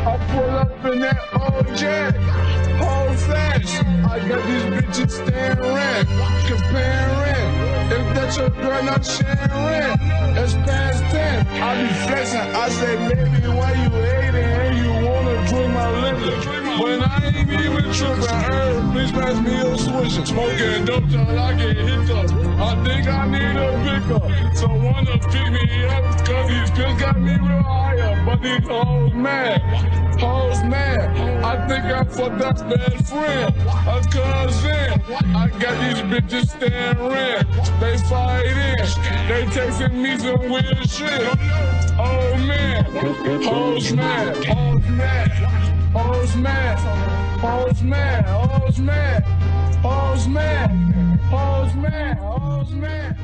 I pull up in that old jet. Hold fast, I got these bitches staring, comparing. If that's your girl, not sharing. It's past 10. I be flexing. I say, baby, why you hating? And you wanna drink my liquor? When I ain't even tripping, please pass me a swisher. Smoking dope till I get hit up. I think I need a pickup. So wanna pick me up, cause these pills got me real higher. But these hoes mad, I think I fucked up best friend, a cousin. I got these bitches staring, they fighting, they texting me some weird shit. Oh man, hoes mad, hoes mad, hoes mad, hoes mad, hoes mad, hoes mad, hoes mad, hoes mad,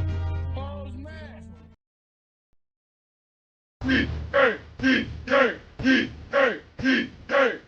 hoes mad. Hey, hey, hey, hey, hey, hey, hey.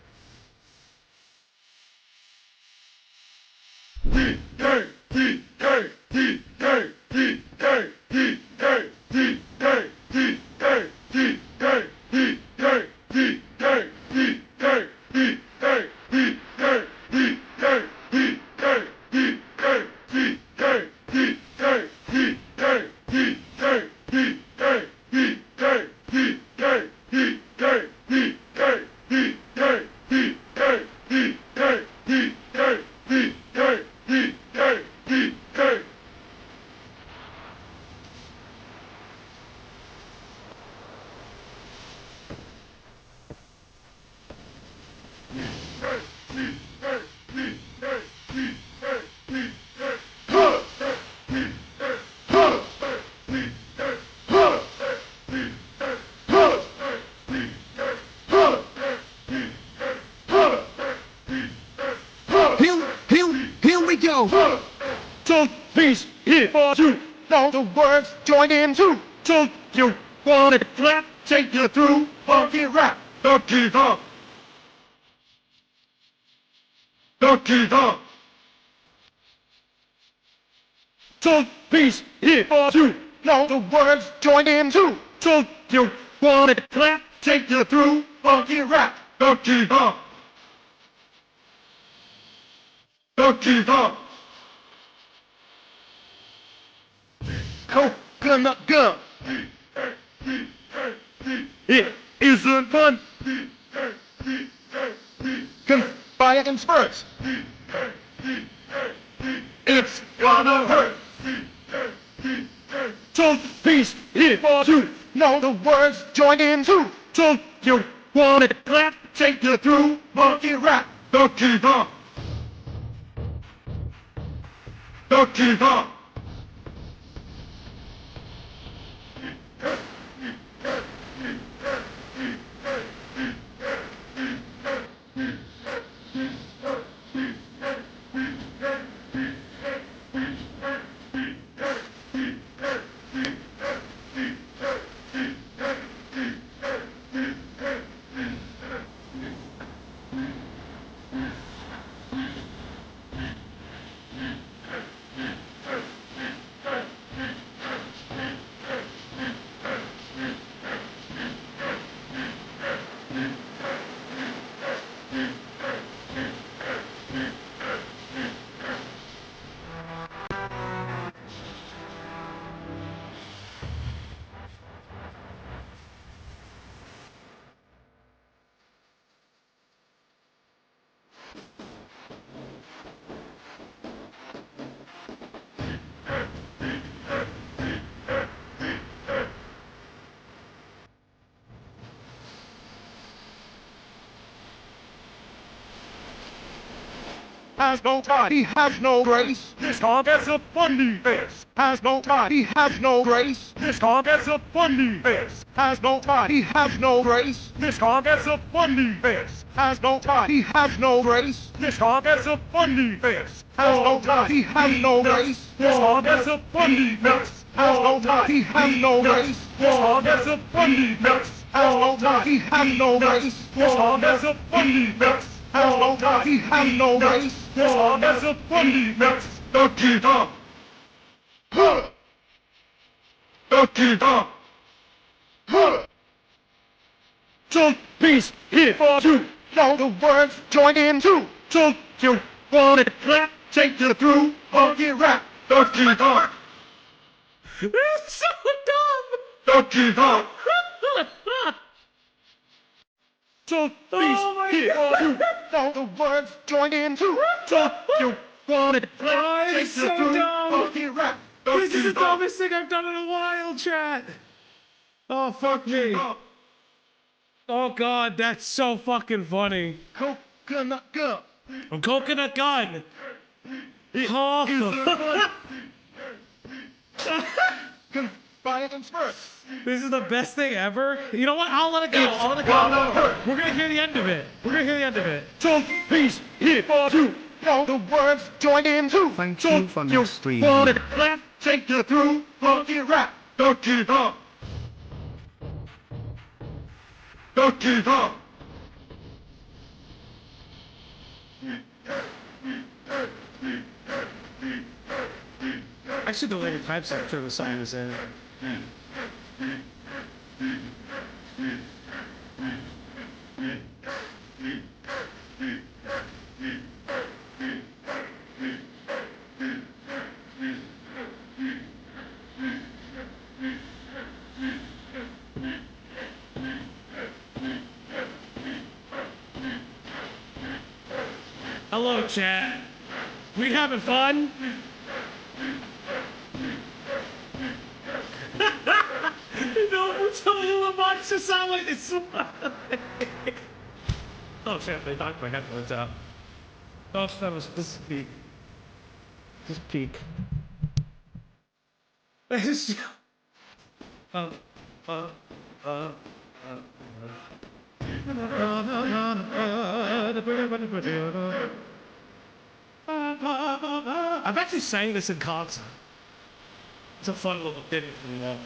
Here we go. So please, here for you. Know the words, join in too. So you want it flat, take you through funky rap. Ducky dog. Ducky dog. So please, here for you. Know the words, join in too. So you want it flat, take you through funky rap. Ducky dog. Ducky dog. Coconut gum. It isn't fun. Buy it in spurts. It's gonna hurt. So peace, here for you. Know the words, join in too. So you want it flat, take you through monkey rap. Ducky dog. Ducky dog. has no time, he has no grace. This dog has a funny face, has no time, he has no grace. This dog has a funny face, has no time, he has no grace. This dog has a funny face, has no time, he has no grace. This dog has a funny face, has no time, he has no grace. This dog has a funny face, has no time, he has no grace. This dog has a funny face, has no time, he has no grace. This dog has a funny face, has no time, he has no grace. This dog has a funny face. Ducky dog. Ducky dog. Some peace here for you. Know the words, join in too. So you want it flat, take you through, funky rap. Ducky dog. It's so dumb! Ducky dog. So Oh peace here for you. Know the words, join in too. So you want it flat, Oh, take it's you so through, dumb. funky rap. This is the Ducky dog. dumbest thing I've done in a while, chat! Oh, fuck me. Oh, God, that's so fucking funny. Coconut girl. A coconut gun! Is Oh, violence first. this is the best thing ever. You know what? I'll let it go. I'll let it go. We're gonna hear the end of it. We're gonna hear the end of it. Some peace here for you. Know the words, join in too. Thank So you for the stream. want it flat, take you through, funky rap. Ducky dog. Ducky dog. I should do like a time sector the song is in. Hello, chat. We having fun? No, it's a little much to sound like this. Oh shit, they knocked my headphones out. Oh, that was this peak. This peak. This I've actually sang this in concert. It's a fun little ditty from that.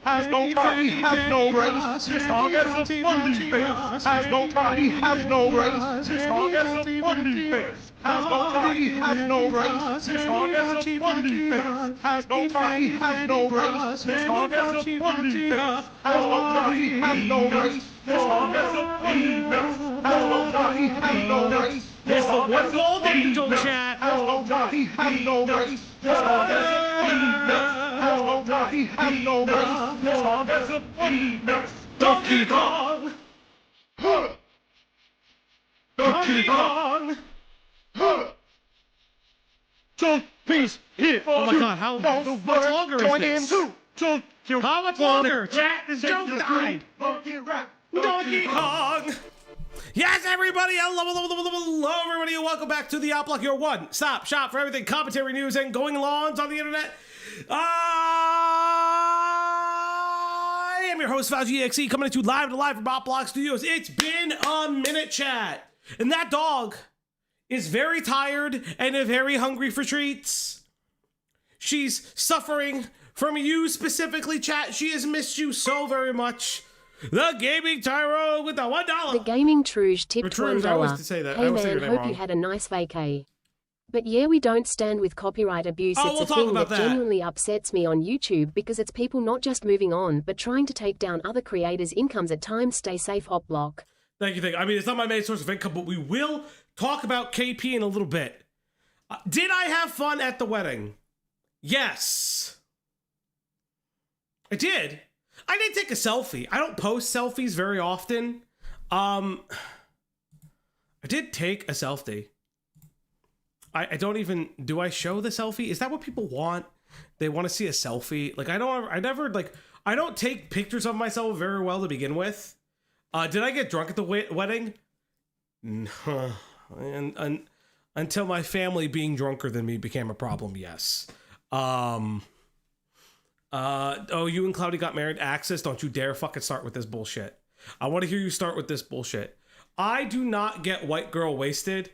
Has no time, has no grace. This dog has a funny face. Has no time, has no grace. This dog has a funny face. Has no time, has no grace. This dog has a funny face. Has no time, has no grace. This dog has a funny face. Has no time, has no grace. This dog has a funny face. Has no time, has no grace. It's the one gold angel chat. Has no time, has no grace. This dog has a funny face. Has no time, has no grace. This dog has a funny face. Ducky dog. Ducky dog. So peace here. Oh my god, how much longer is this? How much longer? Chat, this joke died. Donkey Kong. Yes, everybody. Hello, everybody, and welcome back to the Outlook, your one-stop shop for everything commentary, news, and going-alongs on the internet. I am your host, Fauci EXE, coming at you live from Outlook Studios. It's been a minute, chat, and that dog is very tired and very hungry for treats. She's suffering from you specifically, chat. She has missed you so very much. The Gaming Tyro with the $1. The Gaming Truge tipped Truge, I always $1. say that. I Hey always say man, your name hope wrong. you had a nice vacay. But yeah, we don't stand with copyright abuse. Oh, It's we'll a talk thing about that that. genuinely upsets me on YouTube because it's people not just moving on, but trying to take down other creators' incomes at times. Stay safe, Hop Block. Thank you. I mean, it's not my main source of income, but we will talk about KP in a little bit. Did I have fun at the wedding? Yes. I did. I did take a selfie. I don't post selfies very often. I did take a selfie. I don't even, do I show the selfie? Is that what people want? They want to see a selfie? Like, I don't take pictures of myself very well to begin with. Did I get drunk at the wedding? No. And Until my family being drunker than me became a problem, yes. Oh, you and Cloudy got married? Axis, don't you dare fucking start with this bullshit. I want to hear you start with this bullshit. I do not get white girl wasted.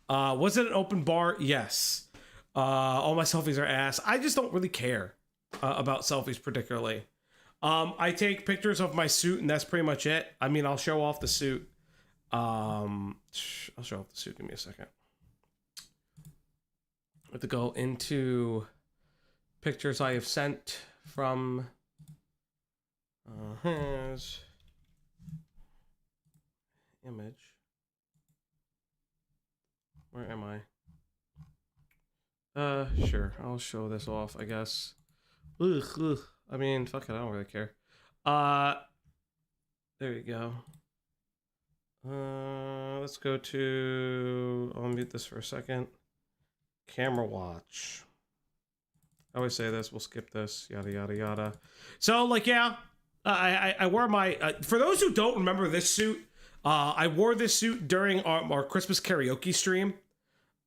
Was it an open bar? Yes. All my selfies are ass. I just don't really care about selfies particularly. I take pictures of my suit and that's pretty much it. I mean, I'll show off the suit. I'll show off the suit. Give me a second. I have to go into pictures I have sent from his image. Where am I? Sure, I'll show this off, I guess. Ugh. I mean, fuck it, I don't really care. There you go. Let's go to, I'll mute this for a second. Camera watch. I always say this, we'll skip this, yada, yada, yada. So, like, yeah, I wore my, for those who don't remember this suit, I wore this suit during our Christmas karaoke stream.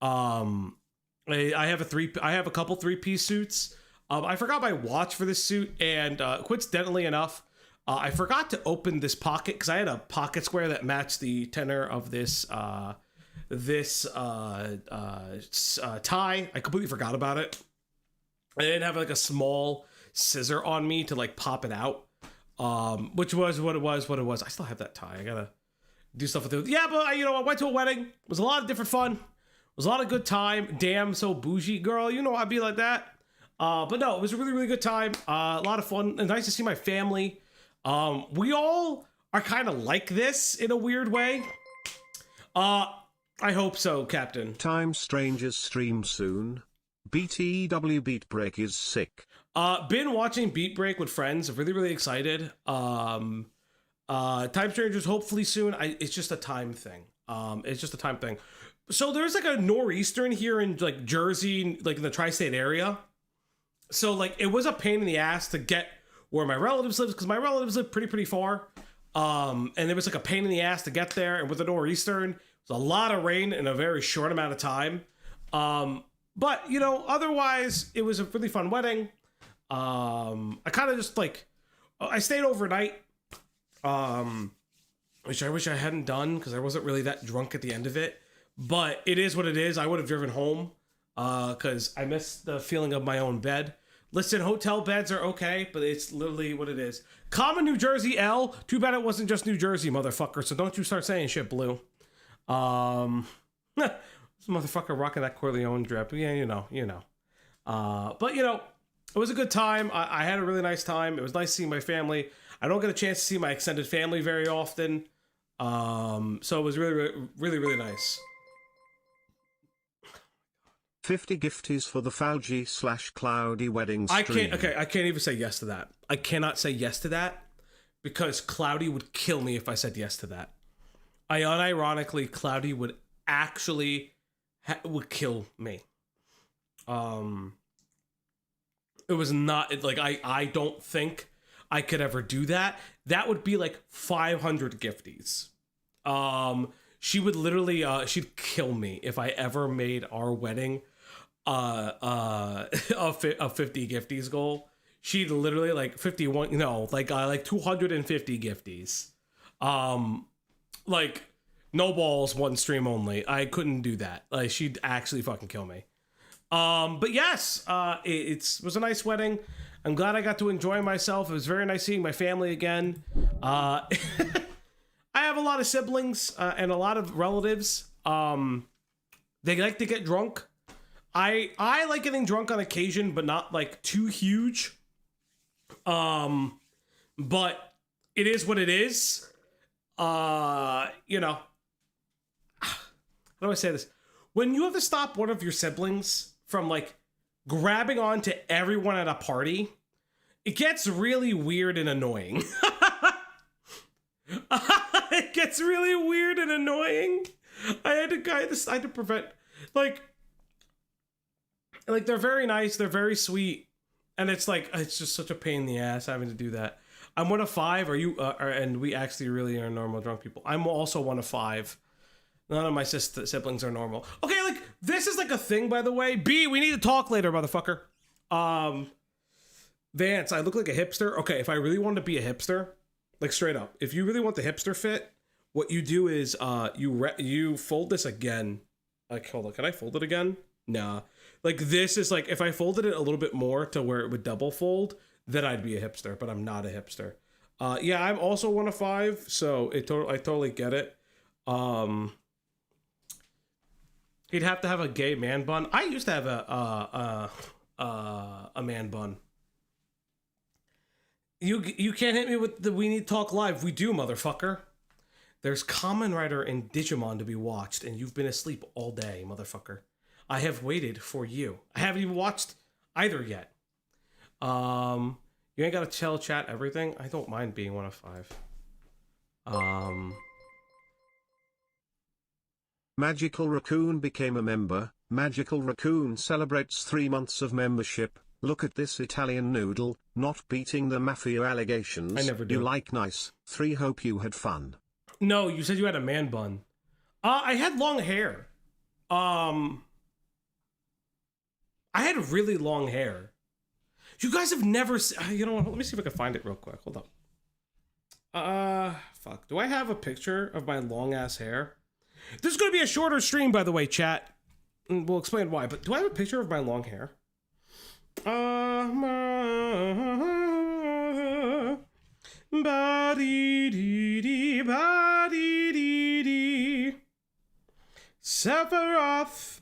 I have a couple 3-piece suits. I forgot my watch for this suit, and coincidentally enough, I forgot to open this pocket because I had a pocket square that matched the tenor of this tie. I completely forgot about it. I didn't have like a small scissor on me to like pop it out, which was what it was. I still have that tie. I gotta do stuff with it. Yeah, but I went to a wedding. It was a lot of different fun. It was a lot of good time. Damn, so bougie, girl. You know I'd be like that. But no, it was a really, really good time. A lot of fun. And nice to see my family. We all are kind of like this in a weird way. I hope so, Captain. Time Strangers stream soon. BTW Beat Break is sick. Been watching Beat Break with friends. Really, really excited. Time Strangers hopefully soon. It's just a time thing. It's just a time thing. So there's like a nor'easter here in like Jersey, like in the tri-state area. So like it was a pain in the ass to get where my relatives live because my relatives live pretty far. And it was like a pain in the ass to get there. And with the nor'easter, it was a lot of rain in a very short amount of time. But otherwise it was a really fun wedding. I kind of just like I stayed overnight. Which I wish I hadn't done because I wasn't really that drunk at the end of it. But it is what it is. I would have driven home because I miss the feeling of my own bed. Listen, hotel beds are okay, but it's literally what it is. Common New Jersey L. Too bad it wasn't just New Jersey, motherfucker. So don't you start saying shit, Blue. This motherfucker rocking that Corleone drip. Yeah, you know. But it was a good time. I had a really nice time. It was nice seeing my family. I don't get a chance to see my extended family very often. So it was really, really, really nice. 50 gifties for the Fauji/Cloudy wedding stream. I can't even say yes to that. I cannot say yes to that because Cloudy would kill me if I said yes to that. Unironically, Cloudy would actually would kill me. It was not like I don't think I could ever do that. That would be like 500 gifties. She would literally she'd kill me if I ever made our wedding a 50 gifties goal. She'd literally like 51 like 250 gifties. Like no balls, one stream only. I couldn't do that. Like she'd actually fucking kill me. But yes, it was a nice wedding. I'm glad I got to enjoy myself. It was very nice seeing my family again. I have a lot of siblings and a lot of relatives. They like to get drunk. I like getting drunk on occasion, but not like too huge. But it is what it is. How do I say this? When you have to stop one of your siblings from like grabbing on to everyone at a party, it gets really weird and annoying. It gets really weird and annoying. I had to prevent like they're very nice, they're very sweet, and it's just such a pain in the ass having to do that. I'm one of 5. Are you? And we actually really are normal drunk people. I'm also one of 5. None of my siblings are normal. Okay, like This is like a thing, by the way. B, we need to talk later, motherfucker. Vance, I look like a hipster. Okay, if I really wanted to be a hipster, like straight up, if you really want the hipster fit, what you do is you fold this again. Like, hold on, can I fold it again? Nah. Like, this is like, if I folded it a little bit more to where it would double fold, then I'd be a hipster, but I'm not a hipster. Yeah, I'm also 1 of 5, so I totally get it. He'd have to have a gay man bun. I used to have a man bun. You can't hit me with the We Need Talk Live. We do, motherfucker. There's Kamen Rider and Digimon to be watched, and you've been asleep all day, motherfucker. I have waited for you. I haven't even watched either yet. You ain't gotta tell chat everything. I don't mind being 1 of 5. Magical Raccoon became a member. Magical Raccoon celebrates 3 months of membership. Look at this Italian noodle, not beating the mafia allegations. I never do. You like nice. 3 hope you had fun. No, you said you had a man bun. I had long hair. I had really long hair. You guys have never you know what, let me see if I can find it real quick. Hold up. Fuck. Do I have a picture of my long ass hair? This is gonna be a shorter stream, by the way, chat. And we'll explain why, but do I have a picture of my long hair? Sephiroth.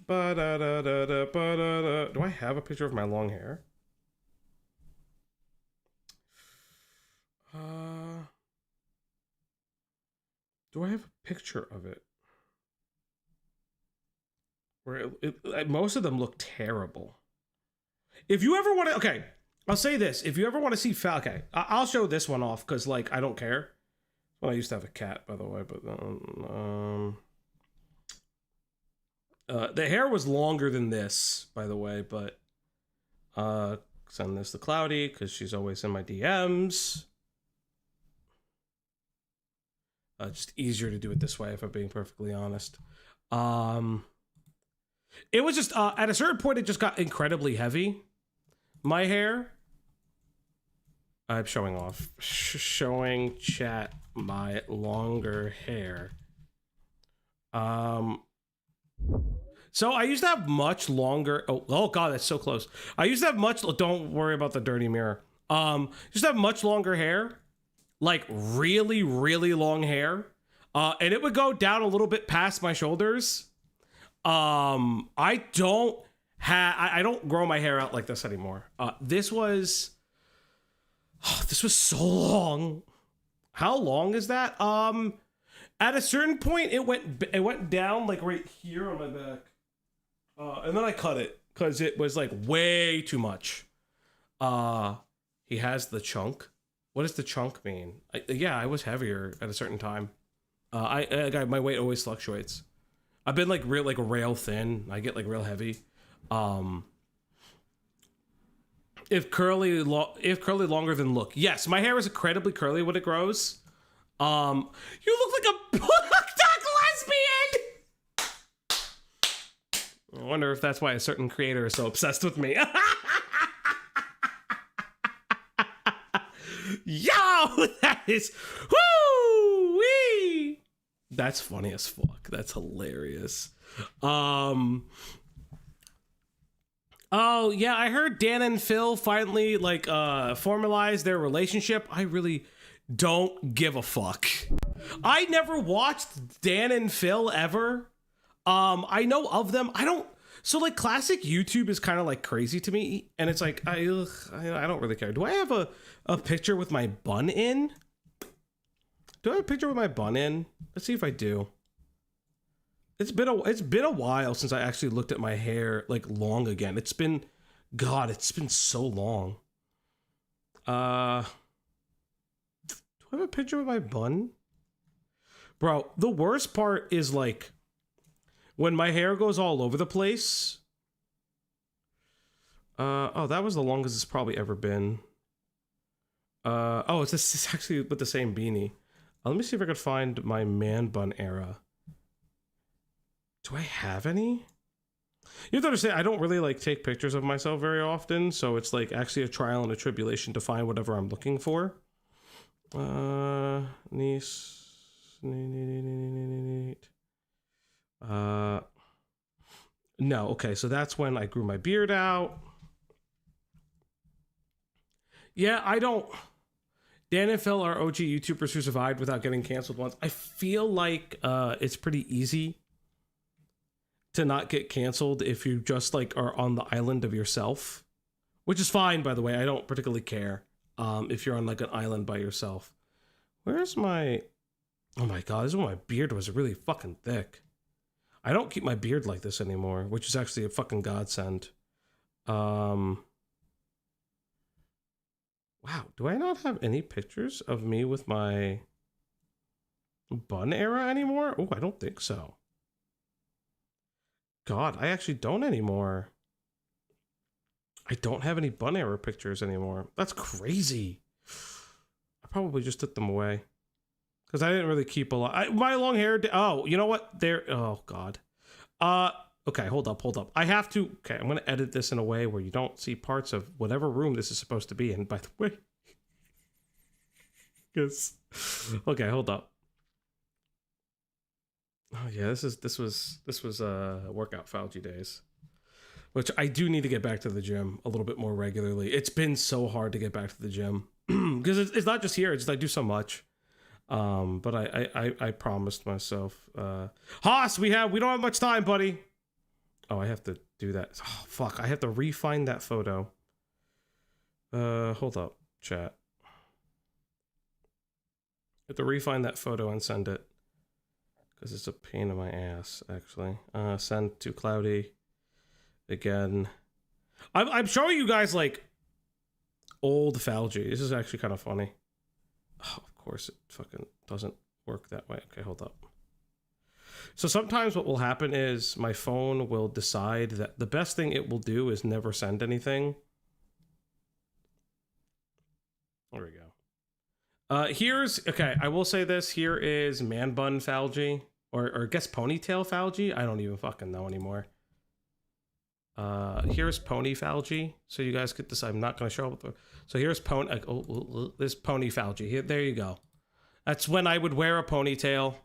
Do I have a picture of my long hair? Do I have a picture of it? Where most of them look terrible. If you ever want to, okay, I'll say this. If you ever want to see, okay, I'll show this one off because, like, I don't care. Well, I used to have a cat, by the way, but the hair was longer than this, by the way, but send this to Cloudy because she's always in my DMs. Just easier to do it this way, if I'm being perfectly honest. It was just at a certain point, it just got incredibly heavy. My hair. I'm showing off, showing chat my longer hair. So I used to have much longer. Oh God, that's so close. I used to have much. Don't worry about the dirty mirror. Used to have much longer hair, like really, really long hair, and it would go down a little bit past my shoulders. I don't grow my hair out like this anymore. This was so long. How long is that? At a certain point, it went down like right here on my back, and then I cut it because it was like way too much. He has the chunk. What does the chunk mean? Yeah, I was heavier at a certain time. My weight always fluctuates. I've been like rail thin. I get like real heavy. If curly longer than look. Yes, my hair is incredibly curly when it grows. You look like a booked lesbian. I wonder if that's why a certain creator is so obsessed with me. Yo, that is woo wee. That's funny as fuck. That's hilarious. Oh yeah, I heard Dan and Phil finally like formalized their relationship. I really don't give a fuck. I never watched Dan and Phil ever. I know of them. I don't. So like classic YouTube is kind of like crazy to me, and it's like I don't really care. Do I have a picture with my bun in? Do I have a picture with my bun in? Let's see if I do. It's been a while since I actually looked at my hair like long again. It's been so long. Do I have a picture with my bun? Bro, the worst part is like when my hair goes all over the place. Oh, that was the longest it's probably ever been. Oh, it's actually with the same beanie. Let me see if I could find my man bun era. Do I have any? You have to understand, I don't really like take pictures of myself very often, so it's like actually a trial and a tribulation to find whatever I'm looking for. Niece. No, okay, so that's when I grew my beard out. Yeah, I don't. Dan and Phil are OG YouTubers who survived without getting canceled once. I feel like it's pretty easy to not get canceled if you just like are on the island of yourself, which is fine, by the way. I don't particularly care if you're on like an island by yourself. Where's my... Oh my god, this is when my beard was really fucking thick. I don't keep my beard like this anymore, which is actually a fucking godsend. Wow, do I not have any pictures of me with my bun era anymore? Oh, I don't think so. God, I actually don't anymore. I don't have any bun era pictures anymore. That's crazy. I probably just took them away. Because I didn't really keep a lot. My long hair... Oh, you know what? Oh, God. Okay, hold up. I have to... Okay, I'm going to edit this in a way where you don't see parts of whatever room this is supposed to be in, by the way. Because... Okay, hold up. Oh, yeah, this was workout Fauci days. Which I do need to get back to the gym a little bit more regularly. It's been so hard to get back to the gym. Because it's not just here. It's just I do so much. But I promised myself, Haas, we don't have much time, buddy. Oh, I have to do that. Oh, fuck. I have to re-find that photo. Hold up, chat. I have to re-find that photo and send it. Because it's a pain in my ass, actually. Send to Cloudy. Again. I'm showing you guys, like, old Falgi. This is actually kind of funny. Oh, of course it fucking doesn't work that way. Okay, hold up. So sometimes what will happen is my phone will decide that the best thing it will do is never send anything. There we go. Okay, I will say this. Here is man bun Falgi. Or I guess ponytail Falgi. I don't even fucking know anymore. Here's pony Falgi. So you guys could decide. I'm not going to show up. So here's pony. This pony Falgi. Here, there you go. That's when I would wear a ponytail.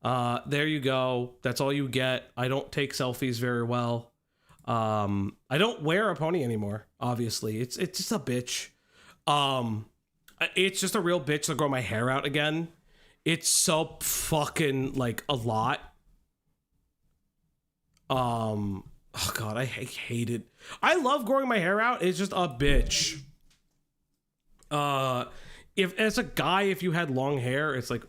There you go. That's all you get. I don't take selfies very well. I don't wear a pony anymore. Obviously, it's just a bitch. It's just a real bitch to grow my hair out again. It's so fucking like a lot. Oh god, I hate it. I love growing my hair out. It's just a bitch. If as a guy, if you had long hair, it's like,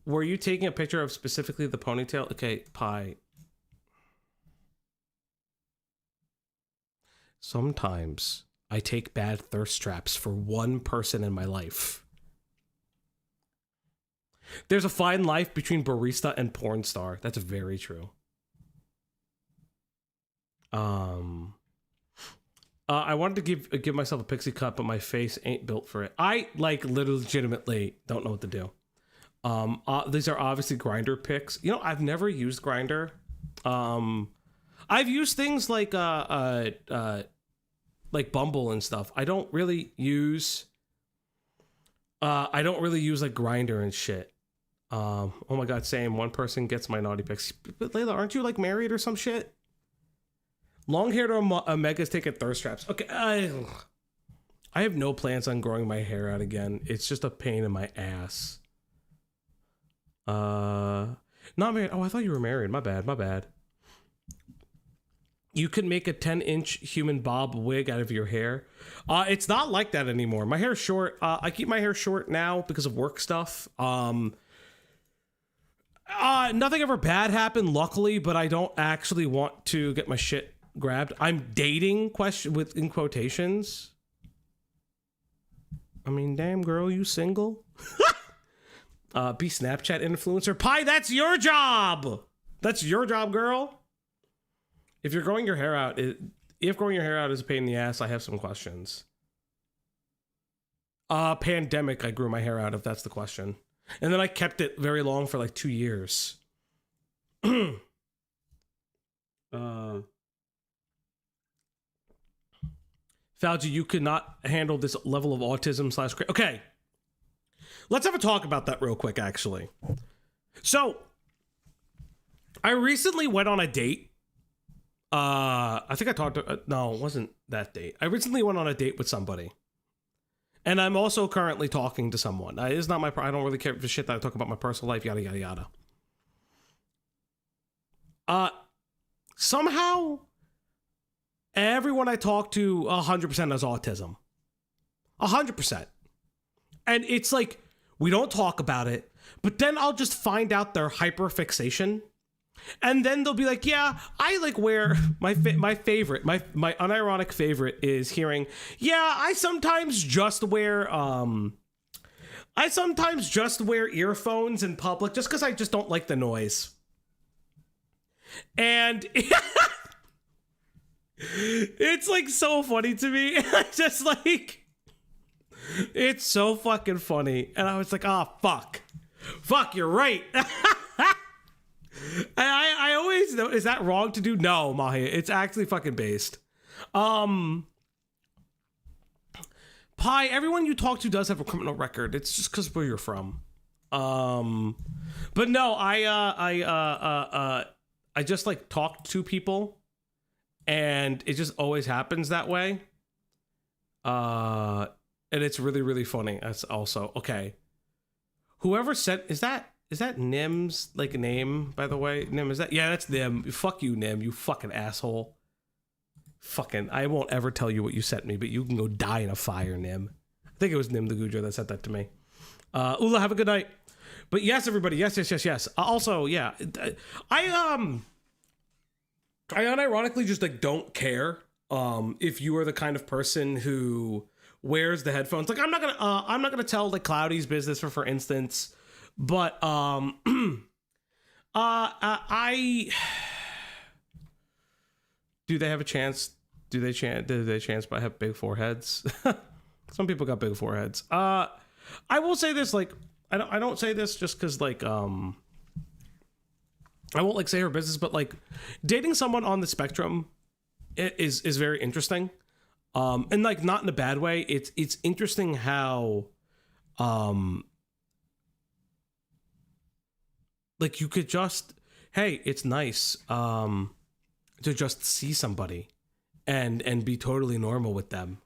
were you taking a picture of specifically the ponytail? Okay, pie. Sometimes I take bad thirst traps for one person in my life. There's a fine life between barista and porn star. That's very true. I wanted to give myself a pixie cut, but my face ain't built for it. I like legitimately don't know what to do. These are obviously Grinder pics. You know, I've never used Grinder. I've used things like Bumble and stuff. I don't really use like Grinder and shit. Oh my god, same. One person gets my naughty pics. But Layla, aren't you like married or some shit? Long hair to Omega's taking thirst traps. Okay, I have no plans on growing my hair out again. It's just a pain in my ass. Not married. Oh, I thought you were married. My bad. You could make a 10-inch human bob wig out of your hair. It's not like that anymore. My hair's short. I keep my hair short now because of work stuff. Nothing ever bad happened, luckily, but I don't actually want to get my shit grabbed. I'm dating in quotations. I mean, damn girl, you single? Be Snapchat influencer. Pie, that's your job. That's your job, girl. If you're growing your hair out, if growing your hair out is a pain in the ass, I have some questions. Pandemic, I grew my hair out, if that's the question. And then I kept it very long for like 2 years. Fauci, you could not handle this level of autism slash... Okay. Let's have a talk about that real quick, actually. So, I recently went on a date. I think I talked to... no, it wasn't that date. I recently went on a date with somebody. And I'm also currently talking to someone. It's not my... I don't really care for shit that I talk about my personal life, yada, yada, yada. Somehow, everyone I talk to 100% has autism. 100%. And it's like, we don't talk about it, but then I'll just find out their hyperfixation. And then they'll be like, yeah, I like wear my favorite, my unironic favorite is hearing, yeah, I sometimes just wear earphones in public just because I just don't like the noise. And it's like so funny to me. It's just like, it's so fucking funny. And I was like, fuck, you're right. I always know, is that wrong to do? No, Mahi, it's actually fucking based. Pi, everyone you talk to does have a criminal record. It's just because where you're from. But no, I just like talk to people and it just always happens that way. And it's really, really funny. That's also, okay. Whoever said, is that Nim's like name, by the way? Nim, is that? Yeah, that's Nim. Fuck you, Nim, you fucking asshole. Fucking, I won't ever tell you what you sent me, but you can go die in a fire, Nim. I think it was Nim the Gujar that sent that to me. Ula, have a good night. But yes, everybody, yes. Also, yeah, I unironically just like don't care if you are the kind of person who wears the headphones. Like I'm not gonna tell like Cloudy's business for instance. But I do they have a chance? Do they chance by have big foreheads? Some people got big foreheads. I will say this, like I don't say this just because like I won't like say her business, but like dating someone on the spectrum is very interesting. And like not in a bad way. It's interesting how like you could just, hey, it's nice to just see somebody and be totally normal with them.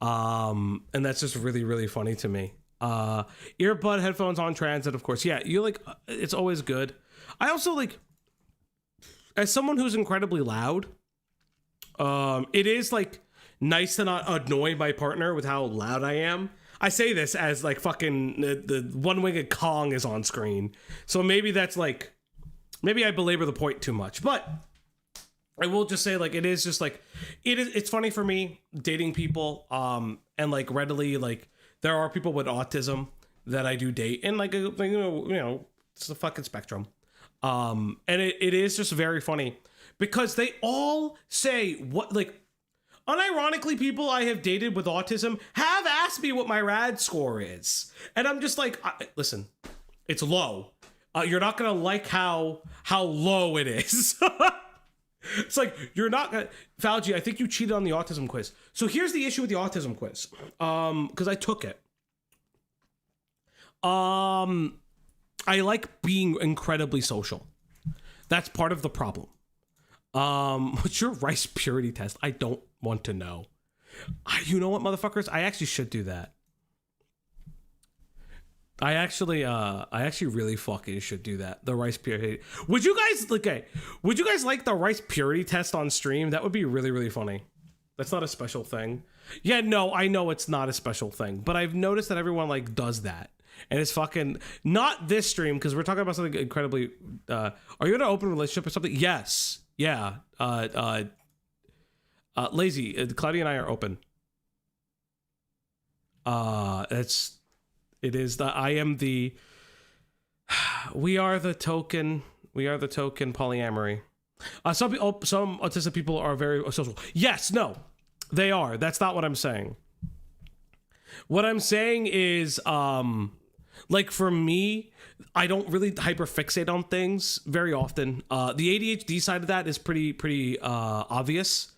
And that's just really, really funny to me. Earbud headphones on transit, of course. Yeah, you like, it's always good. I also like, as someone who's incredibly loud, it is like nice to not annoy my partner with how loud I am. I say this as like fucking the one-winged Kong is on screen. So maybe that's like, maybe I belabor the point too much, but I will just say like, it is just like, it's funny for me dating people, and like readily, like there are people with autism that I do date and like, you know, it's a fucking spectrum. And it is just very funny because they all say what, like, unironically, people I have dated with autism have asked me what my RAD score is. And I'm just like, listen, it's low. You're not going to like how low it is. It's like, you're not going to... Fauci, I think you cheated on the autism quiz. So here's the issue with the autism quiz. Because I took it. I like being incredibly social. That's part of the problem. What's your rice purity test? I don't want to know. You know what, motherfuckers? I actually should do that. I actually really fucking should do that. The rice purity. Would you guys like the rice purity test on stream? That would be really, really funny. That's not a special thing. Yeah, no, I know it's not a special thing, but I've noticed that everyone like does that. And it's fucking not this stream because we're talking about something incredibly are you in an open relationship or something? Yes. Yeah. Lazy. Claudia and I are open. We are the token polyamory. Some autistic people are very social. Yes, no, they are. That's not what I'm saying. What I'm saying is, like for me, I don't really hyperfixate on things very often. The ADHD side of that is pretty obvious.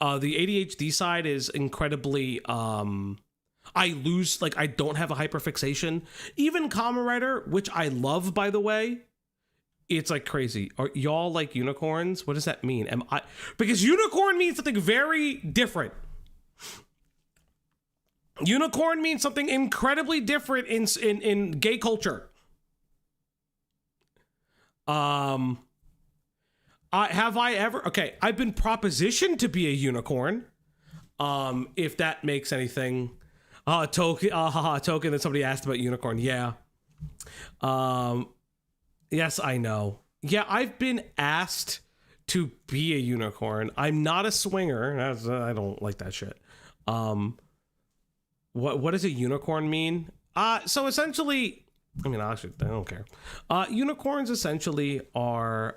The ADHD side is incredibly, I lose, like, I don't have a hyperfixation. Even Kamen Rider, which I love, by the way, it's like crazy. Are y'all like unicorns? What does that mean? Because unicorn means something very different. Unicorn means something incredibly different in gay culture. I've been propositioned to be a unicorn. If that makes anything. Token that somebody asked about unicorn. Yeah. Yes, I know. Yeah, I've been asked to be a unicorn. I'm not a swinger. I don't like that shit. What does a unicorn mean? So essentially, I mean, actually, I don't care. Unicorns essentially are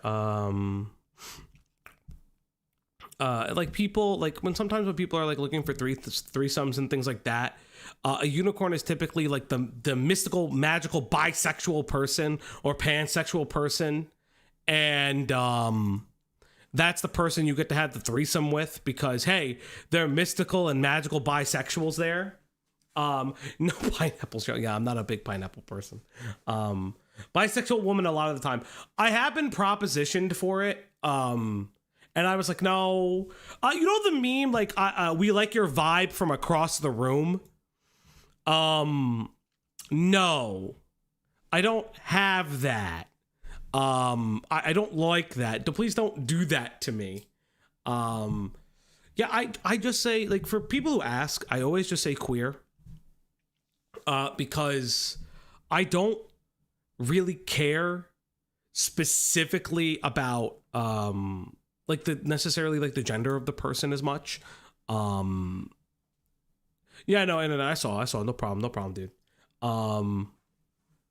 like people, like when people are like looking for threesomes and things like that. A unicorn is typically like the mystical, magical, bisexual person or pansexual person, and that's the person you get to have the threesome with because hey, they're mystical and magical bisexuals there. No pineapples. Yeah, I'm not a big pineapple person. Bisexual woman a lot of the time. I have been propositioned for it. And I was like, no. You know the meme, like, we like your vibe from across the room? No. I don't have that. I don't like that. Please don't do that to me. Yeah, I just say, like, for people who ask, I always just say queer. Because I don't really care specifically about like the gender of the person as much. Yeah, no, and I saw no problem, dude. Don't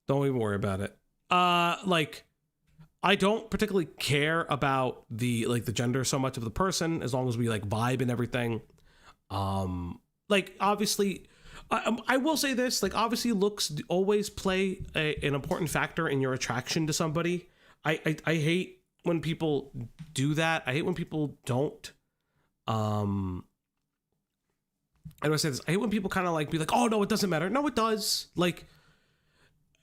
even worry about it. Like I don't particularly care about the gender so much of the person as long as we like vibe and everything. Like obviously I will say this, like obviously looks always play an important factor in your attraction to somebody. I hate when people do that. I hate when people don't. I don't say this. I hate when people kind of like be like, oh no, it doesn't matter. No, it does. Like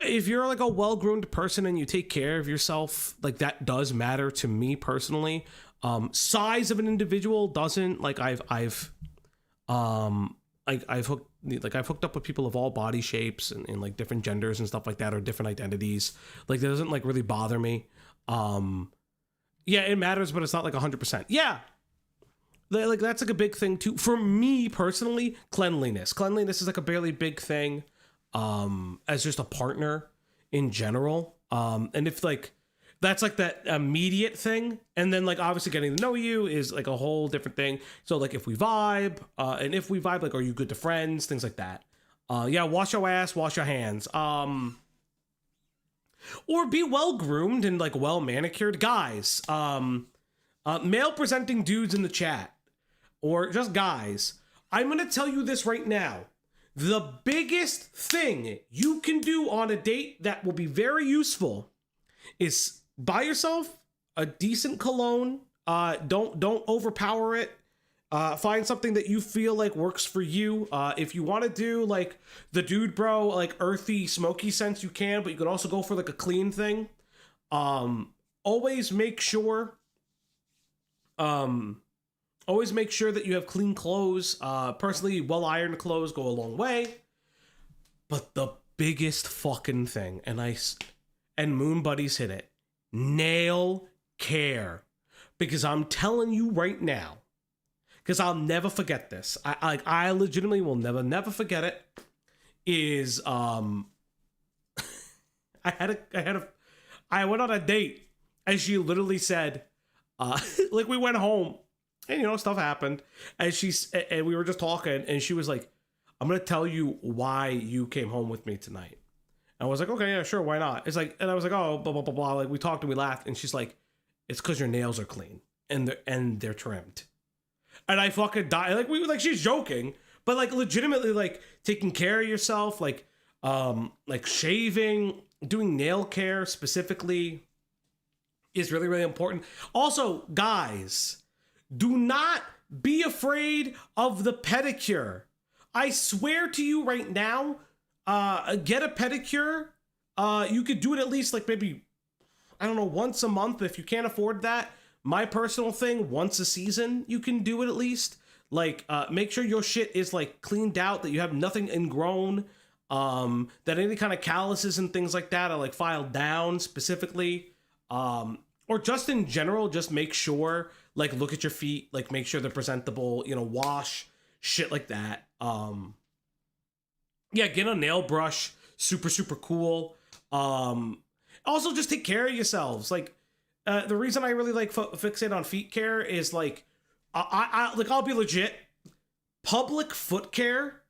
if you're like a well-groomed person and you take care of yourself, like that does matter to me personally. Size of an individual doesn't. Like I've hooked up with people of all body shapes and like different genders and stuff like that, or different identities. Like that doesn't like really bother me. Yeah, it matters, but it's not like 100%. Yeah. Like that's like a big thing too. For me personally, cleanliness is like a barely big thing, as just a partner in general. And if like, that's like that immediate thing. And then like obviously getting to know you is like a whole different thing. So like if we vibe, like, are you good to friends? Things like that. Yeah, wash your ass, wash your hands. Or be well groomed and like well manicured. Guys, male presenting dudes in the chat, or just guys, I'm gonna tell you this right now. The biggest thing you can do on a date that will be very useful is buy yourself a decent cologne. Don't overpower it. Find something that you feel like works for you. If you want to do like the dude bro, like earthy, smoky scents, you can, but you could also go for like a clean thing. Always make sure that you have clean clothes. Personally, well ironed clothes go a long way. But the biggest fucking thing, and Moon Buddies hit it, nail care. Because I'm telling you right now, because I'll never forget this. I legitimately will never forget it. Is I went on a date and she literally said, like we went home and stuff happened and and we were just talking and she was like, I'm gonna tell you why you came home with me tonight. And I was like, okay, yeah, sure, why not? It's like, and I was like, oh, blah blah blah blah. Like we talked and we laughed, and she's like, it's because your nails are clean and they're trimmed. And I fucking died. Like she's joking, but like legitimately, like taking care of yourself, like shaving, doing nail care specifically is really, really important. Also, guys, do not be afraid of the pedicure. I swear to you right now, get a pedicure. You could do it at least like maybe, I don't know, once a month. If you can't afford that, my personal thing, once a season, you can do it at least. Like, make sure your shit is like cleaned out, that you have nothing ingrown, that any kind of calluses and things like that are like filed down specifically. Or just in general, just make sure, like, look at your feet, like make sure they're presentable, you know, wash, shit like that. Yeah, get a nail brush, super cool. Also just take care of yourselves. Like, the reason I really like fixate on feet care is like, I'll be legit. Public foot care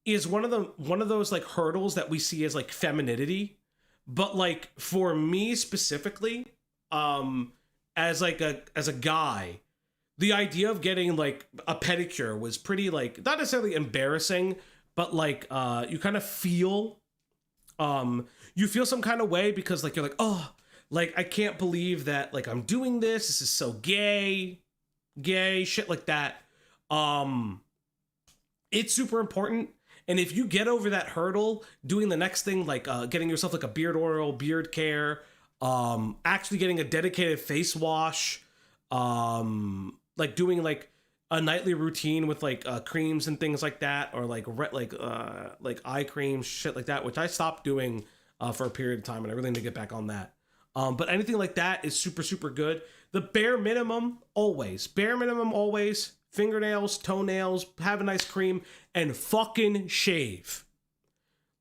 is one of those like hurdles that we see as like femininity, but like for me specifically, as a guy, the idea of getting like a pedicure was pretty like not necessarily embarrassing, but like you kind of feel some kind of way because like you're like, oh, like I can't believe that like I'm doing this. This is so gay, shit like that. It's super important. And if you get over that hurdle, doing the next thing, like getting yourself like a beard oil, beard care, actually getting a dedicated face wash, like doing like a nightly routine with like creams and things like that, or like eye cream, shit like that, which I stopped doing for a period of time, and I really need to get back on that. But anything like that is super good. The bare minimum always, fingernails, toenails, have a nice cream, and fucking shave.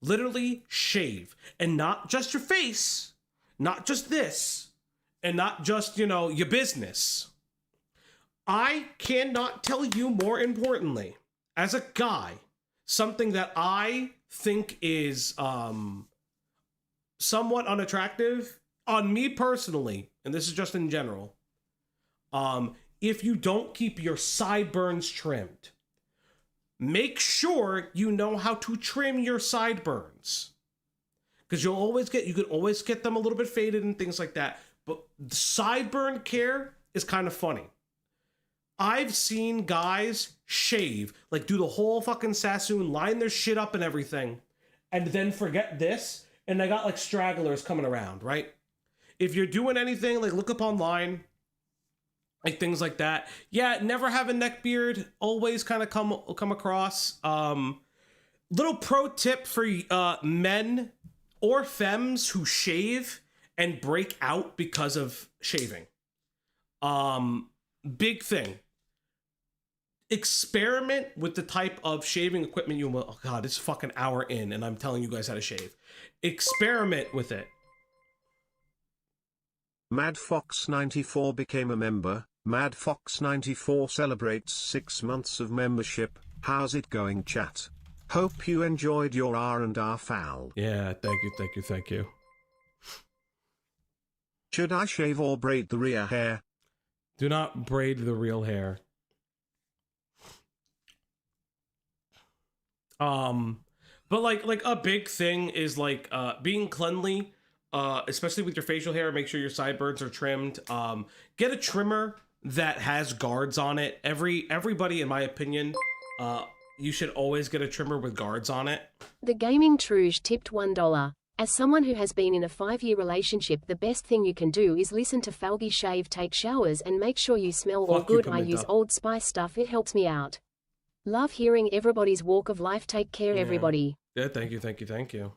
Literally shave. And not just your face, not just this, and not just, you know, your business. I cannot tell you more importantly, as a guy, something that I think is somewhat unattractive on me personally, and this is just in general, if you don't keep your sideburns trimmed. Make sure you know how to trim your sideburns. Because you can always get them a little bit faded and things like that. But the sideburn care is kind of funny. I've seen guys shave, like do the whole fucking Sassoon, line their shit up and everything, and then forget this, and they got like stragglers coming around, right? If you're doing anything, like look up online, like things like that. Yeah, never have a neck beard. Always kind of come across. Little pro tip for men or femmes who shave and break out because of shaving. Big thing. Experiment with the type of shaving equipment you will. Oh god, it's fucking hour in, and I'm telling you guys how to shave. Experiment with it. Mad Fox 94 became a member. Mad Fox 94 celebrates 6 months of membership. How's it going, chat? Hope you enjoyed your R&R foul. Yeah, thank you. Should I shave or braid the rear hair? Do not braid the real hair. But like a big thing is like being cleanly, especially with your facial hair. Make sure your sideburns are trimmed. Get a trimmer that has guards on it. Everybody, in my opinion, you should always get a trimmer with guards on it. The Gaming Truge tipped $1. As someone who has been in a 5-year relationship, the best thing you can do is listen to Falgi shave, take showers, and make sure you smell all good. I use Old Spice stuff, it helps me out. Love hearing everybody's walk of life. Take care, everybody. Yeah, thank you.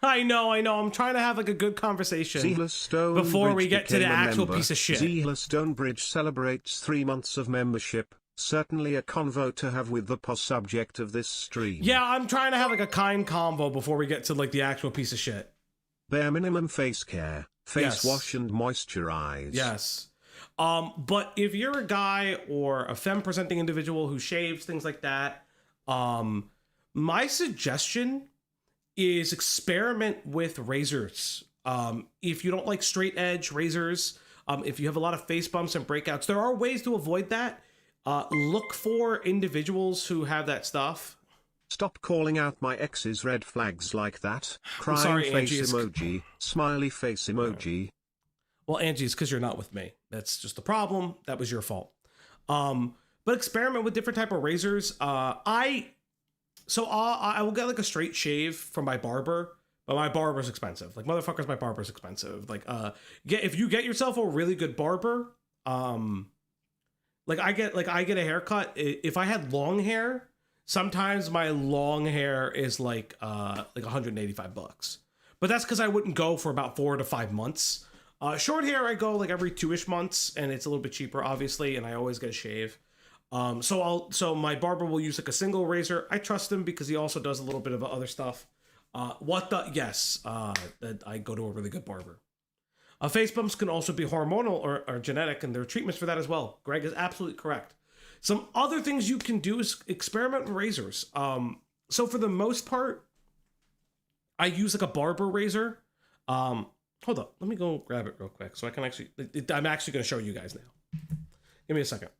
I know. I'm trying to have like a good conversation before we get to the actual piece of shit. Zeeler Stonebridge celebrates 3 months of membership. Certainly a convo to have with the subject of this stream. Yeah, I'm trying to have like a kind convo before we get to like the actual piece of shit. Bare minimum face care, face wash and moisturize. Yes. But if you're a guy or a femme presenting individual who shaves, things like that, my suggestion is experiment with razors. If you don't like straight edge razors, if you have a lot of face bumps and breakouts, there are ways to avoid that. Look for individuals who have that stuff. Stop calling out my ex's red flags like that. Crying face emoji, smiley face emoji. Well, Angie, it's because you're not with me. That's just the problem. That was your fault. But experiment with different type of razors. I will get like a straight shave from my barber, but my barber's expensive. Like motherfuckers, my barber's expensive. Like if you get yourself a really good barber, like I get a haircut. If I had long hair, sometimes my long hair is like $185. But that's because I wouldn't go for about 4 to 5 months. Short hair, I go like every 2-ish months, and it's a little bit cheaper, obviously, and I always get a shave. So my barber will use like a single razor. I trust him because he also does a little bit of other stuff. That I go to a really good barber. Face bumps can also be hormonal or genetic, and there are treatments for that as well. Greg is absolutely correct. Some other things you can do is experiment with razors. So for the most part, I use like a barber razor. Hold up, let me go grab it real quick so I can actually. I'm actually going to show you guys now. Give me a second.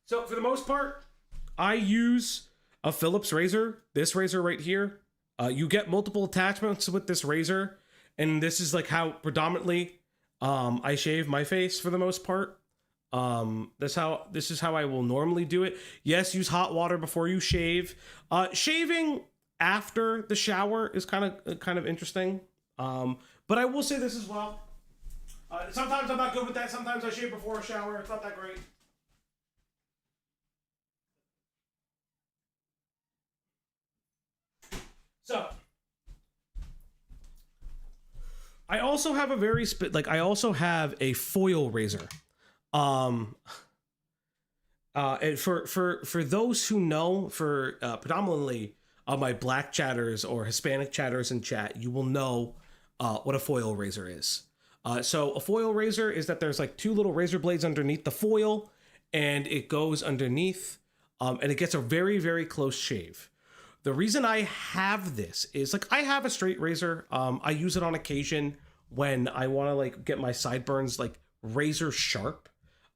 So for the most part, I use a Phillips razor. This razor right here. You get multiple attachments with this razor, and this is like how predominantly I shave my face for the most part. This is how I will normally do it. Yes, use hot water before you shave. Shaving after the shower is kind of interesting. But I will say this as well. Sometimes I'm not good with that. Sometimes I shave before a shower. It's not that great. So, I also have I also have a foil razor. And for those who know, predominantly my black chatters or Hispanic chatters in chat, you will know what a foil razor is. So a foil razor is that there's like 2 little razor blades underneath the foil, and it goes underneath, and it gets a very, very close shave. The reason I have this is like I have a straight razor. I use it on occasion when I want to like get my sideburns like razor sharp.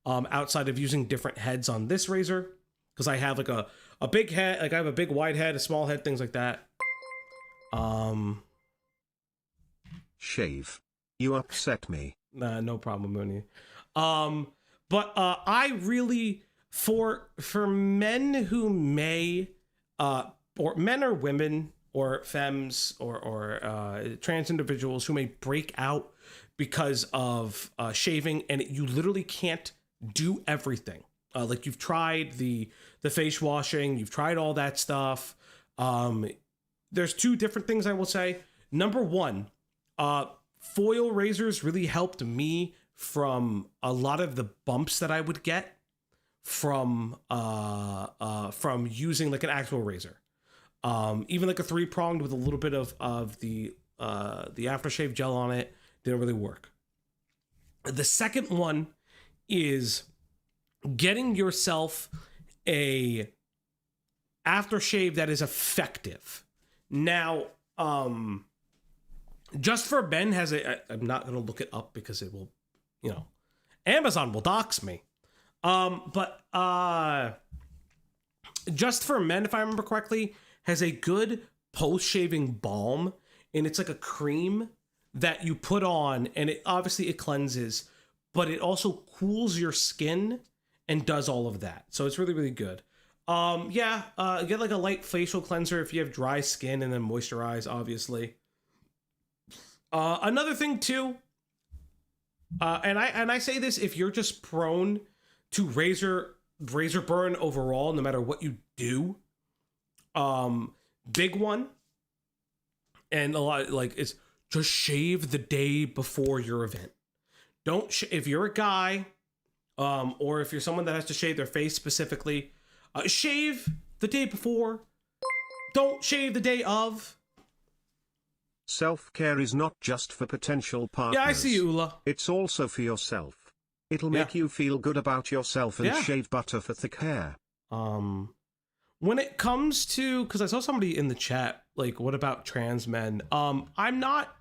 Outside of using different heads on this razor, because I have like a big head, like I have a big wide head, a small head, things like that. Shave. You upset me. Nah, no problem, Mooney. But I really for men who may or men or women or femmes or trans individuals who may break out because of shaving, and you literally can't do everything. Like you've tried the face washing, you've tried all that stuff. There's 2 different things I will say. Number 1, foil razors really helped me from a lot of the bumps that I would get from using like an actual razor. Even like a 3-pronged with a little bit of the aftershave gel on it didn't really work. The second one is getting yourself a aftershave that is effective. Now, Just for Men has I'm not going to look it up because it will, Amazon will dox me. But Just for Men, if I remember correctly, has a good post-shaving balm, and it's like a cream that you put on, and it cleanses, but it also cools your skin and does all of that. So it's really, really good. Get like a light facial cleanser if you have dry skin, and then moisturize, obviously. Another thing too, and I say this if you're just prone to razor burn overall, no matter what you do. Big one, and a lot it's just shave the day before your event. Don't if you're a guy, or if you're someone that has to shave their face specifically, shave the day before. Don't shave the day of. Self-care is not just for potential partners. Yeah, I see you, Ula. It's also for yourself. It'll make you feel good about yourself, and shave butter for thick hair. When it comes to, because I saw somebody in the chat, like, what about trans men? I'm not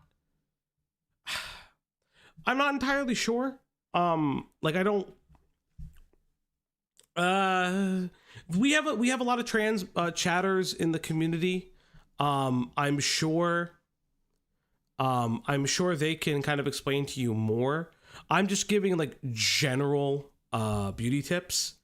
entirely sure. I don't. We have a lot of trans chatters in the community. I'm sure I'm sure they can kind of explain to you more. I'm just giving like general beauty tips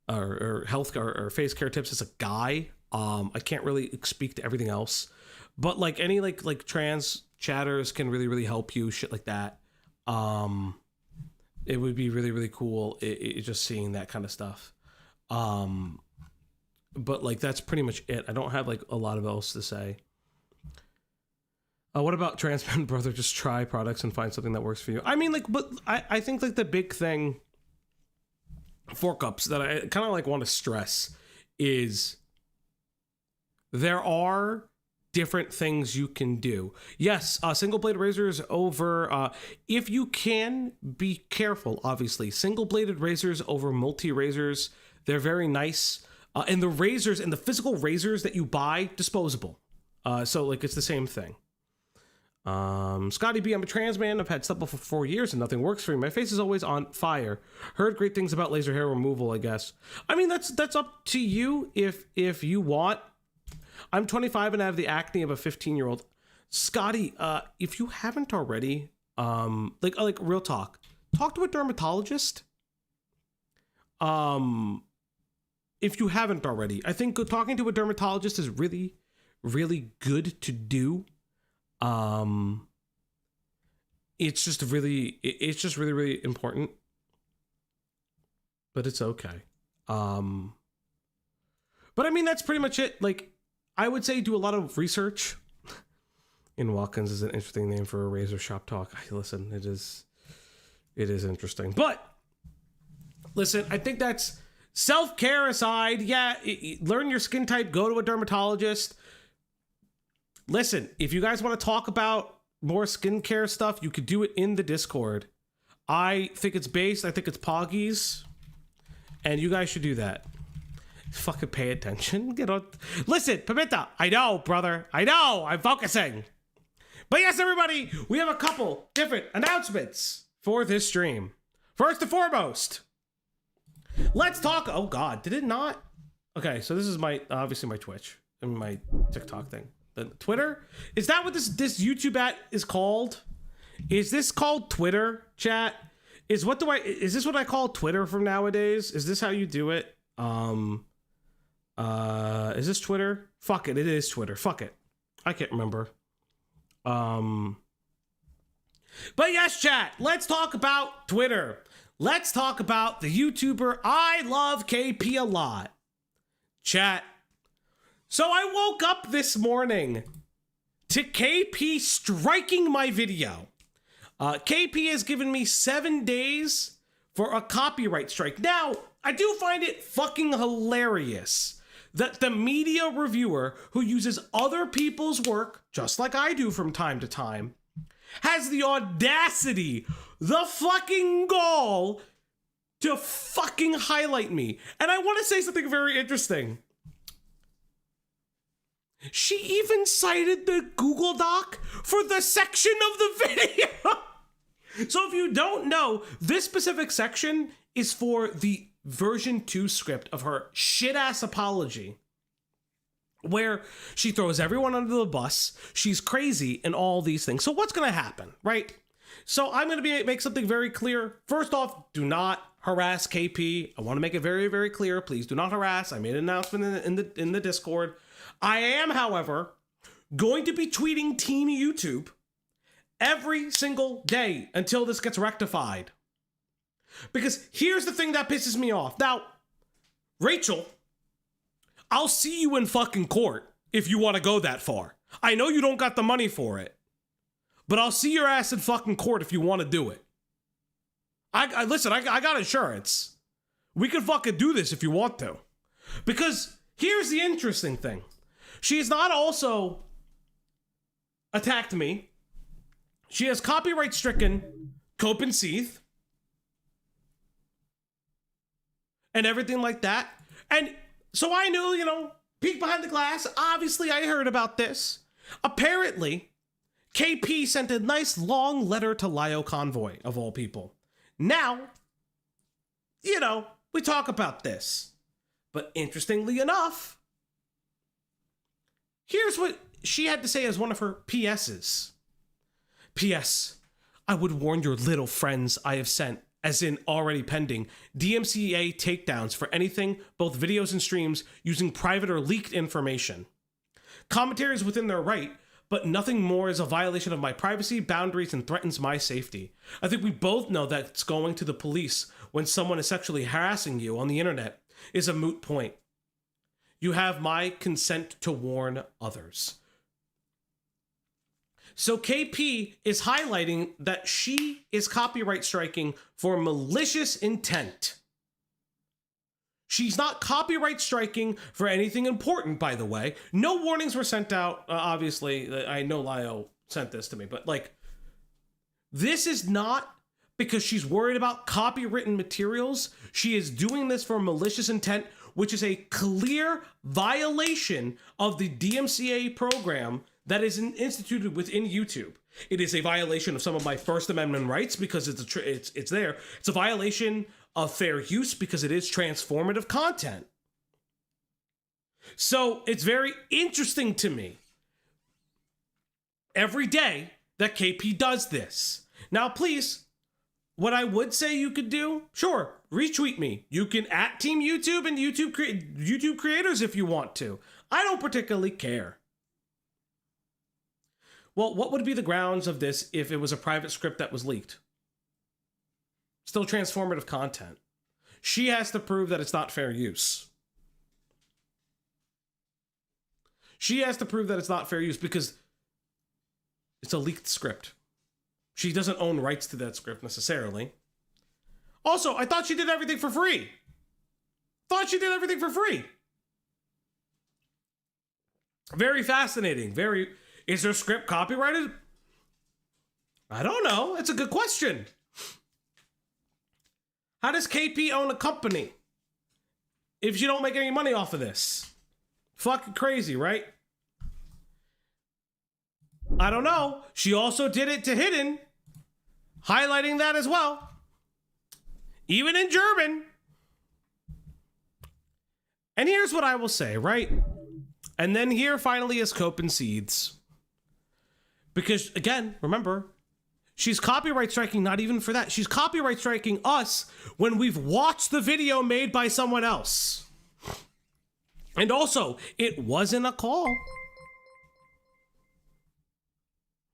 or health or face care tips as a guy. I can't really speak to everything else, but like any like trans chatters can really help you, shit like that. It would be really cool just seeing that kind of stuff. But like that's pretty much it. I don't have like a lot of else to say. What about trans men, brother? Just try products and find something that works for you. I mean, like, but I think like the big thing, fork ups that I kind of like want to stress is there are different things you can do. Yes, single blade razors over, if you can, be careful, obviously. Single bladed razors over multi razors, they're very nice. And the razors and the physical razors that you buy, disposable. So like it's the same thing. Scotty B, I'm a trans man. I've had stubble for 4 years and nothing works for me. My face is always on fire. Heard great things about laser hair removal, I guess. I mean, that's up to you if you want. I'm 25 and I have the acne of a 15-year-old. Scotty, if you haven't already, like real talk to a dermatologist. If you haven't already, I think talking to a dermatologist is really good to do. It's just really important, but it's okay. But I mean, that's pretty much it. Like, I would say do a lot of research. Ian Watkins is an interesting name for a razor shop talk. Listen, it is interesting, but listen, I think that's self-care aside. Yeah. Learn your skin type, go to a dermatologist. Listen, if you guys want to talk about more skincare stuff, you could do it in the Discord. I think it's based. I think it's Poggies. And you guys should do that. Fucking pay attention. Get on. Listen, Pimenta. I know, brother. I know. I'm focusing. But yes, everybody, we have a couple different announcements for this stream. First and foremost, let's talk. Oh, God. Did it not? Okay, so this is obviously my Twitch and my TikTok thing. The Twitter? Is that what this YouTube at is called? Is this called Twitter, chat? Is this what I call Twitter from nowadays? Is this how you do it? Is this Twitter? Fuck it, it is Twitter. Fuck it. I can't remember. But yes, chat, let's talk about Twitter. Let's talk about the YouTuber I love KP a lot. Chat. So I woke up this morning to KP striking my video. KP has given me 7 days for a copyright strike. Now, I do find it fucking hilarious that the media reviewer who uses other people's work, just like I do from time to time, has the audacity, the fucking gall to fucking highlight me. And I want to say something very interesting. She even cited the Google Doc for the section of the video. So if you don't know, this specific section is for the version 2 script of her shit-ass apology, where she throws everyone under the bus, she's crazy, and all these things. So what's going to happen, right? So I'm going to make something very clear. First off, do not harass KP. I want to make it very, very clear. Please do not harass. I made an announcement in the Discord. I am, however, going to be tweeting Team YouTube every single day until this gets rectified. Because here's the thing that pisses me off. Now, Rachel, I'll see you in fucking court if you want to go that far. I know you don't got the money for it, but I'll see your ass in fucking court if you want to do it. Listen, I got insurance. We can fucking do this if you want to. Because here's the interesting thing. She has not also attacked me. She has copyright stricken Cope and Seath and everything like that. And so I knew, peek behind the glass. Obviously, I heard about this. Apparently, KP sent a nice long letter to Lio Convoy, of all people. Now, we talk about this. But interestingly enough, here's what she had to say as one of her PSs. P.S. I would warn your little friends I have sent, as in already pending, DMCA takedowns for anything, both videos and streams, using private or leaked information. Commentary is within their right, but nothing more is a violation of my privacy, boundaries, and threatens my safety. I think we both know that it's going to the police when someone is sexually harassing you on the internet is a moot point. You have my consent to warn others. So KP is highlighting that she is copyright striking for malicious intent. She's not copyright striking for anything important, by the way. No warnings were sent out. Obviously, I know Lio sent this to me, but like, this is not because she's worried about copywritten materials. She is doing this for malicious intent, which is a clear violation of the DMCA program that is instituted within YouTube. It is a violation of some of my First Amendment rights because it's there. It's a violation of fair use because it is transformative content. So it's very interesting to me every day that KP does this. Now, please, what I would say you could do, sure, retweet me. You can @ Team YouTube and YouTube creators if you want to. I don't particularly care. Well, what would be the grounds of this if it was a private script that was leaked? Still transformative content. She has to prove that it's not fair use. She has to prove that it's not fair use because it's a leaked script. She doesn't own rights to that script necessarily. Also, I thought she did everything for free. Very fascinating. Is her script copyrighted? I don't know. It's a good question. How does KP own a company if you don't make any money off of this? Fucking crazy, right? I don't know. She also did it to Hidden, highlighting that as well. Even in German. And here's what I will say, right? And then here finally is Cope and Seeds. Because, again, remember, she's copyright striking not even for that. She's copyright striking us when we've watched the video made by someone else. And also, it wasn't a call.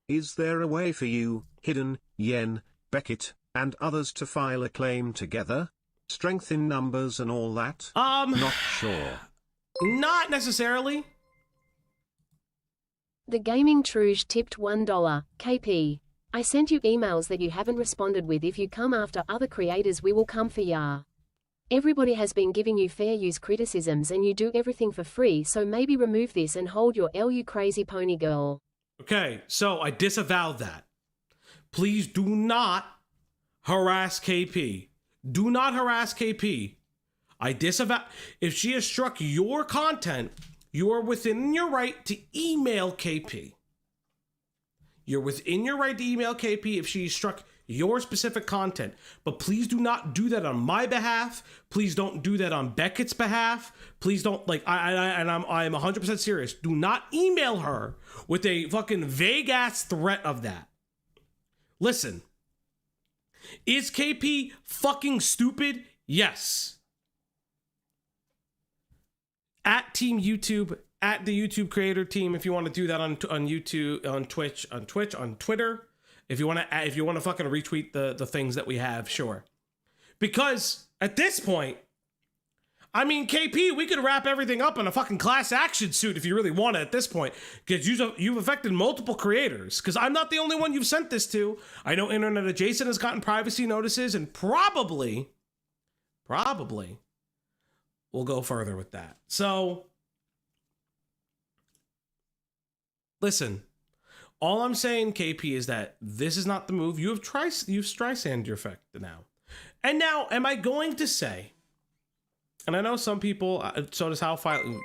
Is there a way for you, Hidden, Yen, Beckett, and others to file a claim together? Strength in numbers and all that? Not sure. Not necessarily. The Gaming Truge tipped $1. KP. I sent you emails that you haven't responded with. If you come after other creators, we will come for ya. Everybody has been giving you fair use criticisms and you do everything for free, so maybe remove this and hold your L, you crazy pony girl. Okay, so I disavow that. Please do not harass KP. Do not harass KP. I disavow. If she has struck your content, you are within your right to email KP. You're within your right to email KP if she struck your specific content. But please do not do that on my behalf. Please don't do that on Beckett's behalf. Please don't, like, I'm 100% serious. Do not email her with a fucking vague ass threat of that. Listen. Is KP fucking stupid? Yes. At Team YouTube, at the YouTube creator team, if you want to do that on YouTube, on Twitch, on Twitter, if you want to fucking retweet the things that we have, sure. Because at this point, I mean, KP, we could wrap everything up in a fucking class action suit if you really want to at this point, because you've affected multiple creators. Because I'm not the only one you've sent this to. I know Internet Adjacent has gotten privacy notices, and probably we'll go further with that. So, listen, all I'm saying, KP, is that this is not the move. You've Streisand your effect now. And now, am I going to say, and I know some people, so does how filing.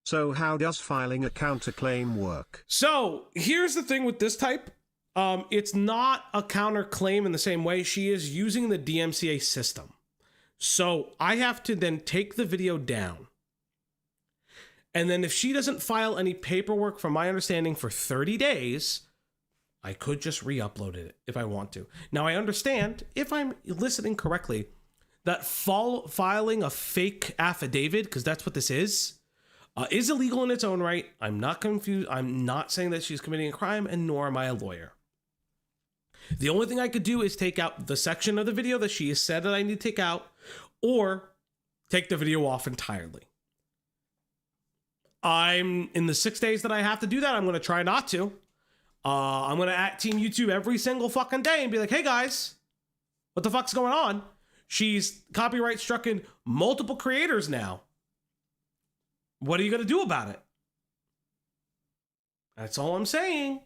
So how does filing a counterclaim work? So here's the thing with this type. It's not a counterclaim in the same way. She is using the DMCA system. So I have to then take the video down And then if she doesn't file any paperwork, from my understanding, for 30 days, I could just re-upload it if I want to. Now, I understand, if I'm listening correctly, that filing a fake affidavit, because that's what this is illegal in its own right. I'm not confused. I'm not saying that she's committing a crime, and nor am I a lawyer. The only thing I could do is take out the section of the video that she has said that I need to take out, or take the video off entirely. I'm in the 6 days that I have to do that. I'm going to try not to. I'm going to at Team YouTube every single fucking day and be like, hey guys, what the fuck's going on? She's copyright stricken multiple creators now. What are you going to do about it? That's all I'm saying.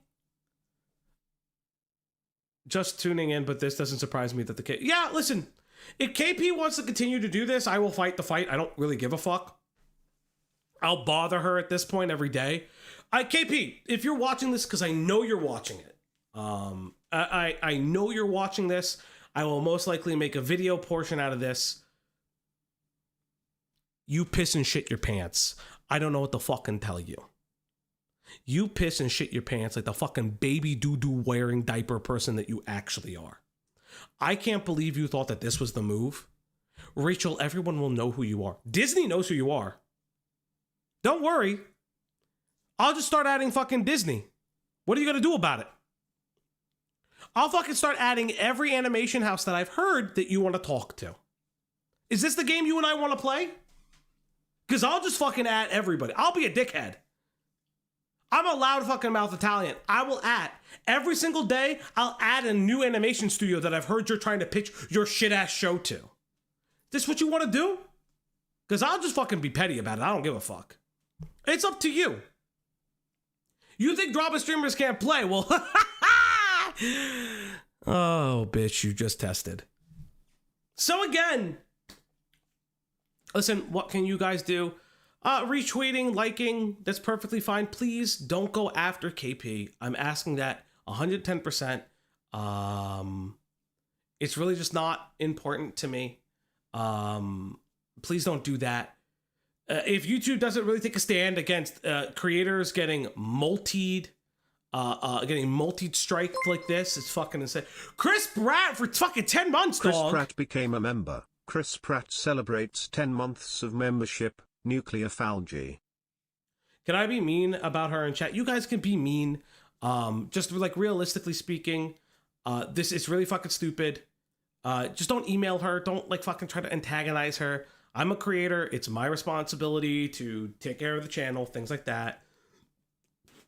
Just tuning in, but this doesn't surprise me that the yeah, listen, if KP wants to continue to do this, I will fight the fight. I don't really give a fuck. I'll bother her at this point every day. KP, if you're watching this, because I know you're watching it, I know you're watching this. I will most likely make a video portion out of this. You piss and shit your pants. I don't know what to fucking tell you. You piss and shit your pants like the fucking baby doo-doo wearing diaper person that you actually are. I can't believe you thought that this was the move. Rachel, everyone will know who you are. Disney knows who you are. Don't worry. I'll just start adding fucking Disney. What are you going to do about it? I'll fucking start adding every animation house that I've heard that you want to talk to. Is this the game you and I want to play? Because I'll just fucking add everybody. I'll be a dickhead. I'm a loud fucking mouth Italian. I will add. Every single day, I'll add a new animation studio that I've heard you're trying to pitch your shit-ass show to. This what you want to do? Because I'll just fucking be petty about it. I don't give a fuck. It's up to you. You think drama streamers can't play? Well, oh, bitch, you just tested. So again, listen, what can you guys do? Retweeting, liking, that's perfectly fine. Please don't go after KP. I'm asking that 110%. It's really just not important to me. Please don't do that. If YouTube doesn't really take a stand against creators getting multied striked like this, it's fucking insane. Chris Pratt for fucking 10 months, Chris dog. Pratt became a member. Chris Pratt celebrates 10 months of membership. Nuclear phalgy. Can I be mean about her in chat? You guys can be mean. Just like realistically speaking, this is really fucking stupid. Just don't email her. Don't like fucking try to antagonize her. I'm a creator. It's my responsibility to take care of the channel, things like that.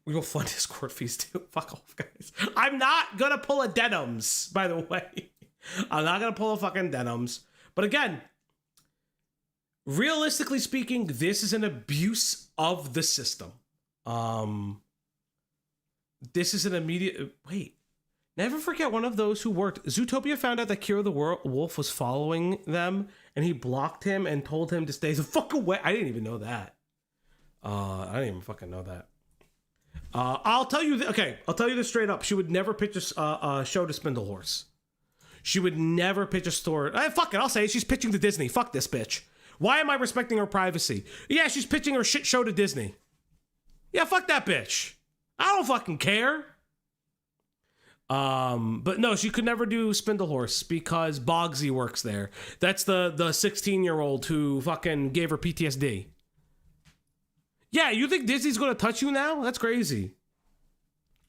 We will fund Discord fees too. Fuck off, guys. I'm not gonna pull a Denims, by the way. I'm not gonna pull a fucking Denims. But again, realistically speaking, this is an abuse of the system. This is an immediate... Wait. Never forget one of those who worked... Zootopia found out that Kira the Wolf was following them, and he blocked him and told him to stay the fuck away. I didn't even know that. I didn't even fucking know that. I'll tell you... Okay, I'll tell you this straight up. She would never pitch a show to Spindle Horse. She would never pitch a story... Fuck it, I'll say it. She's pitching to Disney. Fuck this bitch. Why am I respecting her privacy? Yeah, she's pitching her shit show to Disney. Yeah, fuck that bitch. I don't fucking care. But no, she could never do Spindle Horse because Bogsy works there. That's the 16-year-old who fucking gave her PTSD. Yeah, you think Disney's gonna touch you now? That's crazy.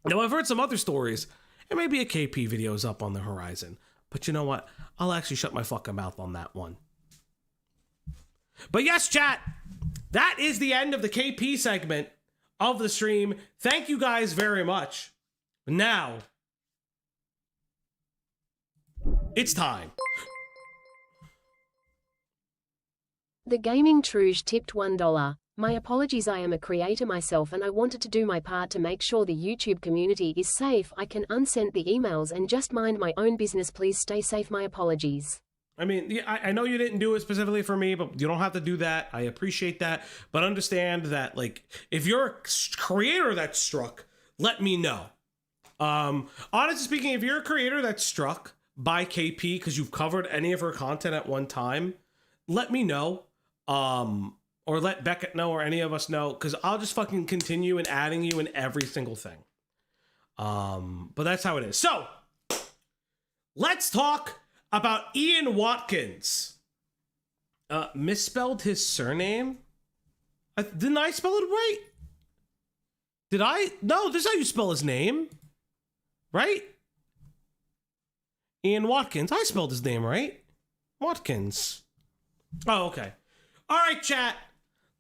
Now, I've heard some other stories, and maybe a KP video is up on the horizon. But you know what? I'll actually shut my fucking mouth on that one. But yes, chat, that is the end of the KP segment of the stream. Thank you guys very much. Now, it's time. The Gaming Truge tipped $1. My apologies, I am a creator myself and I wanted to do my part to make sure the YouTube community is safe. I can unsend the emails and just mind my own business. Please stay safe. My apologies. I mean, I know you didn't do it specifically for me, but you don't have to do that. I appreciate that. But understand that, like, if you're a creator that's struck, let me know. Honestly speaking, if you're a creator that's struck by KP because you've covered any of her content at one time, let me know. or let Beckett know or any of us know, because I'll just fucking continue and adding you in every single thing. But that's how it is. So, let's talk about Ian Watkins. Misspelled his surname? Didn't I spell it right? Did I? No, this is how you spell his name. Right? Ian Watkins. I spelled his name right. Watkins. Oh, okay. All right, chat.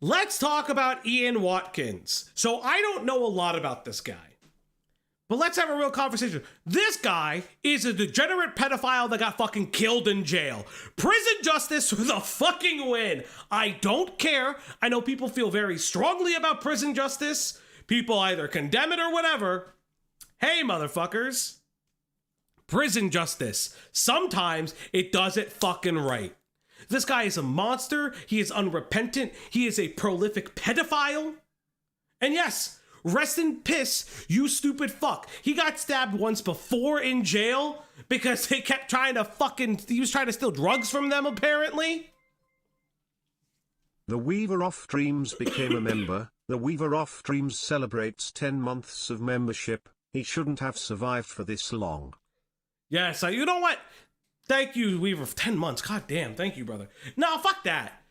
Let's talk about Ian Watkins. So I don't know a lot about this guy, but let's have a real conversation. This guy is a degenerate pedophile that got fucking killed in jail. Prison justice for the fucking win. I don't care. I know people feel very strongly about prison justice. People either condemn it or whatever. Hey, motherfuckers. Prison justice. Sometimes it does it fucking right. This guy is a monster. He is unrepentant. He is a prolific pedophile. And yes, rest in piss, you stupid fuck. He got stabbed once before in jail because they kept trying to he was trying to steal drugs from them, apparently. The Weaver Off Dreams became a member. The Weaver Off Dreams celebrates 10 months of membership. He shouldn't have survived for this long. Yes, you know what? Thank you, Weaver, for 10 months. God damn, thank you, brother. No, fuck that.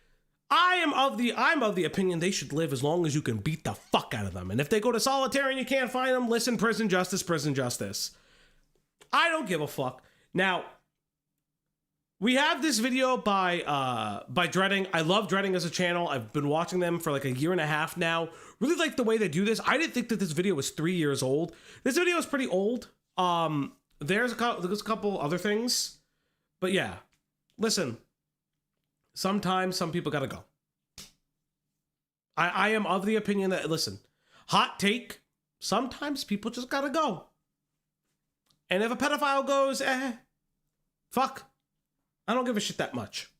I'm of the opinion they should live as long as you can beat the fuck out of them. And if they go to solitary and you can't find them, listen, prison justice, prison justice. I don't give a fuck. Now, we have this video by Dreading. I love Dreading as a channel. I've been watching them for like a year and a half now. Really like the way they do this. I didn't think that this video was 3 years old. This video is pretty old. There's a couple other things. But yeah, listen, sometimes some people gotta go. I am of the opinion that, listen, hot take, sometimes people just gotta go. And if a pedophile goes, fuck, I don't give a shit that much.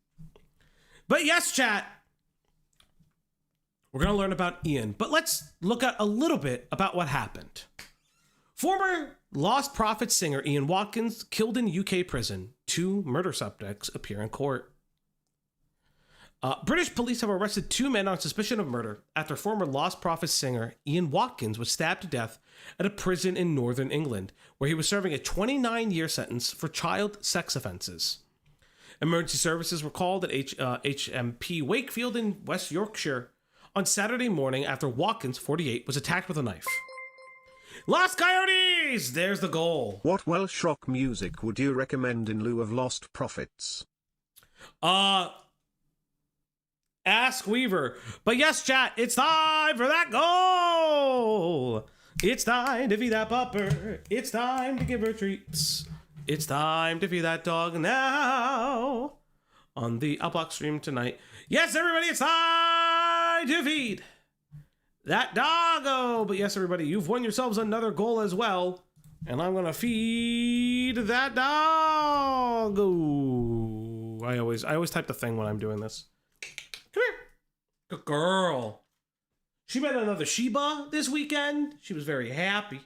But yes, chat, we're gonna learn about Ian, but let's look at a little bit about what happened. Former Lostprophets singer Ian Watkins killed in UK prison. 2 murder suspects appear in court. British police have arrested 2 men on suspicion of murder after former Lostprophets singer Ian Watkins was stabbed to death at a prison in northern England, where he was serving a 29-year sentence for child sex offences. Emergency services were called at HM Prison Wakefield in West Yorkshire on Saturday morning after Watkins, 48, was attacked with a knife. Lost Coyotes! There's the goal. What Welsh rock music would you recommend in lieu of Lostprophets? Ask Weaver. But yes, chat, it's time for that goal! It's time to feed that pupper. It's time to give her treats. It's time to feed that dog now. On the Outblock stream tonight. Yes, everybody, it's time to feed that doggo. But yes, everybody, you've won yourselves another goal as well. And I'm gonna feed that doggo. I always type the thing when I'm doing this. Come here. Good girl. She met another Sheba this weekend. She was very happy.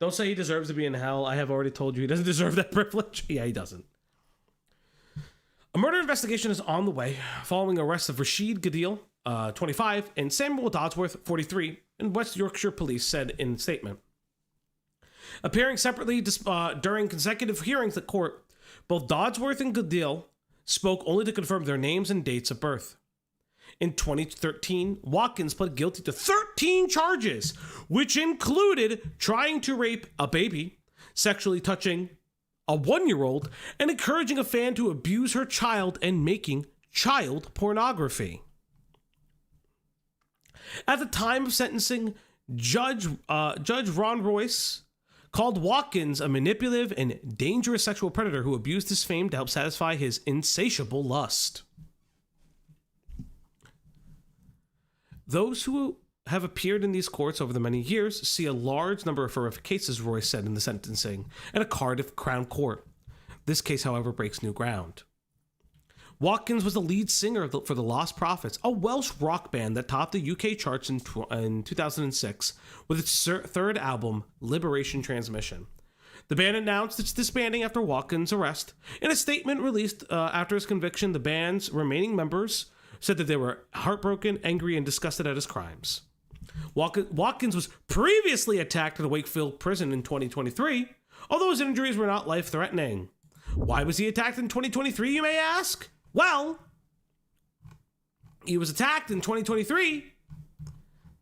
Don't say he deserves to be in hell. I have already told you he doesn't deserve that privilege. Yeah, he doesn't. A murder investigation is on the way following arrest of Rashid Gadil, 25, and Samuel Dodsworth, 43, in West Yorkshire police said in a statement. Appearing separately during consecutive hearings at court, both Dodsworth and Gadil spoke only to confirm their names and dates of birth. In 2013, Watkins pled guilty to 13 charges, which included trying to rape a baby, sexually touching a 1-year-old, and encouraging a fan to abuse her child and making child pornography. At the time of sentencing, Judge Ron Royce called Watkins a manipulative and dangerous sexual predator who abused his fame to help satisfy his insatiable lust. Those who have appeared in these courts over the many years see a large number of horrific cases, Royce said in the sentencing, at a Cardiff Crown Court. This case, however, breaks new ground. Watkins was the lead singer for the Lostprophets, a Welsh rock band that topped the UK charts in 2006 with its third album, Liberation Transmission. The band announced its disbanding after Watkins' arrest. In a statement released after his conviction, the band's remaining members said that they were heartbroken, angry, and disgusted at his crimes. Watkins was previously attacked at a Wakefield prison in 2023, although his injuries were not life-threatening. Why was he attacked in 2023, you may ask? Well, he was attacked in 2023.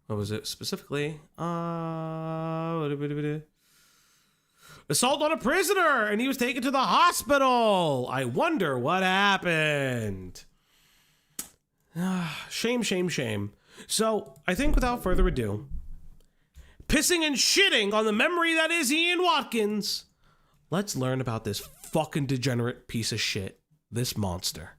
What was it specifically? Assault on a prisoner, and he was taken to the hospital. I wonder what happened. Shame, shame, shame. So, I think without further ado, pissing and shitting on the memory that is Ian Watkins, let's learn about this fucking degenerate piece of shit, this monster.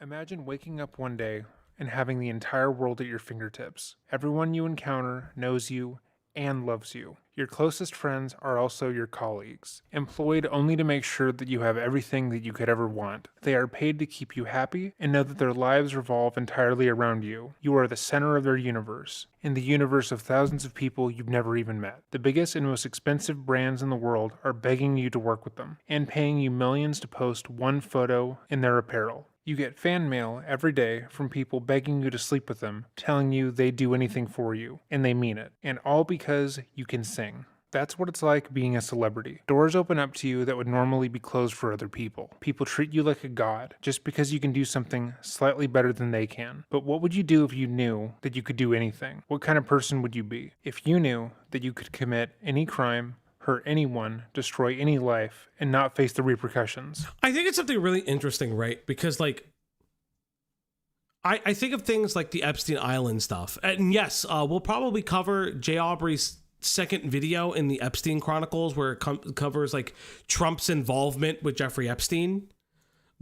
Imagine waking up one day and having the entire world at your fingertips. Everyone you encounter knows you and loves you. Your closest friends are also your colleagues, employed only to make sure that you have everything that you could ever want. They are paid to keep you happy and know that their lives revolve entirely around you. You are the center of their universe, in the universe of thousands of people you've never even met. The biggest and most expensive brands in the world are begging you to work with them and paying you millions to post one photo in their apparel. You get fan mail every day from people begging you to sleep with them, telling you they'd do anything for you, and they mean it. And all because you can sing. That's what it's like being a celebrity. Doors open up to you that would normally be closed for other people. People treat you like a god, just because you can do something slightly better than they can. But what would you do if you knew that you could do anything? What kind of person would you be? If you knew that you could commit any crime, hurt anyone, destroy any life, and not face the repercussions. I think it's something really interesting, right? Because, like, I think of things like the Epstein Island stuff. And yes, we'll probably cover Jay Aubrey's second video in the Epstein Chronicles, where it covers, like, Trump's involvement with Jeffrey Epstein.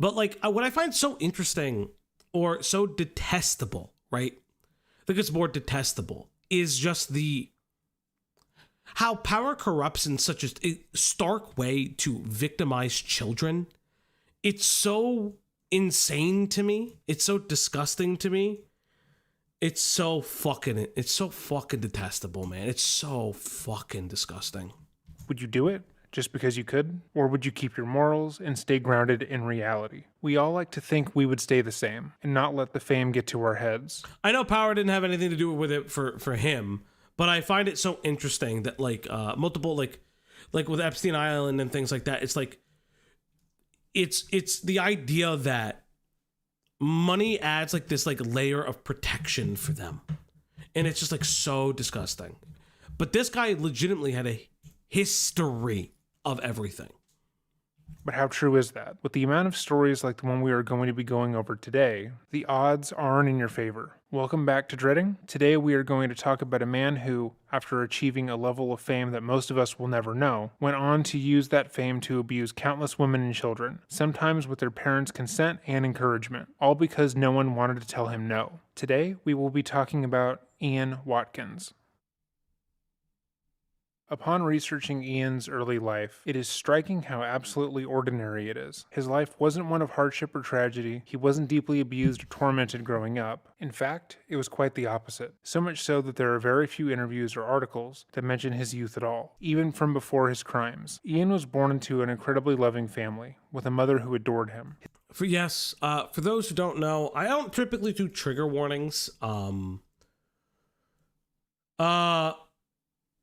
But, like, what I find so interesting, or so detestable, right? I think it's more detestable, is just how power corrupts in such a stark way to victimize children. It's so insane to me. It's so disgusting to me. It's so fucking detestable, man. It's so fucking disgusting. Would you do it just because you could? Or would you keep your morals and stay grounded in reality? We all like to think we would stay the same and not let the fame get to our heads. I know power didn't have anything to do with it for him, but I find it so interesting that, like, multiple, like with Epstein Island and things like that, it's like, it's the idea that money adds, like, this, like, layer of protection for them. And it's just, like, so disgusting. But this guy legitimately had a history of everything. But how true is that? With the amount of stories like the one we are going to be going over today, the odds aren't in your favor. Welcome back to Dreading. Today we are going to talk about a man who, after achieving a level of fame that most of us will never know, went on to use that fame to abuse countless women and children, sometimes with their parents' consent and encouragement, all because no one wanted to tell him no. Today we will be talking about Ian Watkins. Upon researching Ian's early life, it is striking how absolutely ordinary it is. His life wasn't one of hardship or tragedy. He wasn't deeply abused or tormented growing up. In fact, it was quite the opposite. So much so that there are very few interviews or articles that mention his youth at all, even from before his crimes. Ian was born into an incredibly loving family, with a mother who adored him. For those who don't know, I don't typically do trigger warnings.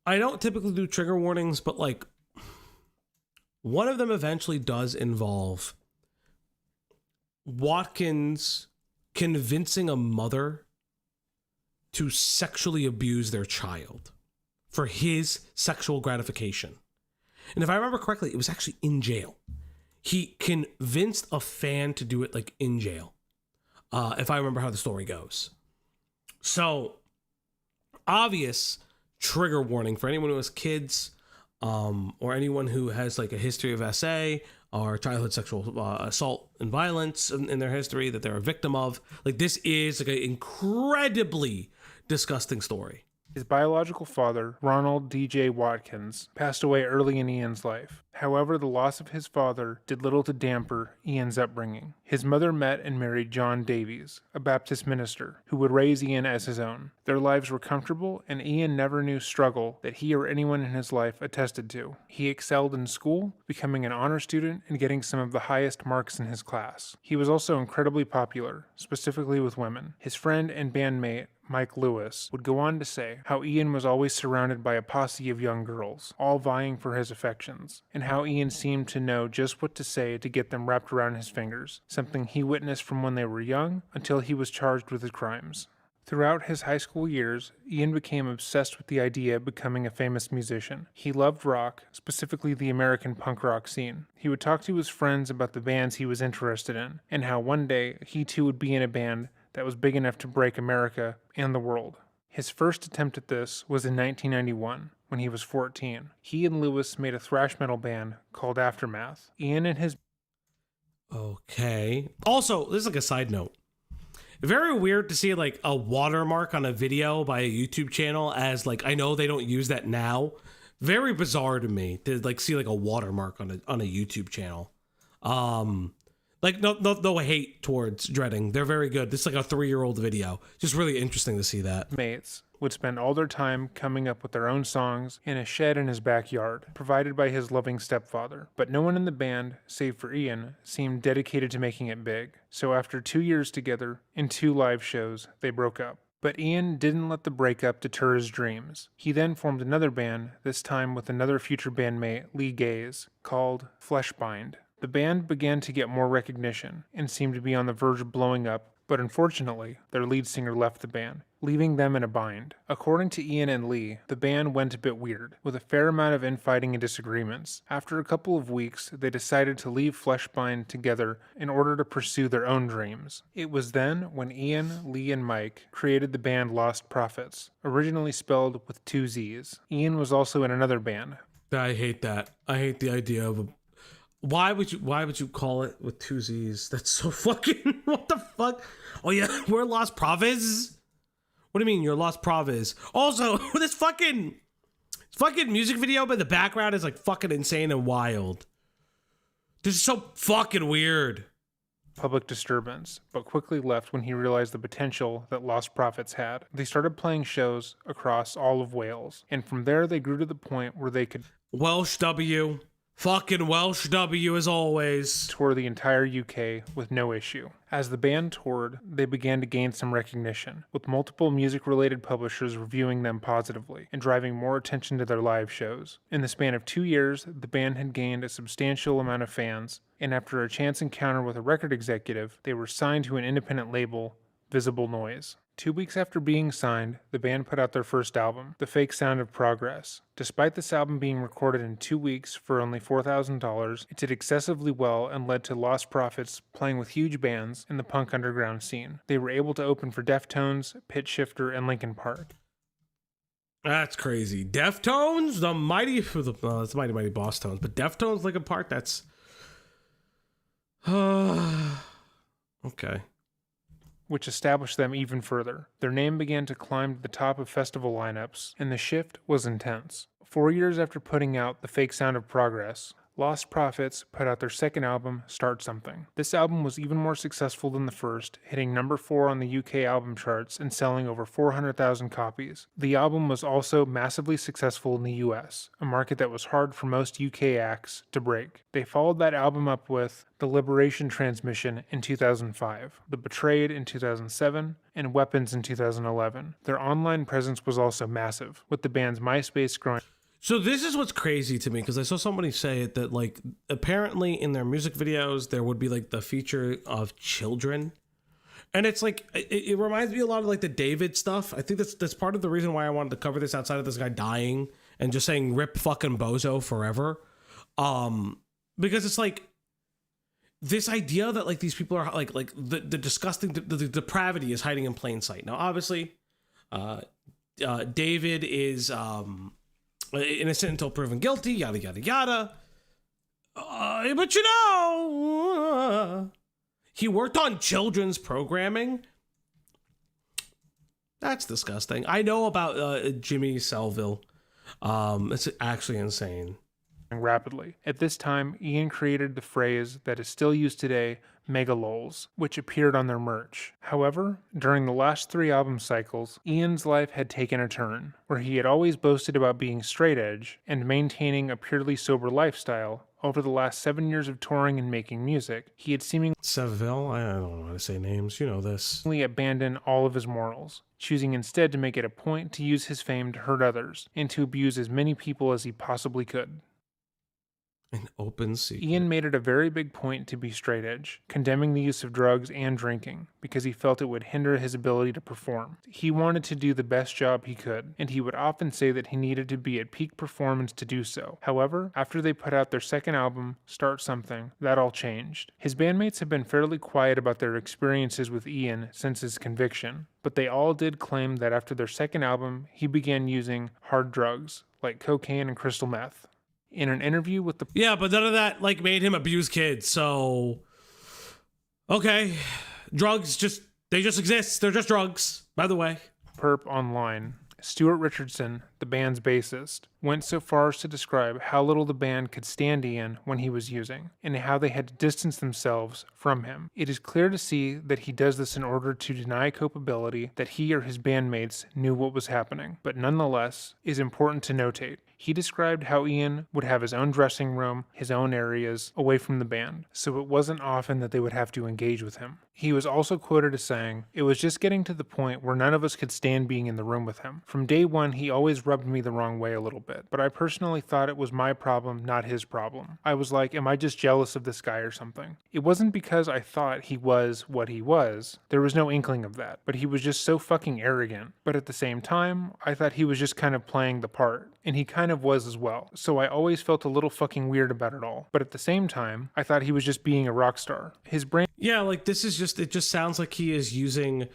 I don't typically do trigger warnings, but, like, one of them eventually does involve Watkins convincing a mother to sexually abuse their child for his sexual gratification. And if I remember correctly, it was actually in jail. He convinced a fan to do it, like, in jail, if I remember how the story goes. So, obvious trigger warning for anyone who has kids, or anyone who has, like, a history of SA or childhood sexual assault and violence in their history that they're a victim of. Like, this is, like, an incredibly disgusting story. His biological father, Ronald D.J. Watkins, passed away early in Ian's life. However, the loss of his father did little to damper Ian's upbringing. His mother met and married John Davies, a Baptist minister, who would raise Ian as his own. Their lives were comfortable, and Ian never knew struggle that he or anyone in his life attested to. He excelled in school, becoming an honor student and getting some of the highest marks in his class. He was also incredibly popular, specifically with women. His friend and bandmate, Mike Lewis, would go on to say how Ian was always surrounded by a posse of young girls, all vying for his affections, and how Ian seemed to know just what to say to get them wrapped around his fingers, something he witnessed from when they were young until he was charged with his crimes. Throughout his high school years, Ian became obsessed with the idea of becoming a famous musician. He loved rock, specifically the American punk rock scene. He would talk to his friends about the bands he was interested in, and how one day he too would be in a band that was big enough to break America and the world. His first attempt at this was in 1991, when he was 14. He and Lewis made a thrash metal band called Aftermath. Ian and his... Okay. Also, this is like a side note. Very weird to see like a watermark on a video by a YouTube channel, as like, I know they don't use that now. Very bizarre to me to like see like a watermark on a YouTube channel. Like no hate towards Dreading. They're very good. This is like a 3-year-old video. Just really interesting to see that. Mates would spend all their time coming up with their own songs in a shed in his backyard, provided by his loving stepfather. But no one in the band, save for Ian, seemed dedicated to making it big. So after 2 years together, in 2 live shows, they broke up. But Ian didn't let the breakup deter his dreams. He then formed another band, this time with another future bandmate, Lee Gaze, called Fleshbind. The band began to get more recognition and seemed to be on the verge of blowing up, but unfortunately, their lead singer left the band, leaving them in a bind. According to Ian and Lee, the band went a bit weird, with a fair amount of infighting and disagreements. After a couple of weeks, they decided to leave Fleshbind together in order to pursue their own dreams. It was then when Ian, Lee, and Mike created the band Lostprophets, originally spelled with 2 Z's. Ian was also in another band. I hate that. I hate the idea of a... Why would you call it with 2 Z's? That's so fucking... What the fuck? Oh yeah, we're Lost Prophets? What do you mean you're Lost Prophets? Also, this fucking music video, but the background is like fucking insane and wild. This is so fucking weird. Public disturbance, but quickly left when he realized the potential that Lostprophets had. They started playing shows across all of Wales, and from there they grew to the point where they could... Welsh W. Fucking Welsh W as always. Tour the entire UK with no issue. As the band toured, they began to gain some recognition, with multiple music-related publishers reviewing them positively and driving more attention to their live shows. In the span of 2 years, the band had gained a substantial amount of fans, and after a chance encounter with a record executive, they were signed to an independent label, Visible Noise. 2 weeks after being signed, the band put out their first album, The Fake Sound of Progress. Despite this album being recorded in 2 weeks for only $4,000, it did excessively well and led to Lostprophets playing with huge bands in the punk underground scene. They were able to open for Deftones, Pitch Shifter, and Linkin Park. That's crazy. Deftones? The mighty... Well, it's Mighty Boss Tones, but Deftones, Linkin Park, that's... Okay. Which established them even further. Their name began to climb to the top of festival lineups, and the shift was intense. 4 years after putting out The Fake Sound of Progress, Lostprophets put out their second album, Start Something. This album was even more successful than the first, hitting number 4 on the UK album charts and selling over 400,000 copies. The album was also massively successful in the US, a market that was hard for most UK acts to break. They followed that album up with The Liberation Transmission in 2005, The Betrayed in 2007, and Weapons in 2011. Their online presence was also massive, with the band's MySpace growing. So this is what's crazy to me, because I saw somebody say it that like apparently in their music videos there would be like the feature of children, and it's like it reminds me a lot of like the David stuff. I think that's part of the reason why I wanted to cover this outside of this guy dying and just saying rip fucking bozo forever, because it's like this idea that like these people are like the disgusting the depravity is hiding in plain sight. Now obviously David is innocent until proven guilty, yada yada yada. But you know, he worked on children's programming. That's disgusting. I know about Jimmy Savile. It's actually insane. rapidly. At this time, Ian created the phrase that is still used today, megalols, which appeared on their merch. However, during the last 3 album cycles, Ian's life had taken a turn, where he had always boasted about being straight edge and maintaining a purely sober lifestyle. Over the last 7 years of touring and making music, he had seemingly Seville, I don't know how to say names, you know this. abandoned all of his morals, choosing instead to make it a point to use his fame to hurt others and to abuse as many people as he possibly could. An open secret. Ian made it a very big point to be straight edge, condemning the use of drugs and drinking, because he felt it would hinder his ability to perform. He wanted to do the best job he could, and he would often say that he needed to be at peak performance to do so. However, after they put out their second album, Start Something, that all changed. His bandmates have been fairly quiet about their experiences with Ian since his conviction, but they all did claim that after their second album, he began using hard drugs, like cocaine and crystal meth. In an interview with the... Yeah, but none of that, like, made him abuse kids, so... Okay. Drugs they just exist. They're just drugs, by the way. Perp Online, Stuart Richardson, the band's bassist, went so far as to describe how little the band could stand Ian when he was using, and how they had to distance themselves from him. It is clear to see that he does this in order to deny culpability that he or his bandmates knew what was happening, but nonetheless is important to notate. He described how Ian would have his own dressing room, his own areas, away from the band, so it wasn't often that they would have to engage with him. He was also quoted as saying, "It was just getting to the point where none of us could stand being in the room with him. From day one, he always rubbed me the wrong way a little bit, but I personally thought it was my problem, not his problem. I was like, am I just jealous of this guy or something? It wasn't because I thought he was what he was. There was no inkling of that, but he was just so fucking arrogant. But at the same time, I thought he was just kind of playing the part, and he kind of was as well. So I always felt a little fucking weird about it all. But at the same time, I thought he was just being a rock star. His brain..." Yeah, like, this is just, it just sounds like he is using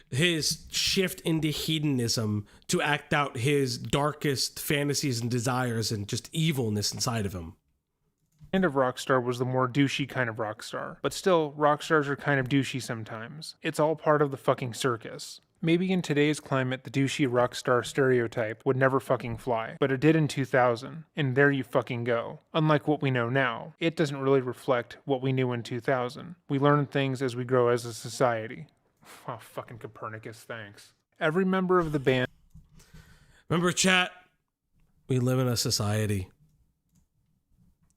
his shift into hedonism to act out his darkest fantasies and desires and just evilness inside of him. Kind of rock star was the more douchey kind of rock star. But still, rock stars are kind of douchey sometimes. It's all part of the fucking circus. Maybe in today's climate, the douchey rock star stereotype would never fucking fly, but it did in 2000, and there you fucking go. Unlike what we know now, it doesn't really reflect what we knew in 2000. We learn things as we grow as a society. Oh, fucking Copernicus, thanks. Every member of the band... Remember, chat, we live in a society.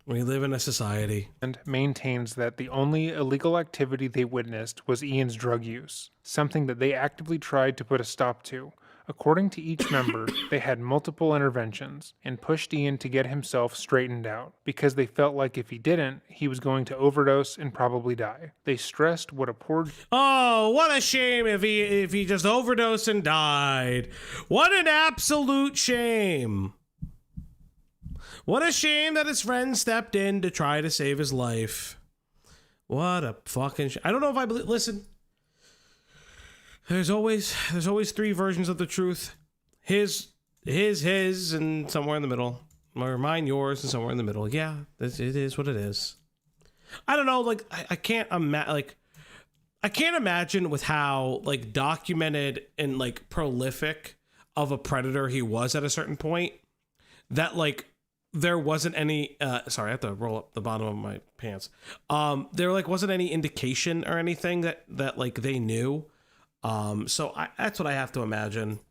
We live in a society. And maintains that the only illegal activity they witnessed was Ian's drug use, something that they actively tried to put a stop to. According to each member, they had multiple interventions and pushed Ian to get himself straightened out because they felt like if he didn't, he was going to overdose and probably die. They stressed what a poor... Oh, what a shame if he just overdosed and died. What an absolute shame. What a shame that his friend stepped in to try to save his life. What a fucking I don't know if I believe... Listen. There's always 3 versions of the truth. His, and somewhere in the middle. Or mine, yours, and somewhere in the middle. Yeah, it is what it is. I don't know, like, I can't imagine with how, like, documented and, like, prolific of a predator he was at a certain point, that, like, there wasn't any, sorry, I have to roll up the bottom of my pants. There, like, wasn't any indication or anything that like, they knew. So that's what I have to imagine.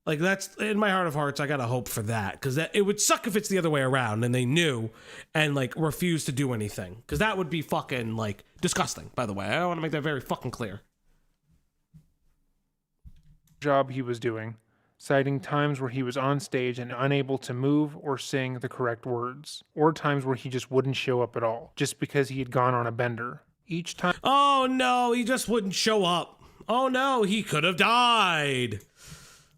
Like, that's in my heart of hearts. I gotta hope for that, because it would suck if it's the other way around and they knew and like refused to do anything, because that would be fucking like disgusting. By the way, I want to make that very fucking clear. Job he was doing, citing times where he was on stage and unable to move or sing the correct words, or times where he just wouldn't show up at all, just because he had gone on a bender. Each time... Oh no, he just wouldn't show up. Oh no, he could have died.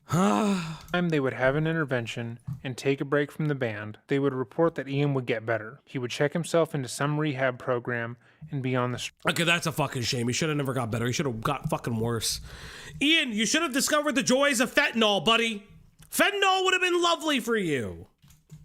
Time they would have an intervention and take a break from the band, they would report that Ian would get better. He would check himself into some rehab program and be on the... Okay, that's a fucking shame. He should have never got better. He should have got fucking worse. Ian, you should have discovered the joys of fentanyl, buddy. Fentanyl would have been lovely for you.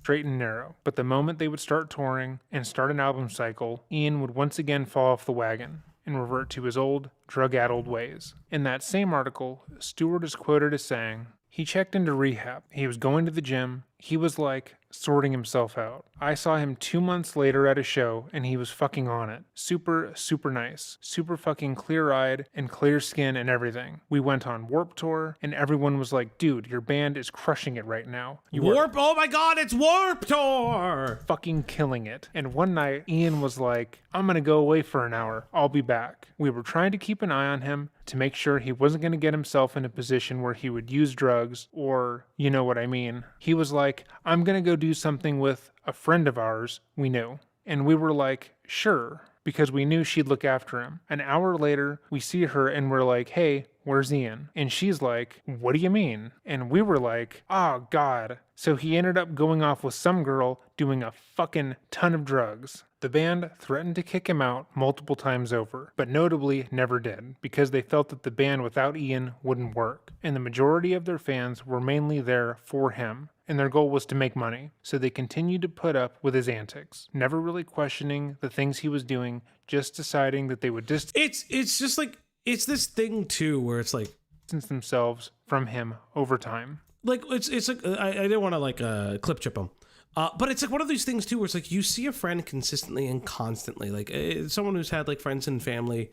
Straight and narrow. But the moment they would start touring and start an album cycle, Ian would once again fall off the wagon and revert to his old, drug-addled ways. In that same article, Stewart is quoted as saying, "He checked into rehab. He was going to the gym. He was like sorting himself out. I saw him 2 months later at a show and he was fucking on it. Super, super nice. Super fucking clear-eyed and clear skin and everything. We went on Warped Tour and everyone was like, dude, your band is crushing it right now. Oh my god, it's Warped Tour! Fucking killing it. And one night, Ian was like, I'm gonna go away for an hour. I'll be back. We were trying to keep an eye on him to make sure he wasn't gonna get himself in a position where he would use drugs or, you know what I mean. He was like, I'm gonna go do something with a friend of ours we knew. And we were like, sure, because we knew she'd look after him. An hour later, we see her and we're like, hey, where's Ian? And she's like, what do you mean? And we were like, oh God. So he ended up going off with some girl doing a fucking ton of drugs. The band threatened to kick him out multiple times over, but notably never did, because they felt that the band without Ian wouldn't work. And the majority of their fans were mainly there for him, and their goal was to make money. So they continued to put up with his antics, never really questioning the things he was doing, just deciding that they would It's just like, it's this thing too, where it's like, distance themselves from him over time. Like, it's like, I didn't want to like clip chip him. But it's like one of these things too, where it's like you see a friend consistently and constantly, like someone who's had like friends and family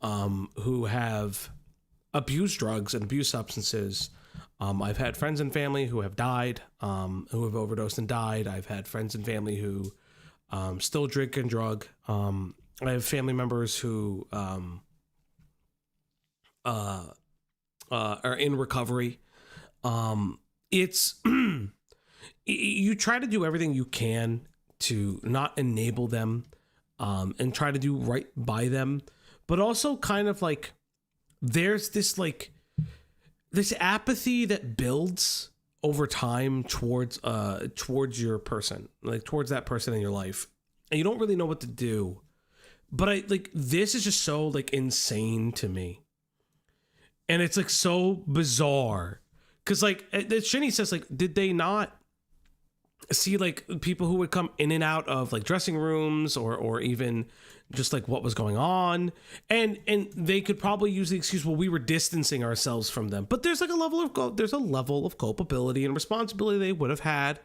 who have abused drugs and abused substances. I've had friends and family who have died, who have overdosed and died. I've had friends and family who still drink and drug. I have family members who are in recovery. It's you try to do everything you can to not enable them and try to do right by them, but also kind of like there's this like this apathy that builds over time towards your person, like towards that person in your life, and you don't really know what to do. But I like this is just so like insane to me, and it's like so bizarre because like Shinny says, like, did they not see like people who would come in and out of like dressing rooms or even just like what was going on, and they could probably use the excuse, well, we were distancing ourselves from them. But there's like a level of culpability and responsibility they would have had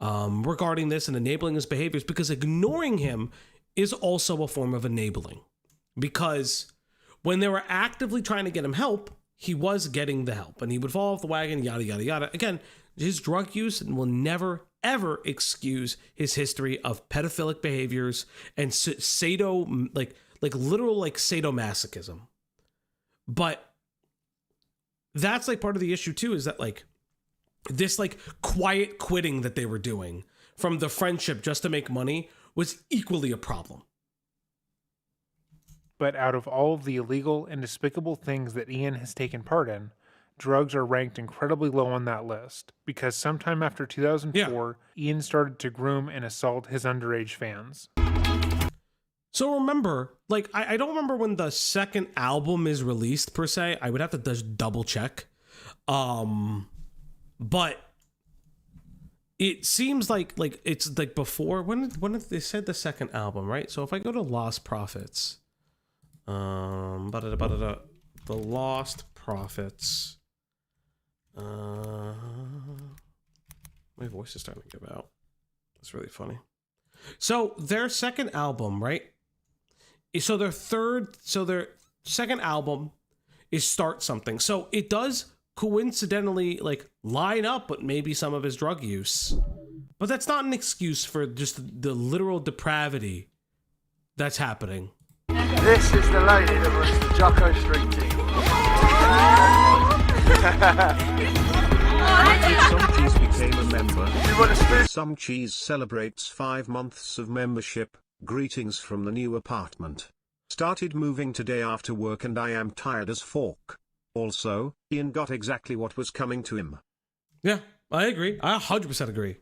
regarding this and enabling his behaviors, because ignoring him is also a form of enabling, because when they were actively trying to get him help, he was getting the help and he would fall off the wagon, yada yada yada. Again, his drug use will never ever excuse his history of pedophilic behaviors and literal sadomasochism. But that's like part of the issue too, is that like this like quiet quitting that they were doing from the friendship just to make money was equally a problem. But out of all of the illegal and despicable things that Ian has taken part in, drugs are ranked incredibly low on that list, because sometime after 2004, Ian started to groom and assault his underage fans. So remember, like, I don't remember when the second album is released per se. I would have to just double check. But it seems like it's like before, when they said the second album, right? So if I go to Lostprophets, the Lostprophets, my voice is starting to give out. That's really funny. So their second album, right? So their second album is Start Something. So it does coincidentally like line up with maybe some of his drug use, but that's not an excuse for just the literal depravity that's happening. This is the lady that runs the Jocko Street team. Some Cheese became a member. Some Cheese celebrates 5 months of membership. Greetings from the new apartment. Started moving today after work and I am tired as fork. Also, Ian got exactly what was coming to him. Yeah, I agree. I 100% agree.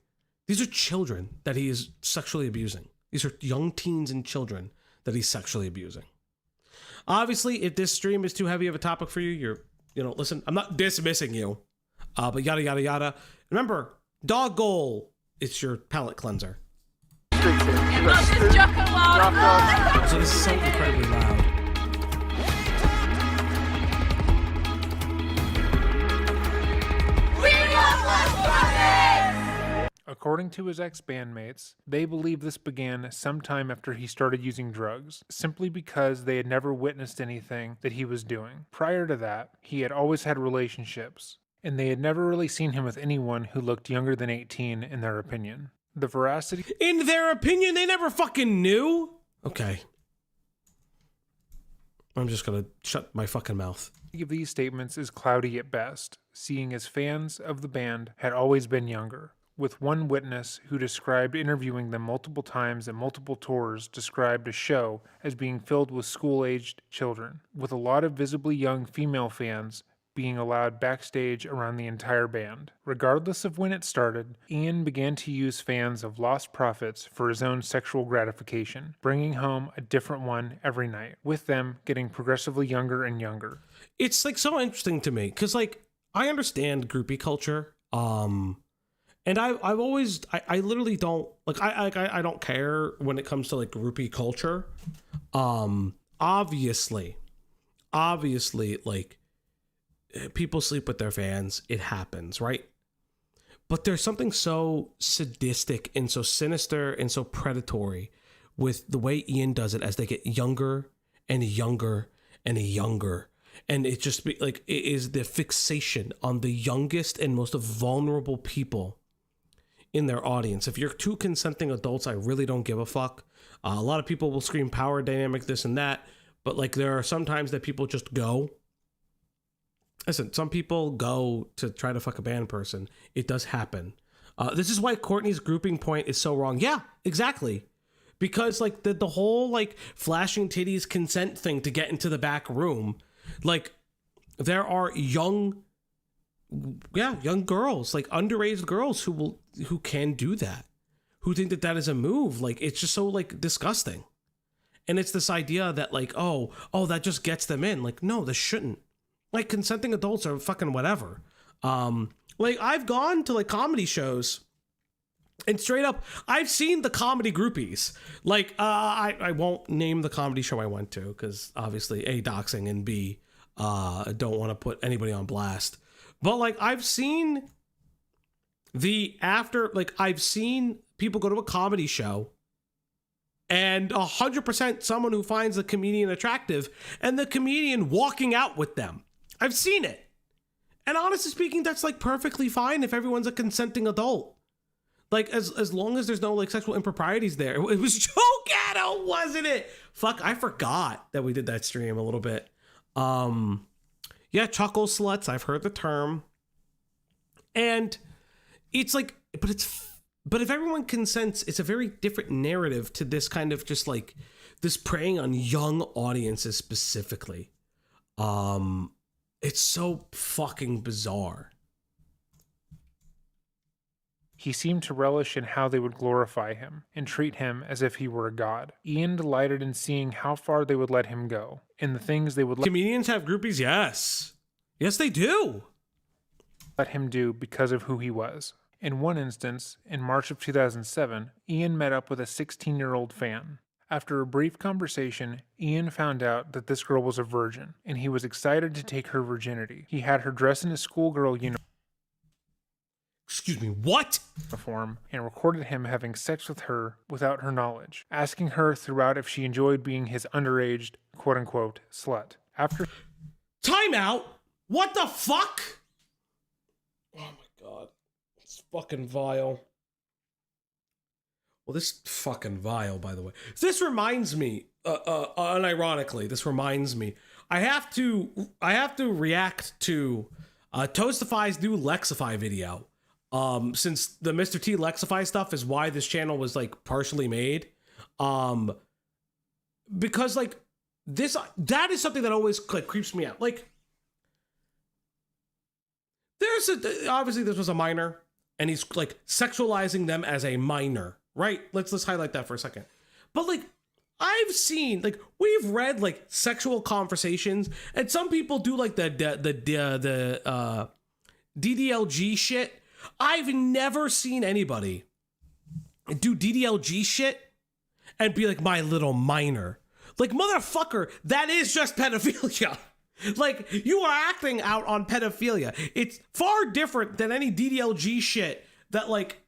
These are children that he is sexually abusing. These are young teens and children that he's sexually abusing. Obviously, if this stream is too heavy of a topic for you, listen, I'm not dismissing you, but yada, yada, yada. Remember, dog goal, it's your palate cleanser. So this is so incredibly loud. We love Lostprophets! According to his ex-bandmates, they believe this began sometime after he started using drugs, simply because they had never witnessed anything that he was doing. Prior to that, he had always had relationships, and they had never really seen him with anyone who looked younger than 18 in their opinion. The veracity... In their opinion, they never fucking knew? Okay. I'm just gonna shut my fucking mouth. of these statements is cloudy at best, seeing as fans of the band had always been younger, with one witness who described interviewing them multiple times and multiple tours described a show as being filled with school-aged children, with a lot of visibly young female fans being allowed backstage around the entire band. Regardless of when it started, Ian began to use fans of Lostprophets for his own sexual gratification, bringing home a different one every night, with them getting progressively younger and younger. It's like so interesting to me, because like I understand groupie culture, and I've always I literally don't like I don't care when it comes to like groupie culture. Obviously like people sleep with their fans, it happens, right? But there's something so sadistic and so sinister and so predatory with the way Ian does it as they get younger and younger and younger. And it just be like, it is the fixation on the youngest and most vulnerable people in their audience. If you're two consenting adults, I really don't give a fuck. A lot of people will scream power dynamic, this and that, but like there are some times that people just go. Listen, some people go to try to fuck a band person. It does happen. This is why Courtney's grouping point is so wrong. Yeah, exactly. Because like the whole like flashing titties consent thing to get into the back room, like there are young girls, like underage girls who can do that, who think that is a move. Like it's just so like disgusting. And it's this idea that like, oh, that just gets them in. Like, no, this shouldn't. Like consenting adults are fucking whatever. Like I've gone to like comedy shows and straight up, I've seen the comedy groupies. Like I won't name the comedy show I went to because obviously A, doxing, and B, don't want to put anybody on blast. But like I've seen I've seen people go to a comedy show and 100% someone who finds the comedian attractive and the comedian walking out with them. I've seen it. And honestly speaking, that's like perfectly fine if everyone's a consenting adult. Like as long as there's no like sexual improprieties there. It was Joe Gatto, wasn't it? Fuck, I forgot that we did that stream a little bit. Yeah, chuckle sluts, I've heard the term. And it's like, but if everyone consents, it's a very different narrative to this kind of just like this preying on young audiences specifically. It's so fucking bizarre. He seemed to relish in how they would glorify him and treat him as if he were a god. Ian delighted in seeing how far they would let him go and the things they would let comedians have groupies. Yes, they do. Let him do because of who he was. In one instance, in March of 2007, Ian met up with a 16-year-old fan. After a brief conversation, Ian found out that this girl was a virgin, and he was excited to take her virginity. He had her dress in a schoolgirl uniform and recorded him having sex with her without her knowledge, asking her throughout if she enjoyed being his underage, quote-unquote, slut. After... Time out! What the fuck? Oh my god. It's fucking vile. Well, this fucking vile, by the way. This reminds me, unironically, I have to react to Toastify's new Lexify video. Since the Mr. T Lexify stuff is why this channel was like partially made. Because like that is something that always like creeps me out. Like obviously this was a minor and he's like sexualizing them as a minor. Right? Let's highlight that for a second. But like, I've seen, like, we've read like sexual conversations, and some people do like the DDLG shit. I've never seen anybody do DDLG shit and be like, my little minor. Like, motherfucker, that is just pedophilia. Like, you are acting out on pedophilia. It's far different than any DDLG shit that like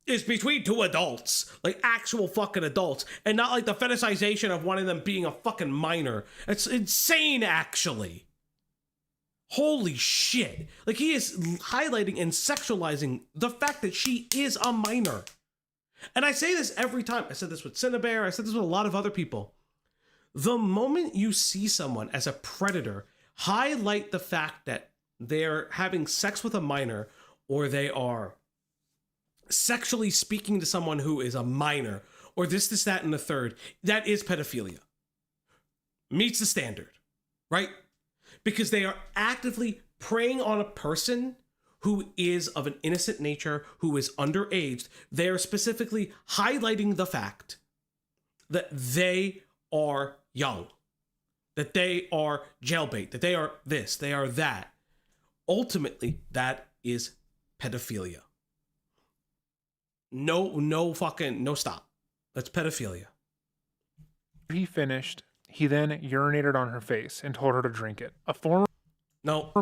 is between two adults, like actual fucking adults, and not like the fetishization of one of them being a fucking minor. It's insane, actually. Holy shit. Like, he is highlighting and sexualizing the fact that she is a minor. And I say this every time. I said this with Cinnabear. I said this with a lot of other people. The moment you see someone as a predator highlight the fact that they're having sex with a minor, or they are sexually speaking to someone who is a minor, or this, that, and the third, that is pedophilia. Meets the standard, right? Because they are actively preying on a person who is of an innocent nature, who is underage. They are specifically highlighting the fact that they are young, that they are jailbait, that they are this, they are that. Ultimately, that is pedophilia. No stop. That's pedophilia. He finished. He then urinated on her face and told her to drink it. A former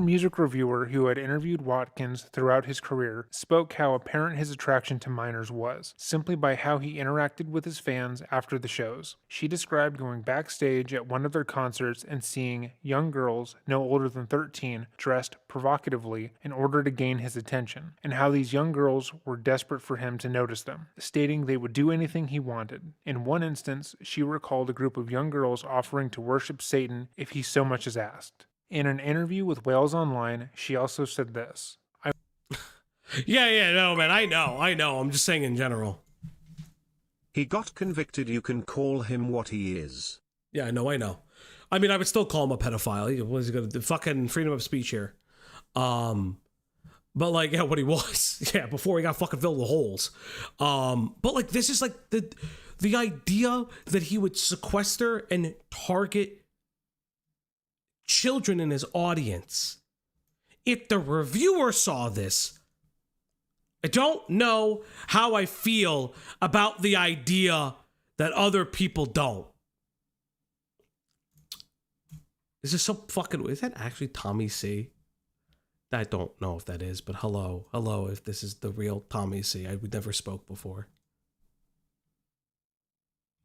music reviewer who had interviewed Watkins throughout his career spoke how apparent his attraction to minors was, simply by how he interacted with his fans after the shows. She described going backstage at one of their concerts and seeing young girls no older than 13 dressed provocatively in order to gain his attention, and how these young girls were desperate for him to notice them, stating they would do anything he wanted. In one instance, she recalled a group of young girls offering to worship Satan if he so much as asked. In an interview with Wales Online, she also said this. No, man, I know. I'm just saying in general. He got convicted. You can call him what he is. Yeah, I know. I mean, I would still call him a pedophile. What is he gonna do? Fucking freedom of speech here. But like, yeah, what he was. Yeah, before he got fucking filled with holes. But like, this is like the idea that he would sequester and target children in his audience. If the reviewer saw this, I don't know how I feel about the idea that other people don't. Is this so fucking... Is that actually Tommy C? I don't know if that is, but hello, if this is the real Tommy C. I never spoke before.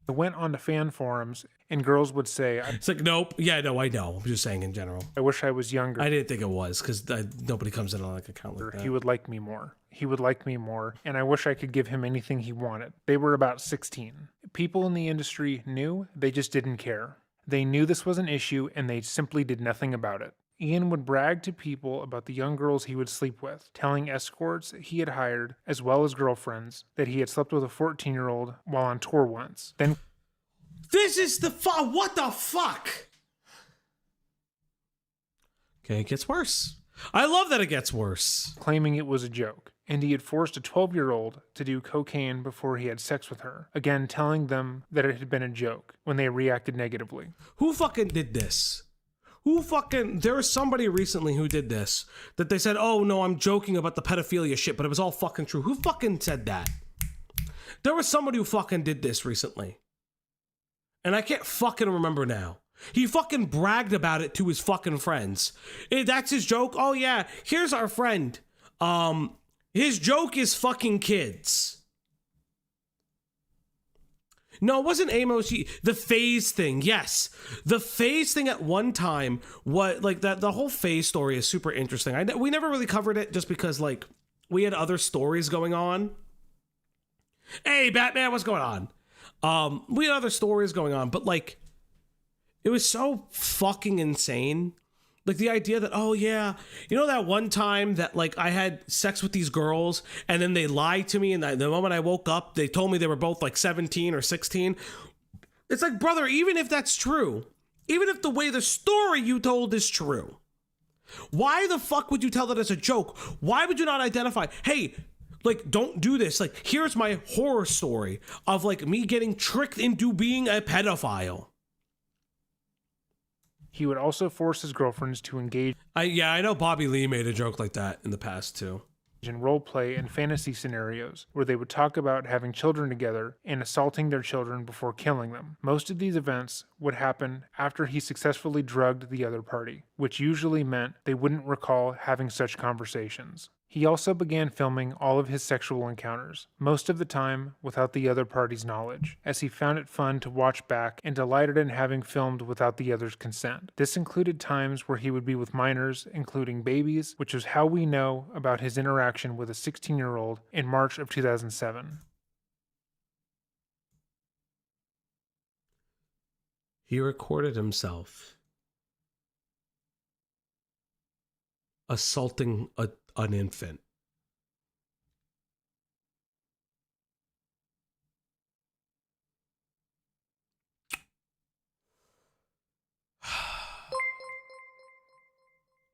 I went onto fan forums and girls would say, it's like, nope. Yeah, no, I know. I'm just saying in general. I wish I was younger. I didn't think it was, because nobody comes in on like account like that. He would like me more. He would like me more, and I wish I could give him anything he wanted. They were about 16. People in the industry knew, they just didn't care. They knew this was an issue, and they simply did nothing about it. Ian would brag to people about the young girls he would sleep with, telling escorts he had hired, as well as girlfriends, that he had slept with a 14-year-old while on tour once. Then, this is the what the fuck? Okay, it gets worse. I love that it gets worse. Claiming it was a joke, and he had forced a 12-year-old to do cocaine before he had sex with her, again telling them that it had been a joke when they reacted negatively. Who fucking did this? There was somebody recently who did this, that they said, oh no, I'm joking about the pedophilia shit, but it was all fucking true. Who fucking said that? There was somebody who fucking did this recently. And I can't fucking remember now. He fucking bragged about it to his fucking friends. That's his joke? Oh yeah, here's our friend. His joke is fucking kids. No, it wasn't Amos. The phase thing, yes. The phase thing at one time, what like that. The whole phase story is super interesting. We never really covered it just because like we had other stories going on. Hey, Batman, what's going on? We had other stories going on, but like, it was so fucking insane. Like the idea that, oh yeah, you know that one time that like I had sex with these girls and then they lied to me, and the moment I woke up, they told me they were both like 17 or 16. It's like, brother, even if that's true, even if the way the story you told is true, why the fuck would you tell that as a joke? Why would you not identify, hey, like, don't do this. Like, here's my horror story of like me getting tricked into being a pedophile. He would also force his girlfriends to engage. I know Bobby Lee made a joke like that in the past too. In role play and fantasy scenarios where they would talk about having children together and assaulting their children before killing them. Most of these events would happen after he successfully drugged the other party, which usually meant they wouldn't recall having such conversations. He also began filming all of his sexual encounters, most of the time without the other party's knowledge, as he found it fun to watch back and delighted in having filmed without the other's consent. This included times where he would be with minors, including babies, which is how we know about his interaction with a 16-year-old in March of 2007. He recorded himself assaulting an infant.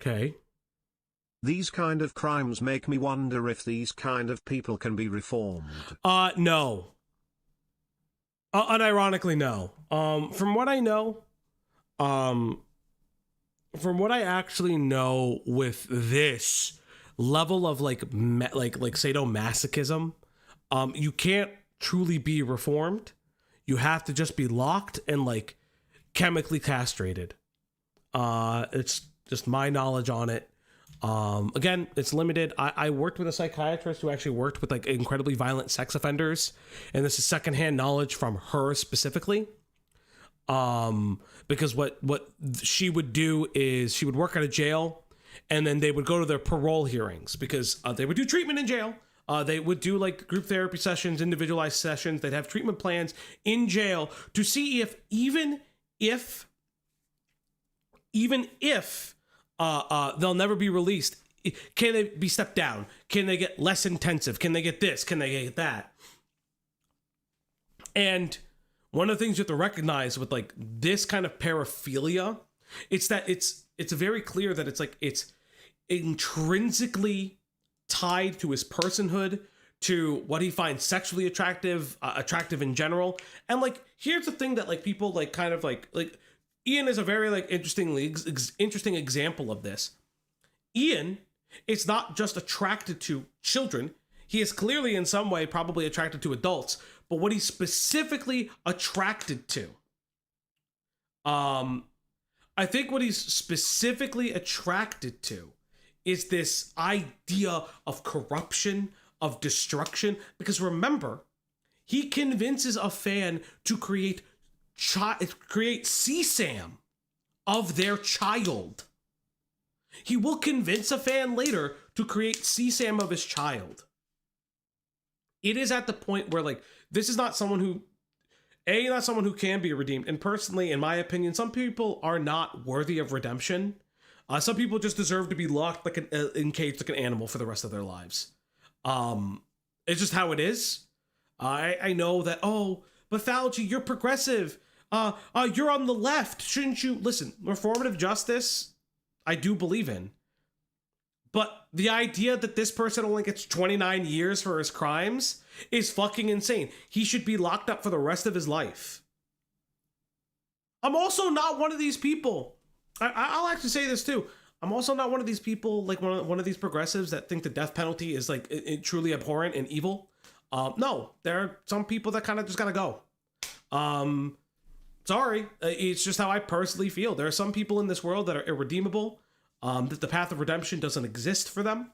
Okay. These kind of crimes make me wonder if these kind of people can be reformed. No. Unironically, no. From what I know, from what I actually know with this level of like sadomasochism, you can't truly be reformed. You have to just be locked and like chemically castrated. It's just my knowledge on it. Again, it's limited. I worked with a psychiatrist who actually worked with like incredibly violent sex offenders, and this is secondhand knowledge from her specifically. Because what she would do is she would work at a jail, and then they would go to their parole hearings because they would do treatment in jail. They would do like group therapy sessions, individualized sessions. They'd have treatment plans in jail to see if even if they'll never be released, can they be stepped down? Can they get less intensive? Can they get this? Can they get that? And one of the things you have to recognize with like this kind of paraphilia, it's that it's very clear that it's intrinsically tied to his personhood, to what he finds sexually attractive in general. And like, here's the thing that like people like kind of like Ian is a very like interesting example of this. Ian is not just attracted to children. He is clearly in some way probably attracted to adults, but what he's specifically attracted to, I think what he's specifically attracted to is this idea of corruption, of destruction. Because remember, he convinces a fan to create CSAM of their child. He will convince a fan later to create CSAM of his child. It is at the point where like, this is not someone who, not someone who can be redeemed. And personally, in my opinion, some people are not worthy of redemption. Some people just deserve to be locked like encaged like an animal for the rest of their lives. It's just how it is. I know that, but Fauci, you're progressive. You're on the left. Shouldn't you? Listen, reformative justice, I do believe in. But the idea that this person only gets 29 years for his crimes is fucking insane. He should be locked up for the rest of his life. I'm also not one of these people. I'll actually say this too. I'm also not one of these people, like one of these progressives that think the death penalty is like truly abhorrent and evil. No, there are some people that kind of just gotta go. Sorry, it's just how I personally feel. There are some people in this world that are irredeemable, that the path of redemption doesn't exist for them,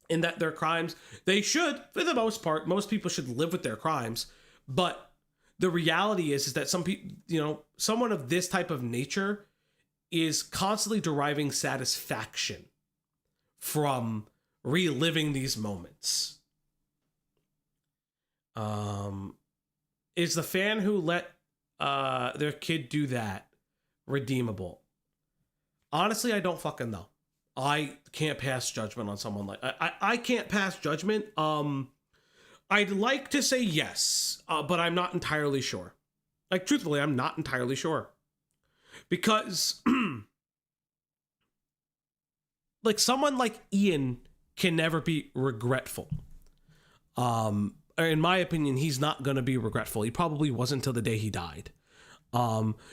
and that their crimes, they should, for the most part, most people should live with their crimes. But the reality is that some people, someone of this type of nature is constantly deriving satisfaction from reliving these moments. Is the fan who let their kid do that redeemable? Honestly, I don't fucking know. I can't pass judgment on someone like I can't pass judgment. I'd like to say yes, but I'm not entirely sure. Like, truthfully, I'm not entirely sure. Because like someone like Ian can never be regretful. In my opinion, he's not going to be regretful. He probably wasn't until the day he died.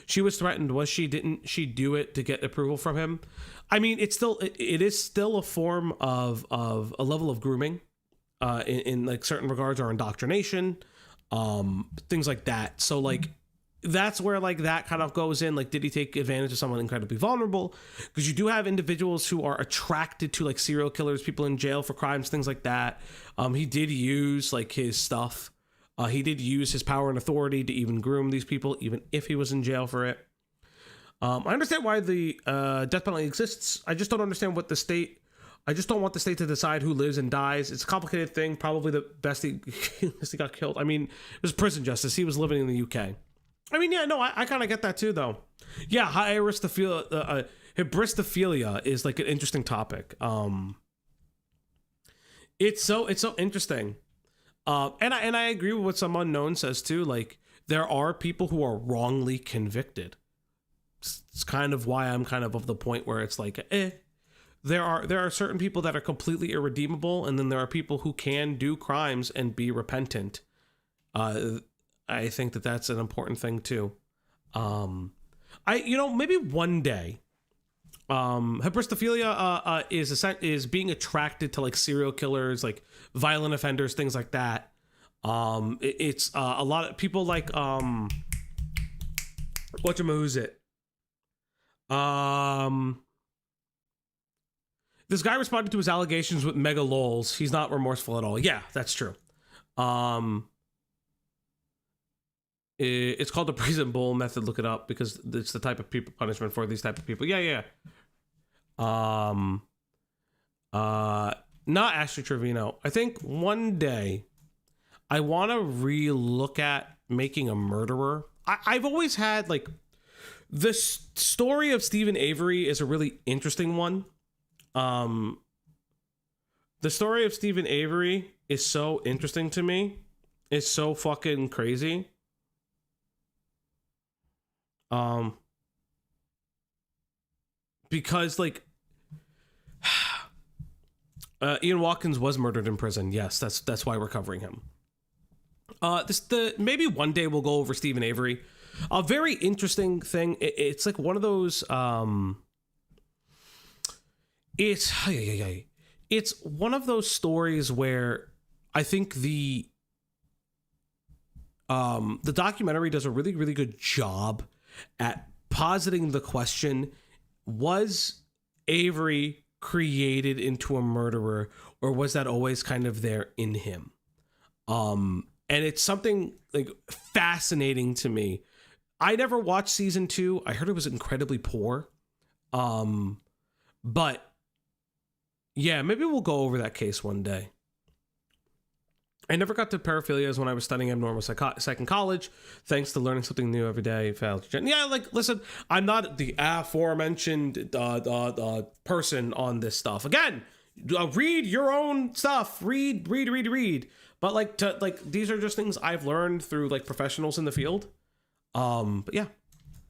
She was threatened. Was she? Didn't she do it to get approval from him? I mean, it is still a form of a level of grooming, in like certain regards, or indoctrination, things like that. So like, that's where like that kind of goes in. Like, did he take advantage of someone incredibly vulnerable? Because you do have individuals who are attracted to like serial killers, people in jail for crimes, things like that. He did use like his stuff. He did use his power and authority to even groom these people, even if he was in jail for it. I understand why the death penalty exists. I just don't understand what the state. I just don't want the state to decide who lives and dies. It's a complicated thing. Probably the best he got killed. I mean, it was prison justice. He was living in the UK. I mean, yeah, no, I kind of get that too, though. Yeah, hybristophilia is like an interesting topic. It's so interesting. And I agree with what some unknown says too. Like, there are people who are wrongly convicted. It's kind of why I'm kind of the point where it's like, there are certain people that are completely irredeemable, and then there are people who can do crimes and be repentant. I think that that's an important thing too. Maybe one day, hybristophilia is being attracted to like serial killers, like violent offenders, things like that. It's a lot of people like who's it? This guy responded to his allegations with mega lols. He's not remorseful at all. Yeah, that's true. It's called the prison bull method. Look it up because it's the type of people punishment for these type of people. Yeah. Not Ashley Trevino. I think one day I want to re-look at making a murderer. I've always had like this story of Stephen Avery is a really interesting one. The story of Stephen Avery is so interesting to me. It's so fucking crazy. Because like Ian Watkins was murdered in prison. Yes, that's why we're covering him. Maybe one day we'll go over Stephen Avery. A very interesting thing. It's like one of those. It's one of those stories where I think the documentary does a really, really good job at positing the question: was Avery created into a murderer, or was that always kind of there in him? And it's something like fascinating to me. I never watched season 2. I heard it was incredibly poor. But yeah, maybe we'll go over that case one day. I never got to paraphilias when I was studying abnormal psych in college, thanks to learning something new every day. Yeah, like, listen, I'm not the aforementioned person on this stuff. Again, read your own stuff. Read. But like these are just things I've learned through like professionals in the field. But yeah.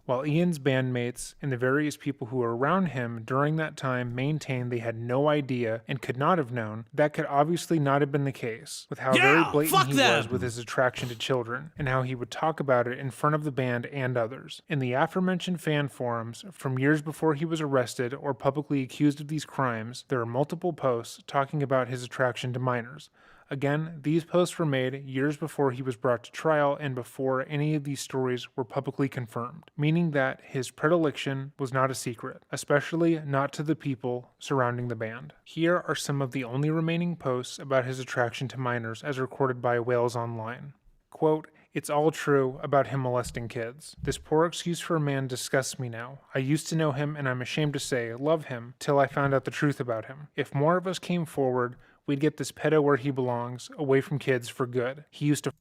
While Ian's bandmates and the various people who were around him during that time maintained they had no idea and could not have known, that could obviously not have been the case, with how very blatant he was with his attraction to children, and how he would talk about it in front of the band and others. In the aforementioned fan forums, from years before he was arrested or publicly accused of these crimes, there are multiple posts talking about his attraction to minors. Again, these posts were made years before he was brought to trial and before any of these stories were publicly confirmed, meaning that his predilection was not a secret, especially not to the people surrounding the band. Here are some of the only remaining posts about his attraction to minors as recorded by Wales Online. Quote, "It's all true about him molesting kids. This poor excuse for a man disgusts me now. I used to know him and I'm ashamed to say, love him, till I found out the truth about him. If more of us came forward, we'd get this pedo where he belongs, away from kids for good. He used to..."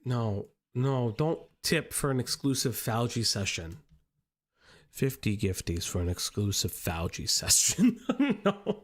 No, don't tip for an exclusive Fauci session. 50 gifties for an exclusive Fauci session. No.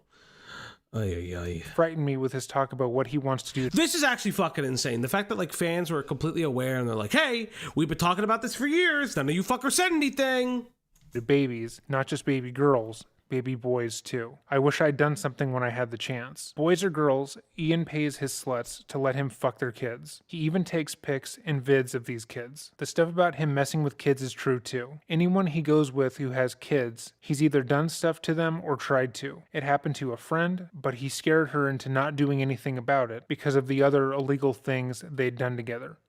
Frightened me with his talk about what he wants to do. This is actually fucking insane. The fact that like fans were completely aware and they're like, hey, we've been talking about this for years. None of you fuckers said anything. The babies, not just baby girls. Baby boys too. I wish I'd done something when I had the chance. Boys or girls, Ian pays his sluts to let him fuck their kids. He even takes pics and vids of these kids. The stuff about him messing with kids is true too. Anyone he goes with who has kids, he's either done stuff to them or tried to. It happened to a friend, but he scared her into not doing anything about it because of the other illegal things they'd done together.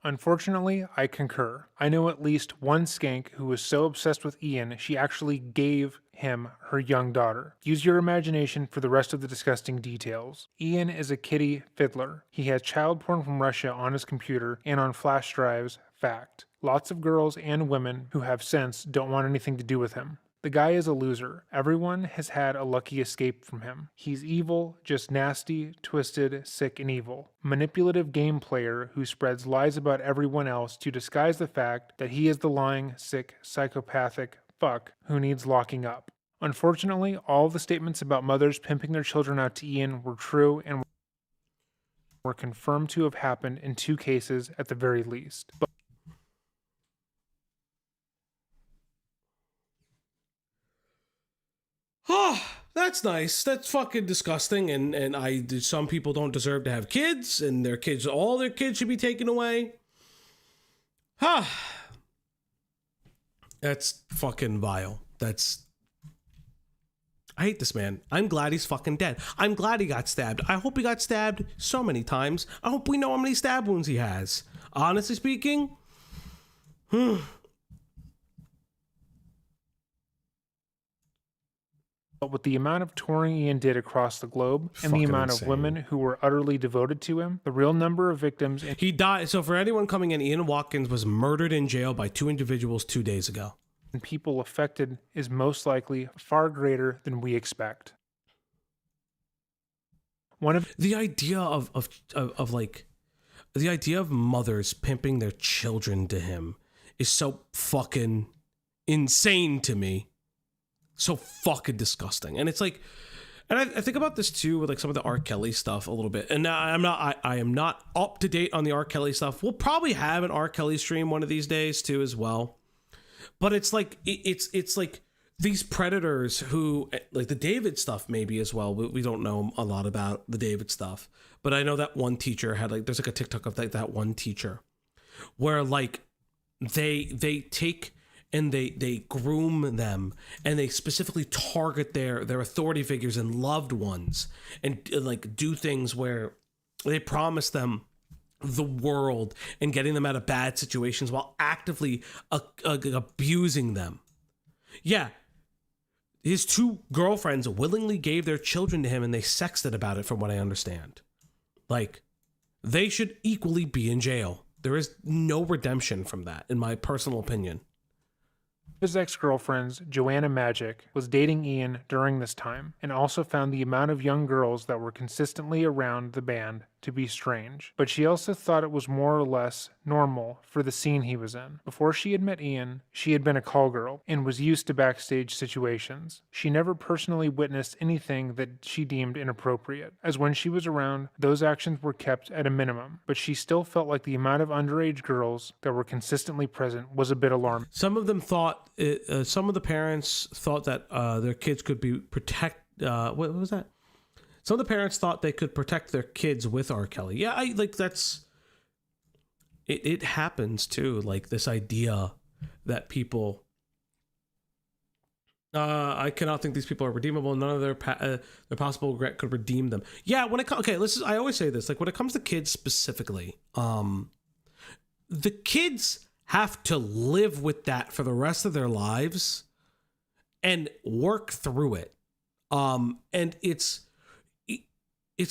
Unfortunately, I concur. I know at least one skank who was so obsessed with Ian, she actually gave him her young daughter. Use your imagination for the rest of the disgusting details. Ian is a kitty fiddler. He has child porn from Russia on his computer and on flash drives. Fact. Lots of girls and women who have sense don't want anything to do with him. The guy is a loser. Everyone has had a lucky escape from him. He's evil, just nasty, twisted, sick, and evil. Manipulative game player who spreads lies about everyone else to disguise the fact that he is the lying, sick, psychopathic fuck who needs locking up. Unfortunately, all the statements about mothers pimping their children out to Ian were true and were confirmed to have happened in 2 cases at the very least. Oh, that's nice. That's fucking disgusting. And some people don't deserve to have kids, and all their kids should be taken away. That's fucking vile. I hate this man. I'm glad he's fucking dead. I'm glad he got stabbed. I hope he got stabbed so many times. I hope we know how many stab wounds he has. Honestly speaking, But with the amount of touring Ian did across the globe and the amount of women who were utterly devoted to him, the real number of victims... He died. So for anyone coming in, Ian Watkins was murdered in jail by 2 individuals 2 days ago. And people affected is most likely far greater than we expect. The idea of mothers pimping their children to him is so fucking insane to me. So fucking disgusting. And it's like, and I think about this too with like some of the R. Kelly stuff a little bit. And now I am not up to date on the R. Kelly stuff. We'll probably have an R. Kelly stream one of these days too as well. But it's like it's like these predators who, like the David stuff maybe as well. We don't know a lot about the David stuff, but I know that one teacher had like, there's like a TikTok of that one teacher where like they take and they groom them, and they specifically target their authority figures and loved ones, and like do things where they promise them the world and getting them out of bad situations while actively abusing them. Yeah, his 2 girlfriends willingly gave their children to him, and they sexted about it, from what I understand. Like, they should equally be in jail. There is no redemption from that, in my personal opinion. His ex-girlfriends, Joanna Magic, was dating Ian during this time, and also found the amount of young girls that were consistently around the band to be strange. But she also thought it was more or less normal for the scene he was in. Before she had met Ian, she had been a call girl and was used to backstage situations. She never personally witnessed anything that she deemed inappropriate, as when she was around, those actions were kept at a minimum. But she still felt like the amount of underage girls that were consistently present was a bit alarming. Some of them thought, some of the parents thought that their kids could be what was that? Some of the parents thought they could protect their kids with R. Kelly. Yeah, it happens too. Like this idea that people, I cannot think these people are redeemable. None of their possible regret could redeem them. Yeah, I always say this. Like when it comes to kids specifically, the kids have to live with that for the rest of their lives and work through it. And it's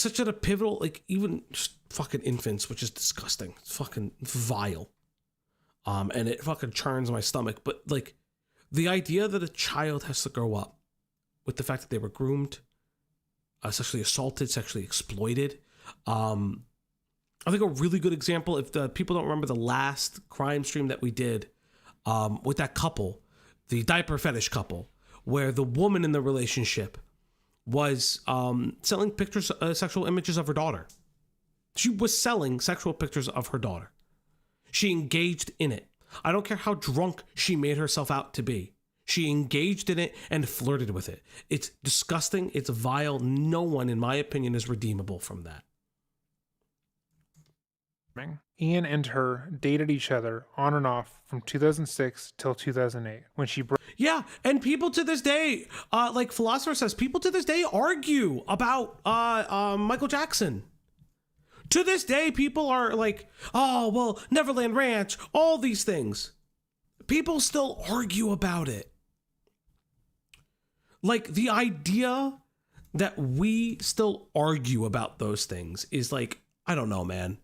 such a pivotal, like even just fucking infants, which is disgusting. It's fucking vile. And it fucking churns my stomach. But like the idea that a child has to grow up with the fact that they were groomed, sexually assaulted, sexually exploited. I think a really good example, if the people don't remember the last crime stream that we did with that couple, the diaper fetish couple, where the woman in the relationship was selling pictures, sexual images of her daughter. She was selling sexual pictures of her daughter. She engaged in it. I don't care how drunk she made herself out to be. She engaged in it and flirted with it. It's disgusting. It's vile. No one, in my opinion, is redeemable from that. Ian and her dated each other on and off from 2006 till 2008 when she broke. Yeah, and people to this day, like Philosopher says, people to this day argue about Michael Jackson. To this day, people are like, oh, well, Neverland Ranch, all these things. People still argue about it. Like, the idea that we still argue about those things is like, I don't know, man.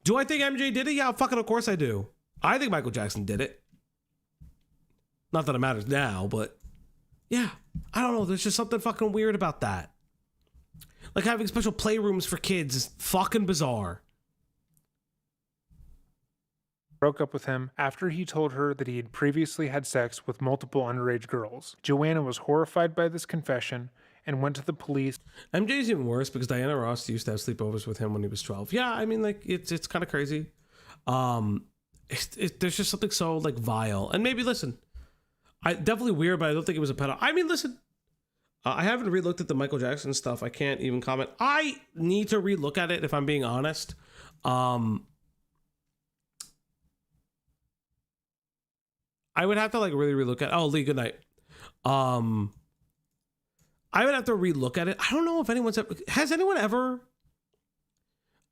Do I think MJ did it? Yeah, fucking of course I do. I think Michael Jackson did it. Not that it matters now, but yeah, I don't know. There's just something fucking weird about that. Like having special playrooms for kids is fucking bizarre. Broke up with him after he told her that he had previously had sex with multiple underage girls. Joanna was horrified by this confession and went to the police. MJ's even worse because Diana Ross used to have sleepovers with him when he was 12. Yeah, I mean, like, it's kind of crazy. There's just something so, like, vile. And maybe, listen, definitely weird, but I don't think it was a pedo. I mean, listen, I haven't relooked at the Michael Jackson stuff. I can't even comment. I need to relook at it if I'm being honest. I would have to like really relook at. Oh, Lee, good night. I would have to relook at it. I don't know if anyone's ever. Has anyone ever?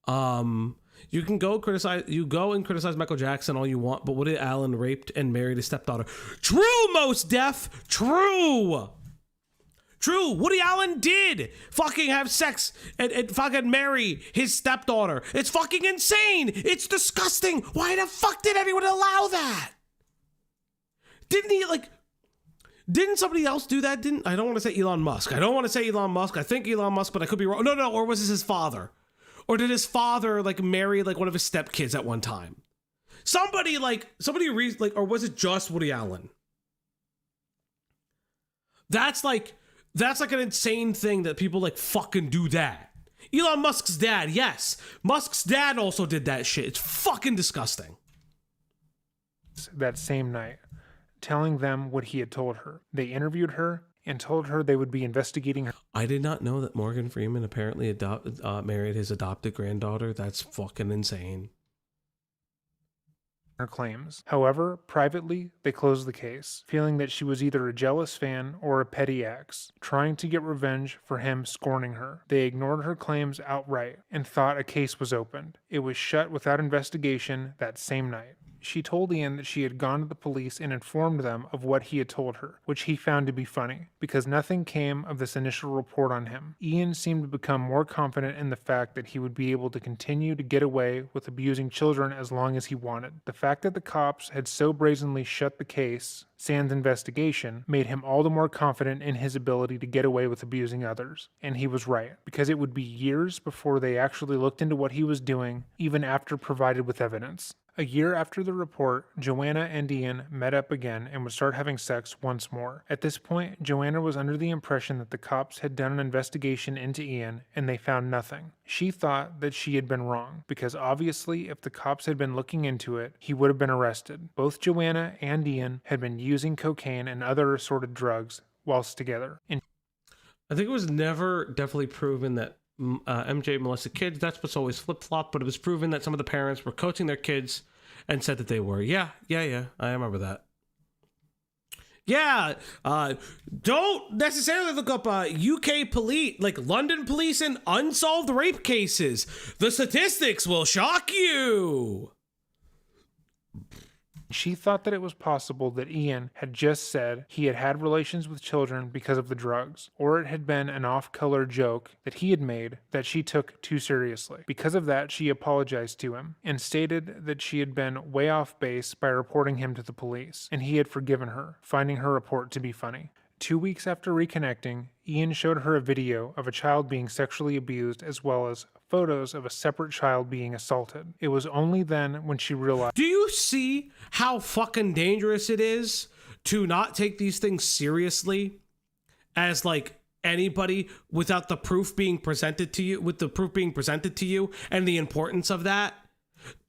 You can go criticize. You go and criticize Michael Jackson all you want, but Woody Allen raped and married his stepdaughter. True, Mos Def. True. Woody Allen did fucking have sex and fucking marry his stepdaughter. It's fucking insane. It's disgusting. Why the fuck did anyone allow that? Didn't somebody else do that? I don't want to say Elon Musk. I think Elon Musk, but I could be wrong. No. Or was this his father? Or did his father like marry like one of his stepkids at one time? Or was it just Woody Allen? That's like an insane thing that people like fucking do that. Elon Musk's dad, yes. Musk's dad also did that shit. It's fucking disgusting. That same night, telling them what he had told her. They interviewed her and told her they would be investigating her. I did not know that Morgan Freeman apparently married his adopted granddaughter. That's fucking insane. Her claims. However, privately, they closed the case, feeling that she was either a jealous fan or a petty ex, trying to get revenge for him scorning her. They ignored her claims outright and thought a case was opened. It was shut without investigation that same night. She told Ian that she had gone to the police and informed them of what he had told her, which he found to be funny, because nothing came of this initial report on him. Ian seemed to become more confident in the fact that he would be able to continue to get away with abusing children as long as he wanted. The fact that the cops had so brazenly shut the case, sans investigation, made him all the more confident in his ability to get away with abusing others. And he was right, because it would be years before they actually looked into what he was doing, even after provided with evidence. A year after the report, Joanna and Ian met up again and would start having sex once more. At this point, Joanna was under the impression that the cops had done an investigation into Ian and they found nothing. She thought that she had been wrong, because obviously if the cops had been looking into it, he would have been arrested. Both Joanna and Ian had been using cocaine and other assorted drugs whilst together. I think it was never definitely proven that MJ molested kids. That's what's always flip-flopped, but it was proven that some of the parents were coaching their kids and said that they were. Yeah. I remember that. Yeah. Don't necessarily look up UK police, like London police and unsolved rape cases. The statistics will shock you. She thought that it was possible that Ian had just said he had had relations with children because of the drugs, or it had been an off-color joke that he had made that she took too seriously. Because of that, she apologized to him and stated that she had been way off base by reporting him to the police, and he had forgiven her, finding her report to be funny. 2 weeks after reconnecting, Ian showed her a video of a child being sexually abused as well as photos of a separate child being assaulted. It was only then when she realized... Do you see how fucking dangerous it is to not take these things seriously as like anybody without the proof being presented to you, with the proof being presented to you and the importance of that?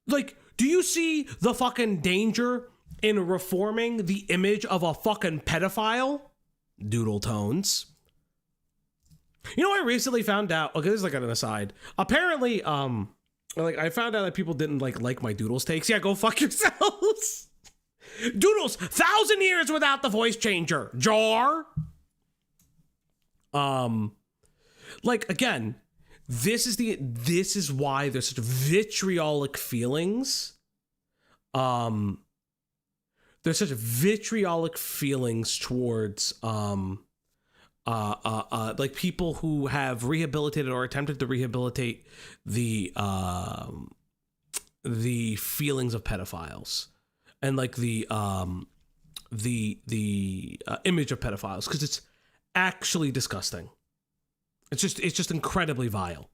Like, do you see the fucking danger in reforming the image of a fucking pedophile? Doodle tones. You know, I recently found out, okay, this is like an aside. Apparently, like I found out that people didn't like my Doodles takes. Yeah, go fuck yourselves. Doodles, 1,000 years without the voice changer. Jar. Like again, this is why there's such vitriolic feelings. There's such vitriolic feelings towards like people who have rehabilitated or attempted to rehabilitate the feelings of pedophiles and like the image of pedophiles, because it's actually disgusting. It's just incredibly vile.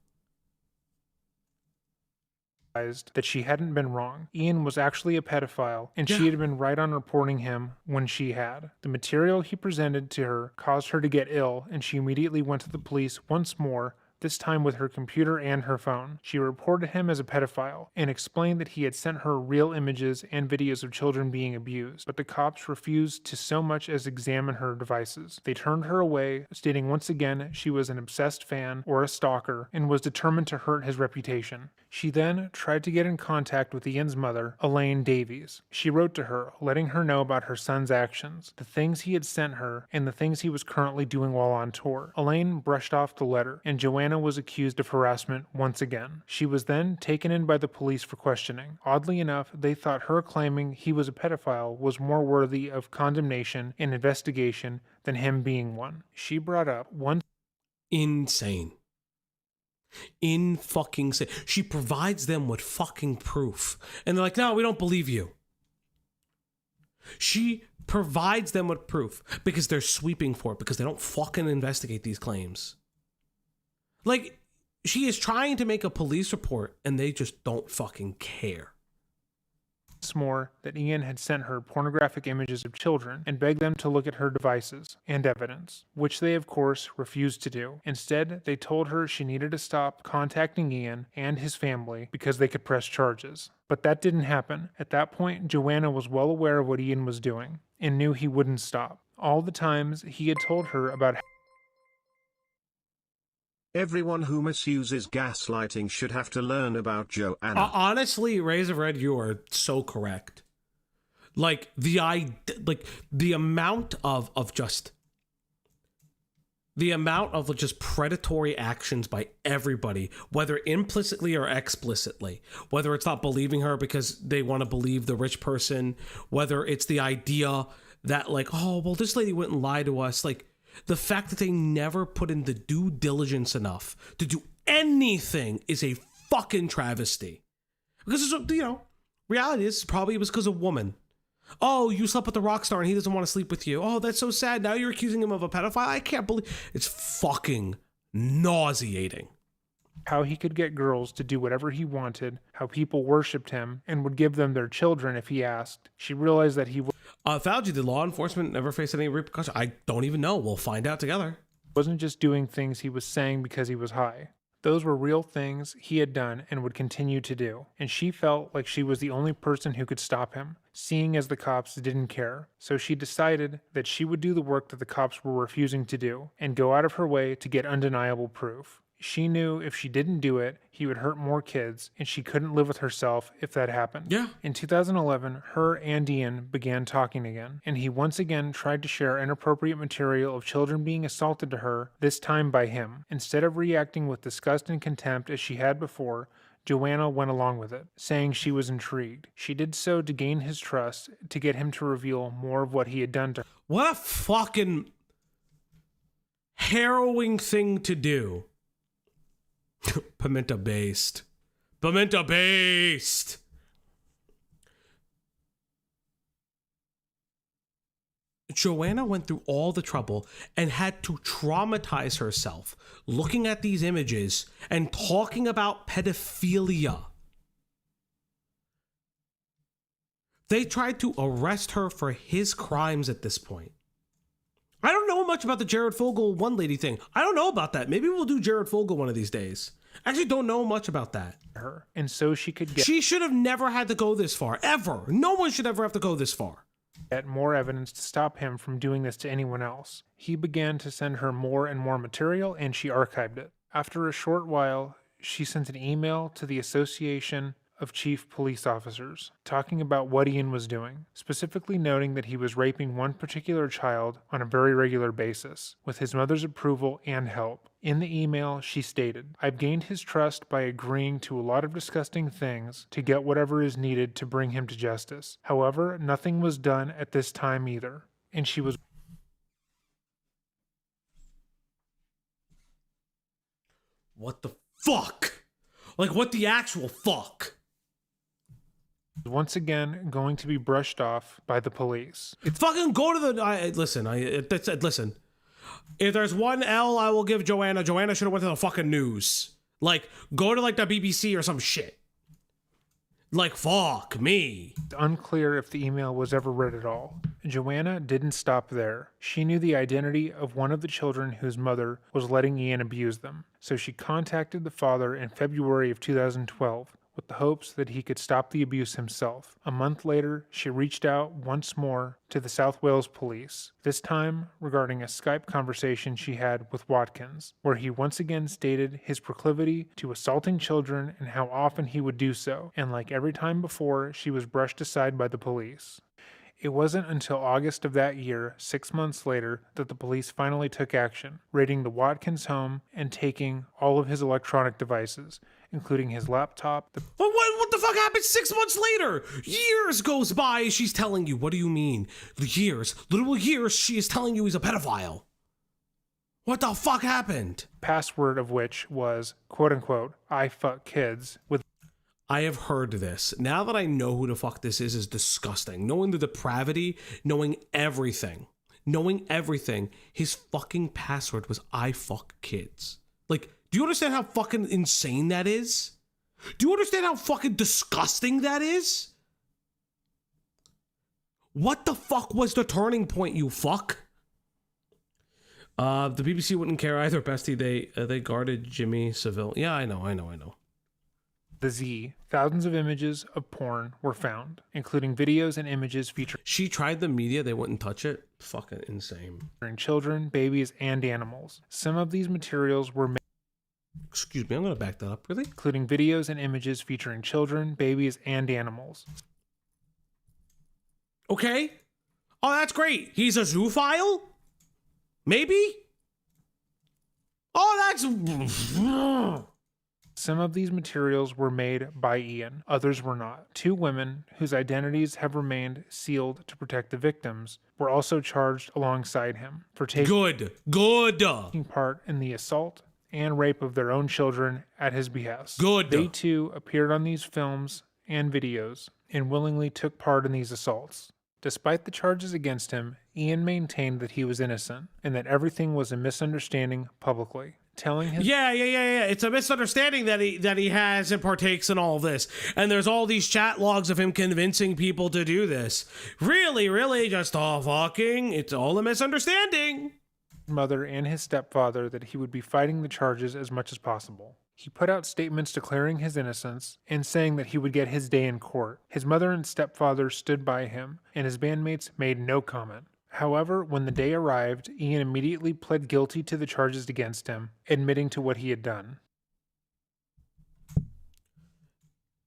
That she hadn't been wrong. Ian was actually a pedophile, and she had been right on reporting him when she had. The material he presented to her caused her to get ill, and she immediately went to the police once more, this time with her computer and her phone. She reported him as a pedophile and explained that he had sent her real images and videos of children being abused, but the cops refused to so much as examine her devices. They turned her away, stating once again she was an obsessed fan or a stalker and was determined to hurt his reputation. She then tried to get in contact with Ian's mother, Elaine Davies. She wrote to her, letting her know about her son's actions, the things he had sent her, and the things he was currently doing while on tour. Elaine brushed off the letter, and Joanna was accused of harassment once again. She was then taken in by the police for questioning. Oddly enough, they thought her claiming he was a pedophile was more worthy of condemnation and investigation than him being one. She brought up one... Insane. In fucking say she provides them with fucking proof, and they're like, no, we don't believe you. She provides them with proof because they're sweeping for it, because they don't fucking investigate these claims. Like, she is trying to make a police report and they just don't fucking care. More that Ian had sent her pornographic images of children and begged them to look at her devices and evidence, which they of course refused to do. Instead, they told her she needed to stop contacting Ian and his family because they could press charges. But that didn't happen. At that point, Joanna was well aware of what Ian was doing and knew he wouldn't stop. All the times he had told her about... Everyone who misuses gaslighting should have to learn about Joanna. Honestly, Razor Red, you are so correct. Like the amount of just predatory actions by everybody, whether implicitly or explicitly, whether it's not believing her because they want to believe the rich person, whether it's the idea that like, oh, well, this lady wouldn't lie to us, like, the fact that they never put in the due diligence enough to do anything is a fucking travesty. Because, you know, reality is probably it was because of woman. Oh, you slept with a rock star and he doesn't want to sleep with you. Oh, that's so sad. Now you're accusing him of a pedophile. I can't believe it's fucking nauseating. How he could get girls to do whatever he wanted, how people worshipped him and would give them their children if he asked. She realized that he Fauci, did law enforcement never face any repercussions? I don't even know. We'll find out together. Wasn't just doing things he was saying because he was high. Those were real things he had done and would continue to do. And she felt like she was the only person who could stop him, seeing as the cops didn't care. So she decided that she would do the work that the cops were refusing to do and go out of her way to get undeniable proof. She knew if she didn't do it, he would hurt more kids, and she couldn't live with herself if that happened. Yeah. In 2011, her and Ian began talking again, and he once again tried to share inappropriate material of children being assaulted to her, this time by him. Instead of reacting with disgust and contempt as she had before, Joanna went along with it, saying she was intrigued. She did so to gain his trust, to get him to reveal more of what he had done to her. What a fucking harrowing thing to do. Pimento based. Joanna went through all the trouble and had to traumatize herself looking at these images and talking about pedophilia. They tried to arrest her for his crimes at this point. I don't know much about the Jared Fogle one lady thing. I don't know about that. Maybe we'll do Jared Fogle one of these days. I actually don't know much about that. And so she could get... She should have never had to go this far, ever. No one should ever have to go this far. Get more evidence to stop him from doing this to anyone else. He began to send her more and more material, and she archived it. After a short while, she sent an email to the Association of chief police officers, talking about what Ian was doing, specifically noting that he was raping one particular child on a very regular basis, with his mother's approval and help. In the email, she stated, "I've gained his trust by agreeing to a lot of disgusting things to get whatever is needed to bring him to justice. However, nothing was done at this time either." And she was What the fuck? Like, what the actual fuck? once again going to be brushed off by the police. It's fucking go to the. Listen. If there's one L I will give Joanna, Joanna should have went to the fucking news. Like, go to like the BBC or some shit. Like, fuck me. It's unclear if the email was ever read at all. Joanna didn't stop there. She knew the identity of one of the children whose mother was letting Ian abuse them, so she contacted the father in February of 2012 with the hopes that he could stop the abuse himself. A month later, she reached out once more to the South Wales police, this time regarding a Skype conversation she had with Watkins, where he once again stated his proclivity to assaulting children and how often he would do so, and like every time before, she was brushed aside by the police. It wasn't until August of that year, 6 months later, that the police finally took action, raiding the Watkins home and taking all of his electronic devices, including his laptop. What the fuck happened 6 months later? Years goes by, she's telling you. What do you mean? Years. Literal years, she is telling you he's a pedophile. What the fuck happened? Password of which was, quote unquote, "I fuck kids," with I have heard this. Now that I know who the fuck this is disgusting. Knowing the depravity, knowing everything, his fucking password was "I fuck kids." Like, do you understand how fucking insane that is? Do you understand how fucking disgusting that is? What the fuck was the turning point, you fuck? The BBC wouldn't care either, bestie. They guarded Jimmy Savile. Yeah, I know. the Z, thousands of images of porn were found, including videos and images featuring She tried the media, they wouldn't touch it. Fucking insane. children, babies, and animals. Some of these materials were made, Excuse me, I'm gonna back that up, really? including videos and images featuring children, babies, and animals. Okay. Oh, that's great. He's a zoophile? Maybe? Oh, that's... Some of these materials were made by Ian, others were not. Two women, whose identities have remained sealed to protect the victims, were also charged alongside him for taking part in the assault and rape of their own children at his behest. They too appeared on these films and videos and willingly took part in these assaults. Despite the charges against him, Ian maintained that he was innocent and that everything was a misunderstanding publicly. Telling his Yeah. It's a misunderstanding that he has and partakes in all of this. And there's all these chat logs of him convincing people to do this. Really, just all fucking, it's all a misunderstanding. Mother and his stepfather that he would be fighting the charges as much as possible. He put out statements declaring his innocence and saying that he would get his day in court. His mother and stepfather stood by him, and his bandmates made no comment. However, when the day arrived, Ian immediately pled guilty to the charges against him, admitting to what he had done.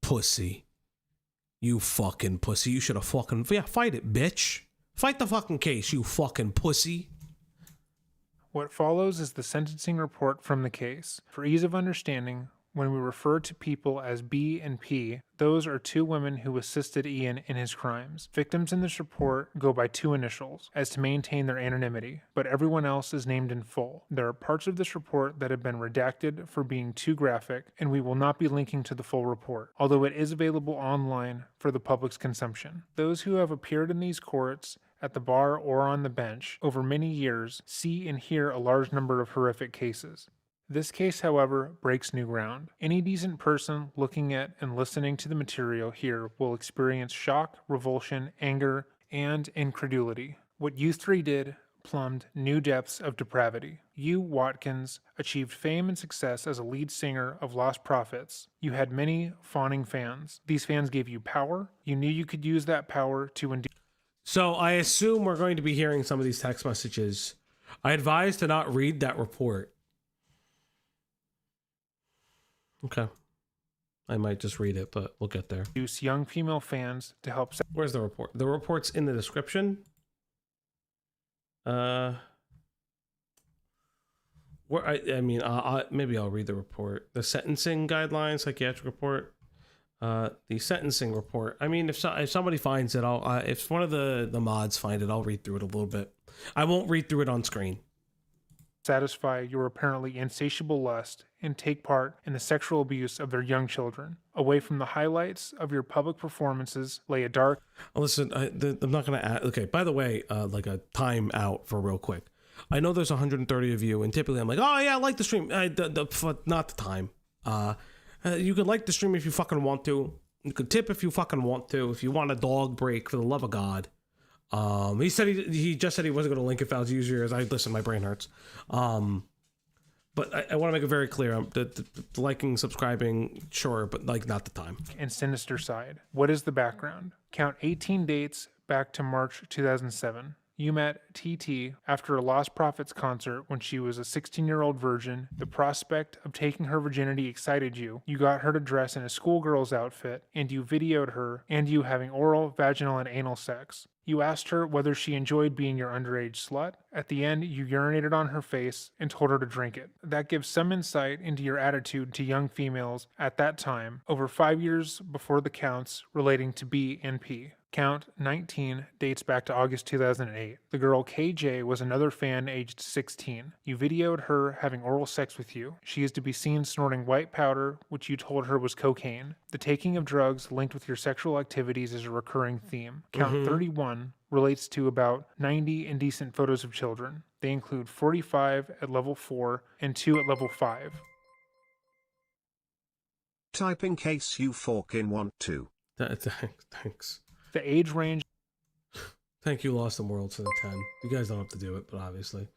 Pussy. You fucking pussy. You should have fucking... Yeah, fight it, bitch. Fight the fucking case, you fucking pussy. What follows is the sentencing report from the case. For ease of understanding, when we refer to people as B and P, those are two women who assisted Ian in his crimes. Victims in this report go by two initials, as to maintain their anonymity, but everyone else is named in full. There are parts of this report that have been redacted for being too graphic, and we will not be linking to the full report, although it is available online for the public's consumption. Those who have appeared in these courts at the bar or on the bench over many years see and hear a large number of horrific cases. This case, however, breaks new ground. Any decent person looking at and listening to the material here will experience shock, revulsion, anger, and incredulity. What you three did plumbed new depths of depravity. You, Watkins, achieved fame and success as a lead singer of Lostprophets. You had many fawning fans. These fans gave you power. You knew you could use that power to endear. So I assume we're going to be hearing some of these text messages. I advise to not read that report. Okay. I might just read it, but we'll get there. Use young female fans to help. Where's the report? The report's in the description. Where I mean, maybe I'll read the report. The sentencing guidelines, psychiatric report. The sentencing report. I mean, if somebody finds it, if one of the mods find it, I'll read through it a little bit. I won't read through it on screen. Satisfy your apparently insatiable lust and take part in the sexual abuse of their young children. Away from the highlights of your public performances lay a dark... Listen, I'm not going to add... Okay, by the way, like a time out for real quick. I know there's 130 of you, and typically I'm like, oh yeah, I like the stream. Not the time. You could like the stream if you fucking want to. You could tip if you fucking want to. If you want a dog break, for the love of God. He said he just said he wasn't going to link if I was users. Listen, my brain hurts. But I want to make it very clear. The liking, subscribing, sure, but like not the time. And sinister side. What is the background? Count 18 dates back to March 2007. You met TT after a Lostprophets concert when she was a 16-year-old virgin. The prospect of taking her virginity excited you. You got her to dress in a schoolgirl's outfit, and you videoed her and you having oral, vaginal, and anal sex. You asked her whether she enjoyed being your underage slut. At the end, you urinated on her face and told her to drink it. That gives some insight into your attitude to young females at that time, over 5 years before the counts relating to B and P. Count 19 dates back to August 2008. The girl KJ was another fan aged 16. You videoed her having oral sex with you. She is to be seen snorting white powder, which you told her was cocaine. The taking of drugs linked with your sexual activities is a recurring theme. Count 31 relates to about 90 indecent photos of children. They include 45 at level 4 and 2 at level 5. Type in case you fucking want to. Thanks. The age range... Thank you, Lost in Worlds, for the 10. You guys don't have to do it, but obviously.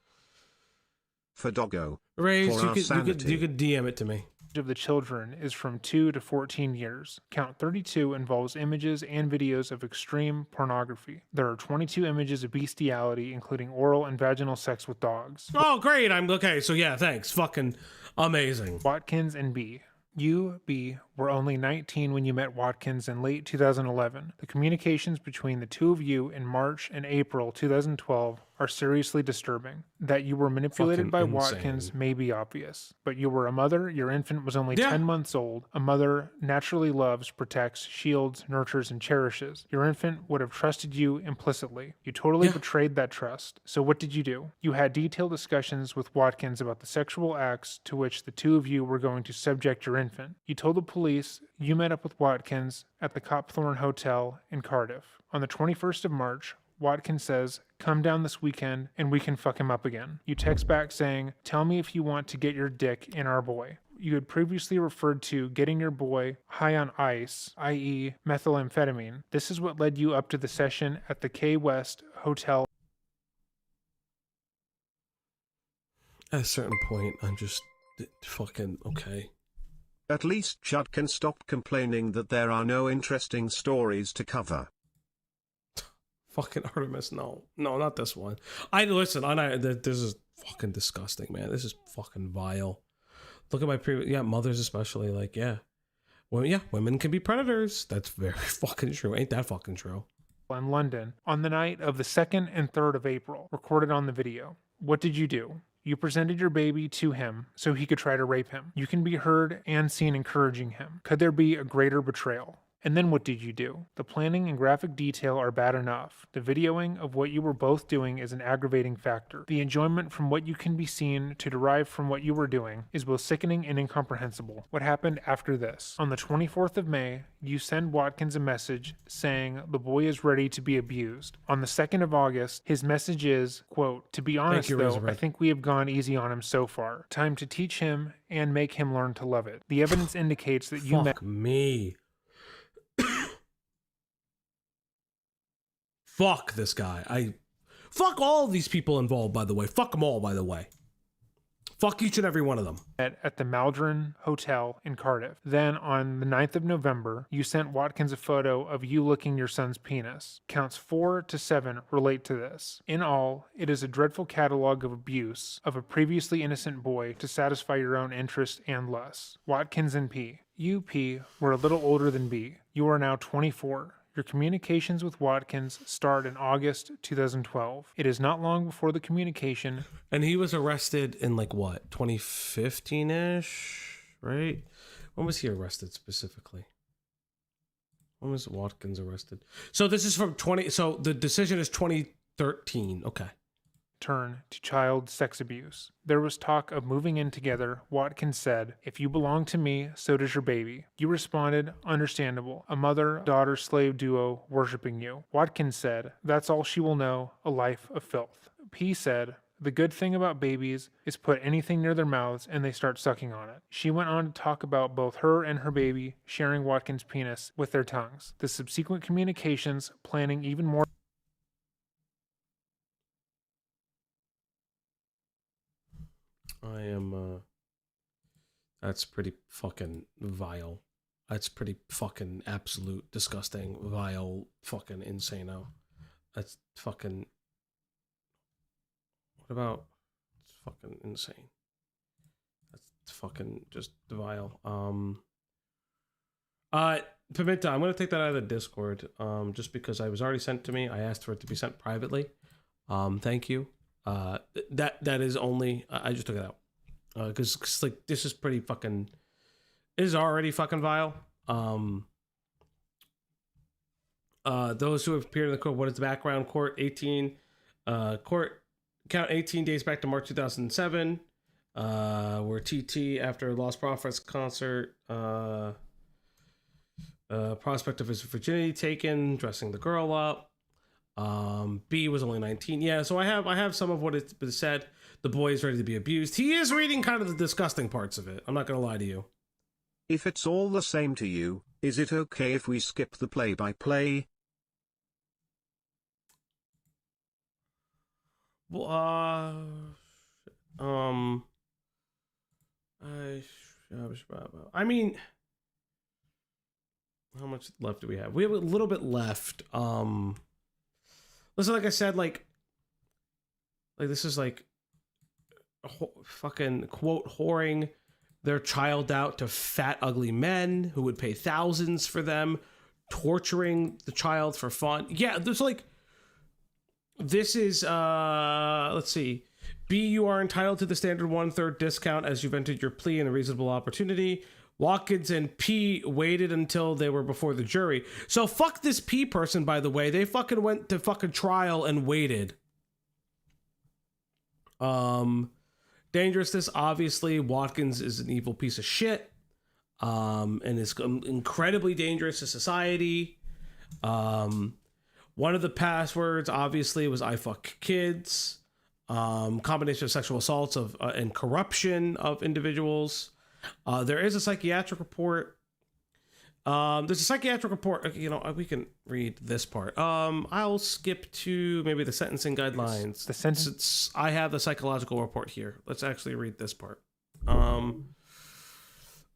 For Doggo. Raise, you could DM it to me. Of the children is from 2 to 14 years. Count 32 involves images and videos of extreme pornography. There are 22 images of bestiality, including oral and vaginal sex with dogs. Oh, great. Okay, so yeah, thanks. Fucking amazing. Watkins and B. You, B, were only 19 when you met Watkins in late 2011. The communications between the two of you in March and April 2012 are seriously disturbing. That you were manipulated by Watkins may be obvious, but you were a mother, your infant was only 10 months old. A mother naturally loves, protects, shields, nurtures, and cherishes. Your infant would have trusted you implicitly. You totally betrayed that trust. So what did you do? You had detailed discussions with Watkins about the sexual acts to which the two of you were going to subject your infant. You told the police you met up with Watkins at the Copthorne Hotel in Cardiff. On the 21st of March, Watkins says, come down this weekend and we can fuck him up again. You text back saying, tell me if you want to get your dick in our boy. You had previously referred to getting your boy high on ice, i.e. methamphetamine. This is what led you up to the session at the K West Hotel. At a certain point, I'm just fucking okay. At least Chud can stop complaining that there are no interesting stories to cover. Fucking Artemis, no, not this one. This is fucking disgusting, man. This is fucking vile. Look at my previous, mothers especially, like, women can be predators. That's very fucking true. Ain't that fucking true? In London, on the night of the 2nd and 3rd of April, recorded on the video. What did you do? You presented your baby to him so he could try to rape him. You can be heard and seen encouraging him. Could there be a greater betrayal? And then what did you do? The planning and graphic detail are bad enough. The videoing of what you were both doing is an aggravating factor. The enjoyment from what you can be seen to derive from what you were doing is both sickening and incomprehensible. What happened after this? On the 24th of May, you send Watkins a message saying the boy is ready to be abused. On the 2nd of August, his message is, quote, to be honest though, I think we have gone easy on him so far. Time to teach him and make him learn to love it. The evidence indicates that you met... Fuck this guy. Fuck all of these people involved, by the way. Fuck them all, by the way. Fuck each and every one of them. At the Maldron Hotel in Cardiff. Then on the 9th of November, you sent Watkins a photo of you licking your son's penis. Counts 4 to 7 relate to this. In all, it is a dreadful catalog of abuse of a previously innocent boy to satisfy your own interest and lust. Watkins and P. You, P, were a little older than B. You are now 24. Your communications with Watkins start in August 2012. It is not long before the communication. And he was arrested in like what, 2015-ish, right? When was he arrested specifically? When was Watkins arrested? So this is from so the decision is 2013. Okay. Turn to child sex abuse. There was talk of moving in together. Watkins said, "If you belong to me, so does your baby." You responded, "Understandable. A mother-daughter slave duo worshiping you." Watkins said, "That's all she will know, a life of filth." P said, "The good thing about babies is put anything near their mouths and they start sucking on it." She went on to talk about both her and her baby sharing Watkins' penis with their tongues. The subsequent communications, planning even more. That's pretty fucking vile. That's pretty fucking absolute disgusting, vile, fucking insano. That's fucking, what about, it's fucking insane. That's fucking just vile. Pimenta, I'm gonna take that out of the Discord, just because it was already sent to me. I asked for it to be sent privately. Thank you. That is only, I just took it out. Because like this is pretty fucking, it is already fucking vile. Those who have appeared in the court, what is the background? Court 18, court count 18 days back to March 2007, where TT after Lostprophets concert, prospect of his virginity taken, dressing the girl up. B was only 19. Yeah, so I have some of what it's been said. The boy is ready to be abused. He is reading kind of the disgusting parts of it. I'm not gonna lie to you. If it's all the same to you, is it okay if we skip the play-by-play? Well, I mean, how much left do we have? We have a little bit left. Listen, like I said, like this is like fucking quote whoring their child out to fat ugly men who would pay thousands for them, torturing the child for fun. Yeah, there's like, this is let's see. B, you are entitled to the standard 1/3 discount as you've entered your plea in a reasonable opportunity. Watkins and P waited until they were before the jury. So fuck this P person, by the way. They fucking went to fucking trial and waited. Dangerousness, obviously, Watkins is an evil piece of shit. And is incredibly dangerous to society. One of the passwords, obviously, was I fuck kids. Combination of sexual assaults and corruption of individuals. There is a psychiatric report. There's a psychiatric report. You know, we can read this part. I'll skip to maybe the sentencing guidelines. The sentence. I have the psychological report here. Let's actually read this part.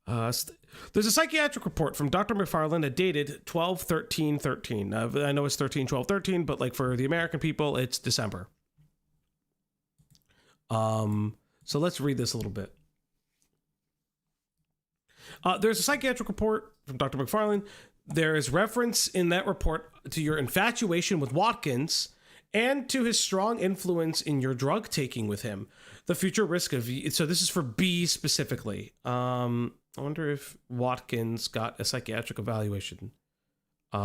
There's a psychiatric report from Dr. McFarland that dated 12/13/13. I know it's 13/12/13, but like for the American people, it's December. So let's read this a little bit. There's a psychiatric report from Dr. McFarland. There is reference in that report to your infatuation with Watkins and to his strong influence in your drug taking with him. The future risk of... So this is for B specifically. I wonder if Watkins got a psychiatric evaluation. The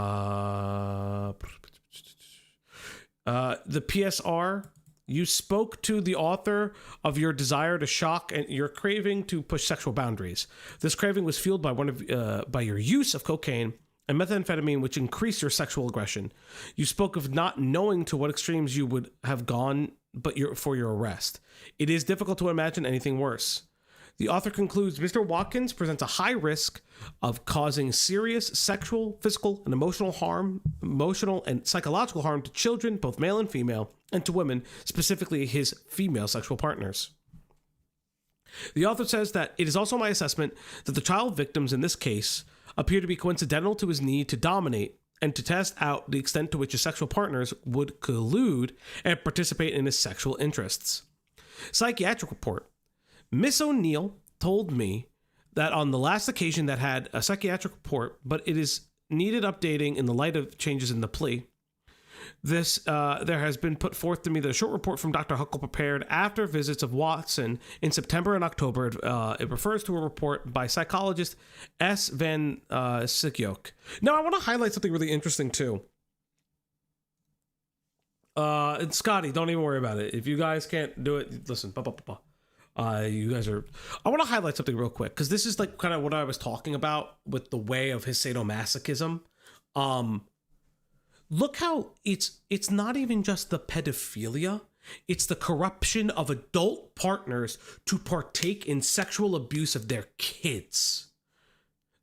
PSR... You spoke to the author of your desire to shock and your craving to push sexual boundaries. This craving was fueled by your use of cocaine and methamphetamine, which increased your sexual aggression. You spoke of not knowing to what extremes you would have gone, for your arrest. It is difficult to imagine anything worse. The author concludes, Mr. Watkins presents a high risk of causing serious sexual, physical, and emotional and psychological harm to children, both male and female, and to women, specifically his female sexual partners. The author says that it is also my assessment that the child victims in this case appear to be coincidental to his need to dominate and to test out the extent to which his sexual partners would collude and participate in his sexual interests. Psychiatric report. Miss O'Neill told me that on the last occasion that had a psychiatric report, but it is needed updating in the light of changes in the plea. This there has been put forth to me that a short report from Dr. Huckle prepared after visits of Watson in September and October. It refers to a report by psychologist S. Van Sikjok. Now, I want to highlight something really interesting too. And Scotty, don't even worry about it. If you guys can't do it, listen. You guys are. I want to highlight something real quick because this is like kind of what I was talking about with the way of his sadomasochism. Look how it's not even just the pedophilia, it's the corruption of adult partners to partake in sexual abuse of their kids.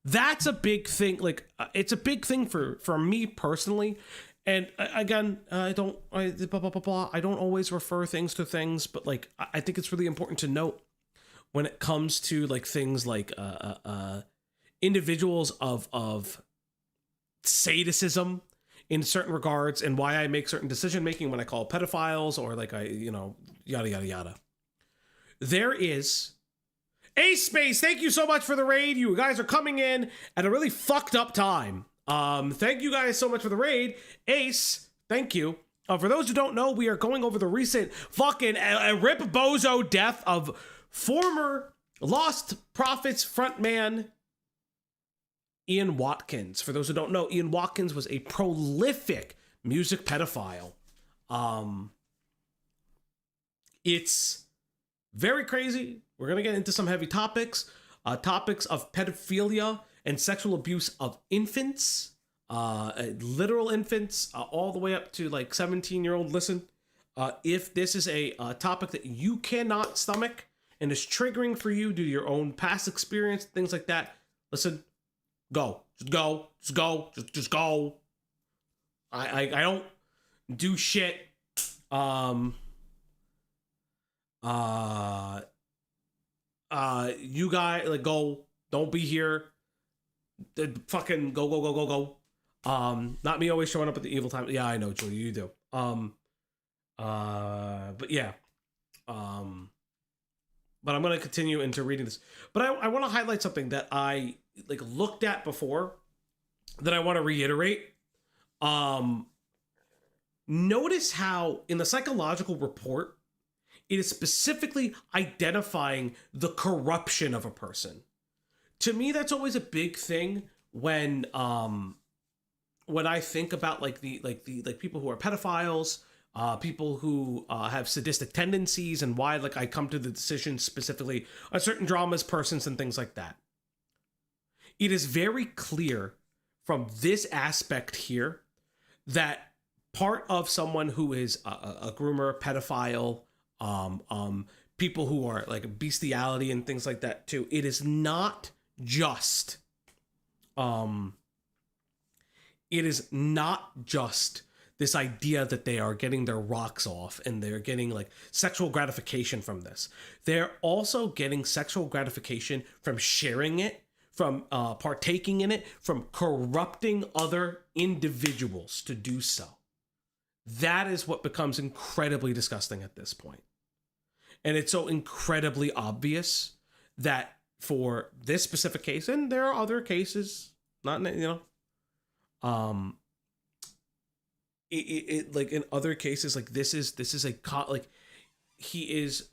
That's a big thing. Like, it's a big thing for me personally. And again, I don't always refer things to things, but like, I think it's really important to note when it comes to like things like individuals of sadism in certain regards, and why I make certain decision making when I call pedophiles or like yada yada yada. There is Ace Space. Thank you so much for the raid. You guys are coming in at a really fucked up time. Thank you guys so much for the raid. Ace, thank you. For those who don't know, we are going over the recent fucking rip bozo death of former Lostprophets frontman Ian Watkins. For those who don't know, Ian Watkins was a prolific music pedophile. It's very crazy. We're going to get into some heavy topics. Topics of pedophilia and sexual abuse of infants. Literal infants, all the way up to like 17-year-old. Listen, if this is a topic that you cannot stomach and is triggering for you due to your own past experience, things like that, listen, go. Just go. Just go. I don't do shit. You guys, like, go. Don't be here. Fucking go. Not me always showing up at the evil time. Yeah, I know, Julie, you do. But yeah. But I'm going to continue into reading this. But I want to highlight something that I like looked at before that I want to reiterate. Notice how in the psychological report, it is specifically identifying the corruption of a person. To me, that's always a big thing when I think about like the people who are pedophiles, people who have sadistic tendencies, and why like I come to the decision specifically on certain dramas, persons, and things like that. It is very clear from this aspect here that part of someone who is a groomer, pedophile, people who are like bestiality and things like that too. It is not just this idea that they are getting their rocks off and they're getting like sexual gratification from this. They're also getting sexual gratification from sharing it, from partaking in it, from corrupting other individuals to do so. That is what becomes incredibly disgusting at this point. And it's so incredibly obvious that for this specific case, and there are other cases, not, like in other cases, like this is like he is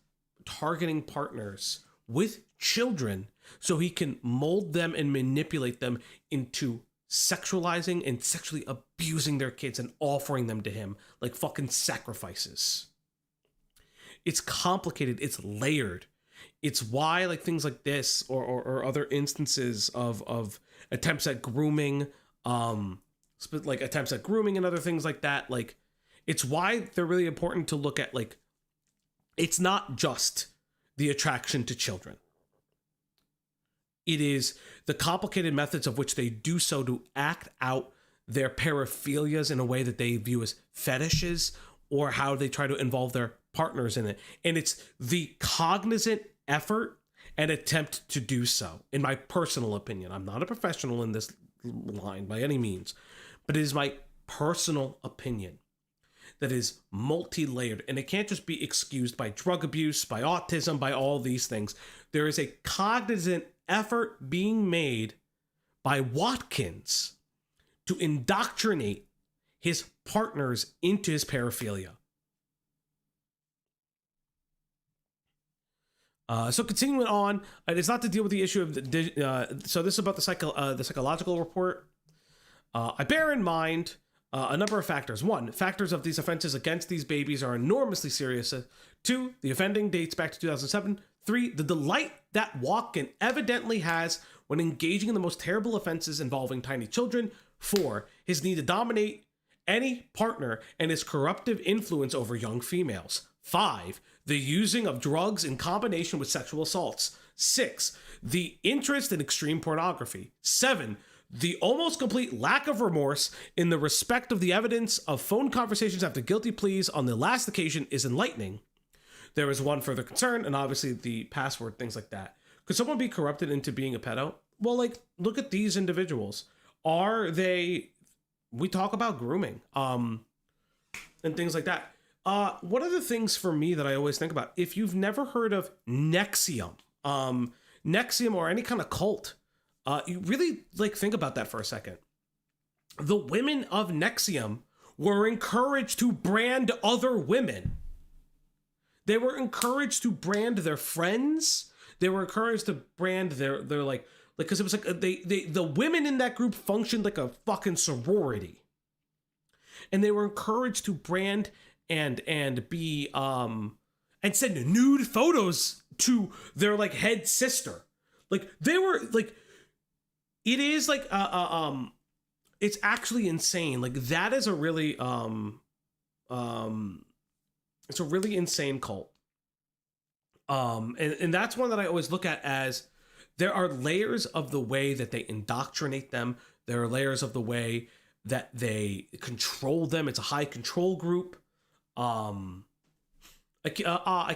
targeting partners with children so he can mold them and manipulate them into sexualizing and sexually abusing their kids and offering them to him like fucking sacrifices. It's complicated. It's layered. It's why like things like this or other instances of attempts at grooming, like attempts at grooming and other things like that, like it's why they're really important to look at. Like, it's not just the attraction to children. It is the complicated methods of which they do so to act out their paraphilias in a way that they view as fetishes, or how they try to involve their partners in it. And it's the cognizant effort and attempt to do so, in my personal opinion. I'm not a professional in this line by any means, but it is my personal opinion that is multi-layered, and it can't just be excused by drug abuse, by autism, by all these things. There is a cognizant effort being made by Watkins to indoctrinate his partners into his paraphilia. So continuing on, it's not to deal with the issue of so this is about the psychological report. I bear in mind a number of factors. One, factors of these offenses against these babies are enormously serious. Two, the offending dates back to 2007. Three, the delight that Watkins evidently has when engaging in the most terrible offenses involving tiny children. Four, his need to dominate any partner and his corruptive influence over young females. Five, the using of drugs in combination with sexual assaults. Six, the interest in extreme pornography. Seven, the almost complete lack of remorse in the respect of the evidence of phone conversations after guilty pleas on the last occasion is enlightening. There is one further concern, and obviously the password, things like that. Could someone be corrupted into being a pedo? Well, like, look at these individuals. Are they... We talk about grooming, and things like that. One of the things for me that I always think about, if you've never heard of Nexium or any kind of cult, you really like think about that for a second. The women of Nexium were encouraged to brand other women. They were encouraged to brand their friends. They were encouraged to brand their because it was like the women in that group functioned like a fucking sorority, and they were encouraged to brand and be and send nude photos to their like head sister. Like they were like, it is like it's actually insane. Like that is a really it's a really insane cult. And that's one that I always look at as there are layers of the way that they indoctrinate them. There are layers of the way that they control them. It's a high control group. I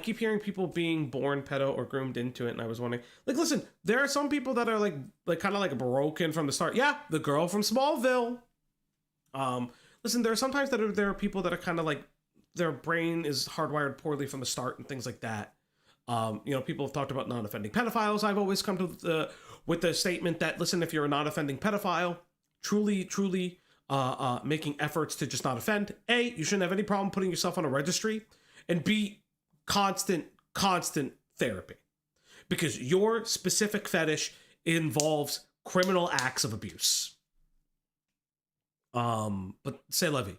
keep hearing people being born pedo or groomed into it, and I was wondering, like, listen, there are some people that are like kind of like broken from the start. Yeah, the girl from Smallville. Listen, there are sometimes there are people that are kind of like their brain is hardwired poorly from the start and things like that. People have talked about non-offending pedophiles. I've always come to with the statement that, listen, if you're a non-offending pedophile, truly making efforts to just not offend, A, you shouldn't have any problem putting yourself on a registry, and B, constant therapy, because your specific fetish involves criminal acts of abuse. But say Levy,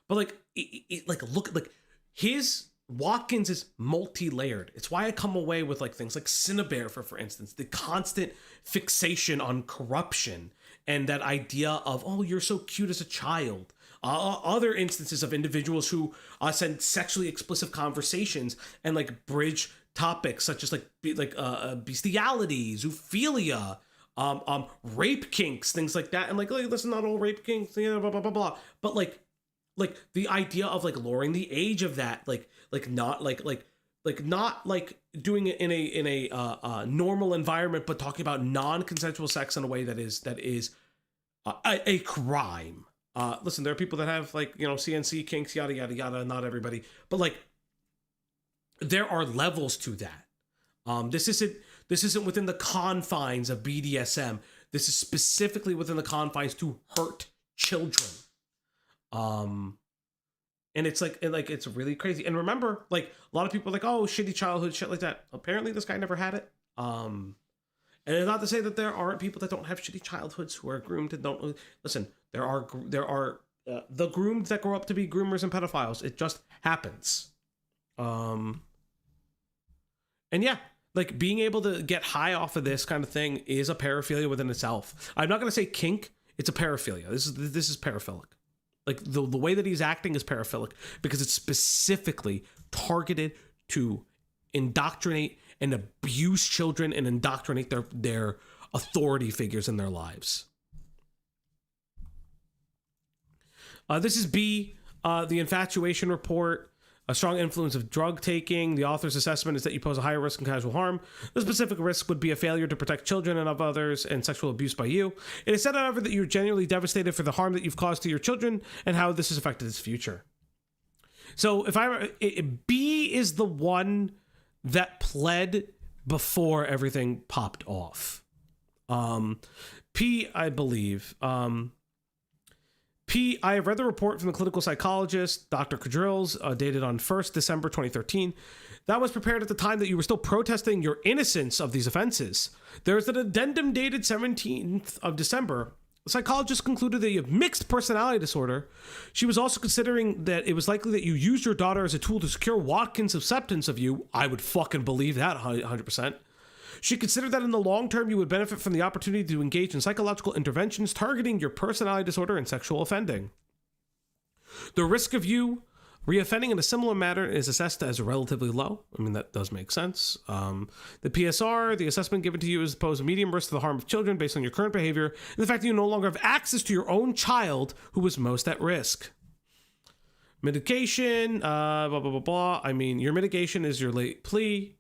but look, his Watkins is multi-layered. It's why I come away with like things like Cinnabar, for instance, the constant fixation on corruption and that idea of, oh, you're so cute as a child. Other instances of individuals who send sexually explicit conversations and like bridge topics such as bestiality, zoophilia, rape kinks, things like that. And like listen, not all rape kinks, blah blah blah blah. But like the idea of like lowering the age of that, not doing it in a normal environment, but talking about non-consensual sex in a way that is a crime. Listen, there are people that have CNC kinks, yada yada yada. Not everybody, but like there are levels to that. This isn't within the confines of BDSM. This is specifically within the confines to hurt children. And it's it's really crazy. And remember, like a lot of people are like, oh, shitty childhood, shit like that. Apparently this guy never had it. And it's not to say that there aren't people that don't have shitty childhoods who are groomed and don't listen. There are the groomed that grow up to be groomers and pedophiles. It just happens. And yeah, like being able to get high off of this kind of thing is a paraphilia within itself. I'm not going to say kink. It's a paraphilia. This is paraphilic. Like the way that he's acting is paraphilic because it's specifically targeted to indoctrinate and abuse children and indoctrinate their authority figures in their lives. This is B, the infatuation report. A strong influence of drug taking. The author's assessment is that you pose a higher risk of casual harm. The specific risk would be a failure to protect children and of others and sexual abuse by you. It is said, however, that you're genuinely devastated for the harm that you've caused to your children and how this has affected his future. So B is the one that pled before everything popped off. P, I believe. P, I have read the report from the clinical psychologist, Dr. Cadrills, dated on 1st December 2013. That was prepared at the time that you were still protesting your innocence of these offenses. There is an addendum dated 17th of December. The psychologist concluded that you have mixed personality disorder. She was also considering that it was likely that you used your daughter as a tool to secure Watkins' acceptance of you. I would fucking believe that 100%. She considered that in the long term, you would benefit from the opportunity to engage in psychological interventions targeting your personality disorder and sexual offending. The risk of you reoffending in a similar manner is assessed as relatively low. I mean, that does make sense. The PSR, the assessment given to you is posed a medium risk to the harm of children based on your current behavior and the fact that you no longer have access to your own child who is most at risk. Mitigation, blah, blah, blah, blah. I mean, your mitigation is your late plea.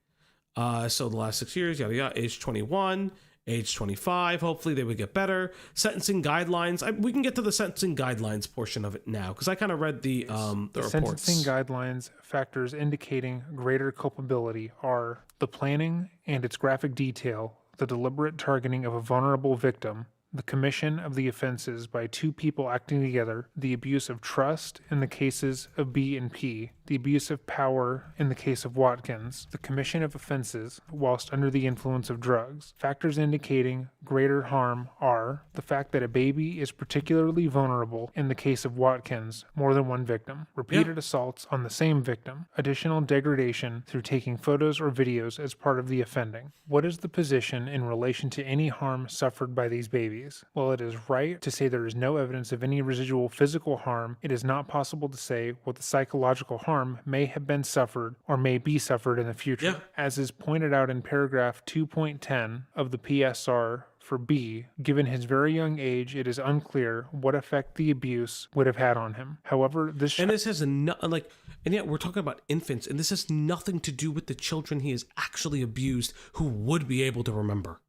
So the last 6 years, yada, yada, age 21, age 25, hopefully they would get better. Sentencing guidelines. We can get to the sentencing guidelines portion of it now, because I kind of read the reports. Sentencing guidelines factors indicating greater culpability are the planning and its graphic detail, the deliberate targeting of a vulnerable victim, the commission of the offenses by two people acting together, the abuse of trust in the cases of B and P, the abuse of power in the case of Watkins, the commission of offenses whilst under the influence of drugs. Factors indicating greater harm are the fact that a baby is particularly vulnerable in the case of Watkins, more than one victim, repeated assaults on the same victim, additional degradation through taking photos or videos as part of the offending. What is the position in relation to any harm suffered by these babies? While it is right to say there is no evidence of any residual physical harm, it is not possible to say what the psychological harm may have been suffered or may be suffered in the future. As is pointed out in paragraph 2.10 of the PSR for B, given his very young age, it is unclear what effect the abuse would have had on him. However, this has and yet we're talking about infants, and this has nothing to do with the children he has actually abused who would be able to remember.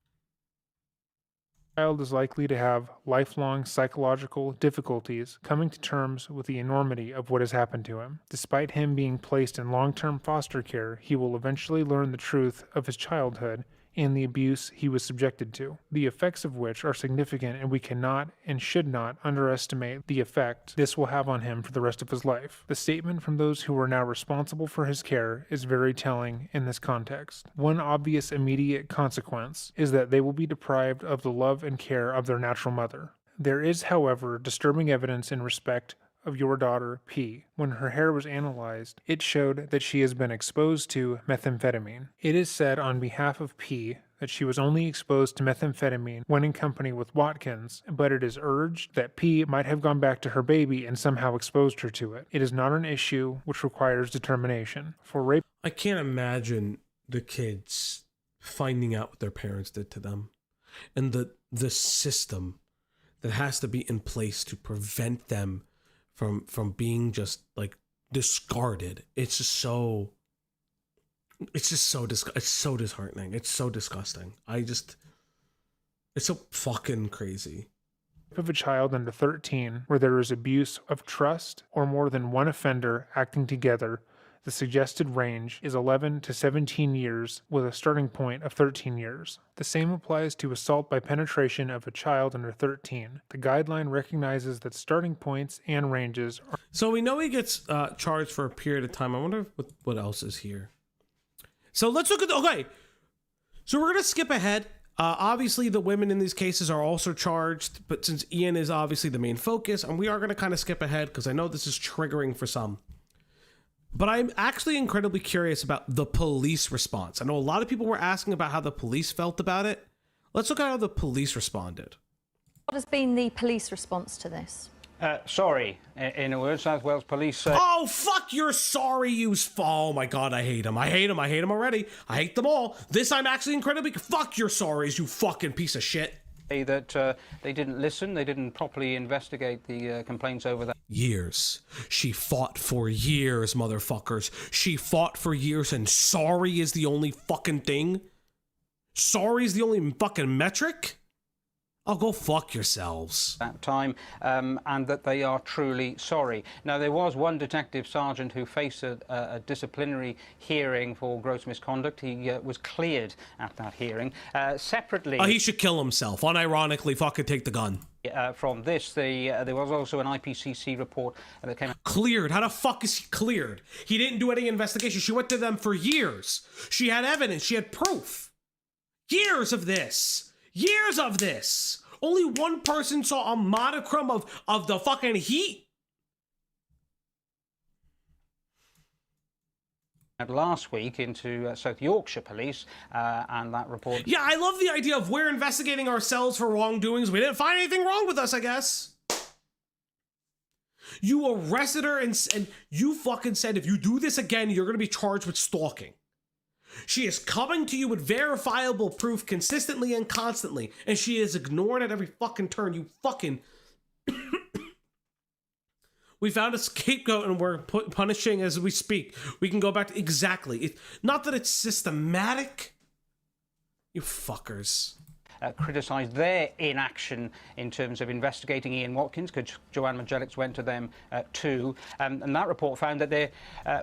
Child is likely to have lifelong psychological difficulties coming to terms with the enormity of what has happened to him. Despite him being placed in long-term foster care, he will eventually learn the truth of his childhood and the abuse he was subjected to, the effects of which are significant, and we cannot and should not underestimate the effect this will have on him for the rest of his life. The statement from those who are now responsible for his care is very telling in this context. One obvious immediate consequence is that they will be deprived of the love and care of their natural mother. There is, however, disturbing evidence in respect of your daughter, P. When her hair was analyzed, it showed that she has been exposed to methamphetamine. It is said on behalf of P that she was only exposed to methamphetamine when in company with Watkins, but it is urged that P might have gone back to her baby and somehow exposed her to it. It is not an issue which requires determination. For rape, I can't imagine the kids finding out what their parents did to them, and the system that has to be in place to prevent them from being just like discarded. It's so disheartening. It's so disgusting. It's so fucking crazy. of a child under 13 where there is abuse of trust or more than one offender acting together, the suggested range is 11 to 17 years with a starting point of 13 years. The same applies to assault by penetration of a child under 13. The guideline recognizes that starting points and ranges are... So we know he gets charged for a period of time. I wonder what else is here. So let's look at okay. So we're going to skip ahead. Obviously, the women in these cases are also charged, but since Ian is obviously the main focus, and we are going to kind of skip ahead because I know this is triggering for some. But I'm actually incredibly curious about the police response. I know a lot of people were asking about how the police felt about it. Let's look at how the police responded. What has been the police response to this? Sorry, in a word, South Wales Police say... Oh, fuck your sorry, oh my god, I hate them. I hate them already. I hate them all. This I'm actually incredibly... Fuck your sorries, you fucking piece of shit. That they didn't listen, they didn't properly investigate the complaints over that. Years. She fought for years, motherfuckers. She fought for years, and sorry is the only fucking thing? Sorry is the only fucking metric? Oh, go fuck yourselves. That time, and that they are truly sorry. Now, there was one detective sergeant who faced a disciplinary hearing for gross misconduct. He was cleared at that hearing. Separately... he should kill himself. Unironically, fucking take the gun. From this, there was also an IPCC report that came out. Cleared? How the fuck is he cleared? He didn't do any investigation. She went to them for years. She had evidence. She had proof. Years of this. Years of this. Only one person saw a modicum of the fucking heat. Last week into South Yorkshire Police, and that report... Yeah, I love the idea of we're investigating ourselves for wrongdoings. We didn't find anything wrong with us, I guess. You arrested her and you fucking said if you do this again, you're going to be charged with stalking. She is coming to you with verifiable proof consistently and constantly, and she is ignored at every fucking turn. You fucking... We found a scapegoat and we're punishing as we speak. We can go back to... Exactly. Not that it's systematic. You fuckers. Criticised their inaction in terms of investigating Ian Watkins, because Joanne Majelics went to them too. And that report found that there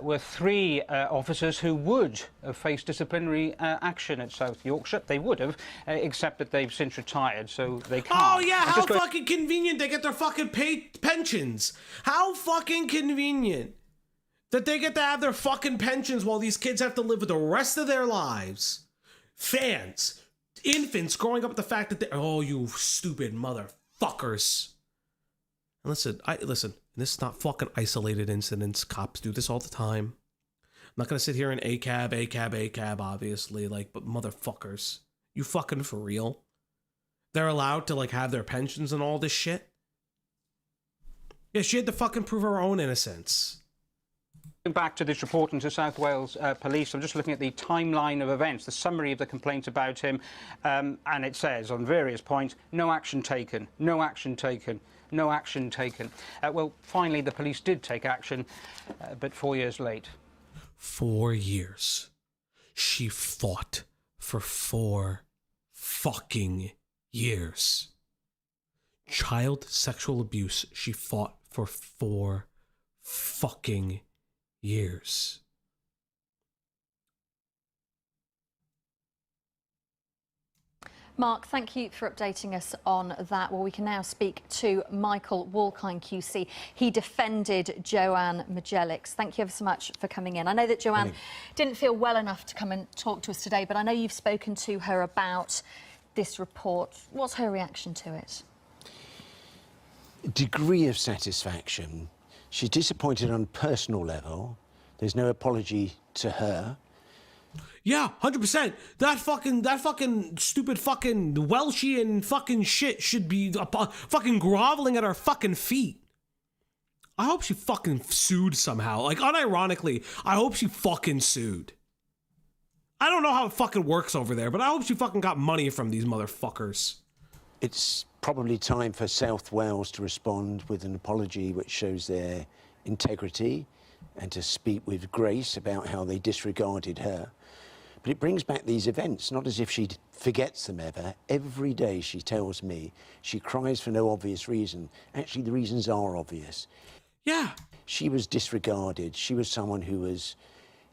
were 3 officers who would have faced disciplinary action at South Yorkshire. They would have, except that they've since retired, so they can't. Oh, yeah, how fucking convenient they get their fucking pensions. How fucking convenient that they get to have their fucking pensions while these kids have to live with the rest of their lives. Fans. Infants growing up with the fact that oh, you stupid motherfuckers. And listen, this is not fucking isolated incidents. Cops do this all the time. I'm not gonna sit here and ACAB, obviously, but motherfuckers. You fucking for real? They're allowed to have their pensions and all this shit? Yeah, she had to fucking prove her own innocence. Back to this report into South Wales Police, I'm just looking at the timeline of events, the summary of the complaints about him, and it says on various points, no action taken, no action taken, no action taken. Well, finally, the police did take action, but 4 years late. 4 years. She fought for 4 fucking years. Child sexual abuse, she fought for 4 fucking years. Mark, thank you for updating us on that. Well, we can now speak to Michael Walkine QC. He defended Joanne Majelics. Thank you ever so much for coming in. I know that Joanne didn't feel well enough to come and talk to us today, but I know you've spoken to her about this report. What's her reaction to it? Degree of satisfaction. She's disappointed on a personal level. There's no apology to her. Yeah, 100%. That fucking stupid fucking Welshian fucking shit should be fucking groveling at our fucking feet. I hope she fucking sued somehow. Unironically, I hope she fucking sued. I don't know how it fucking works over there, but I hope she fucking got money from these motherfuckers. It's probably time for South Wales to respond with an apology which shows their integrity and to speak with grace about how they disregarded her. But it brings back these events, not as if she forgets them ever. Every day she tells me she cries for no obvious reason. Actually, the reasons are obvious. Yeah. She was disregarded. She was someone who was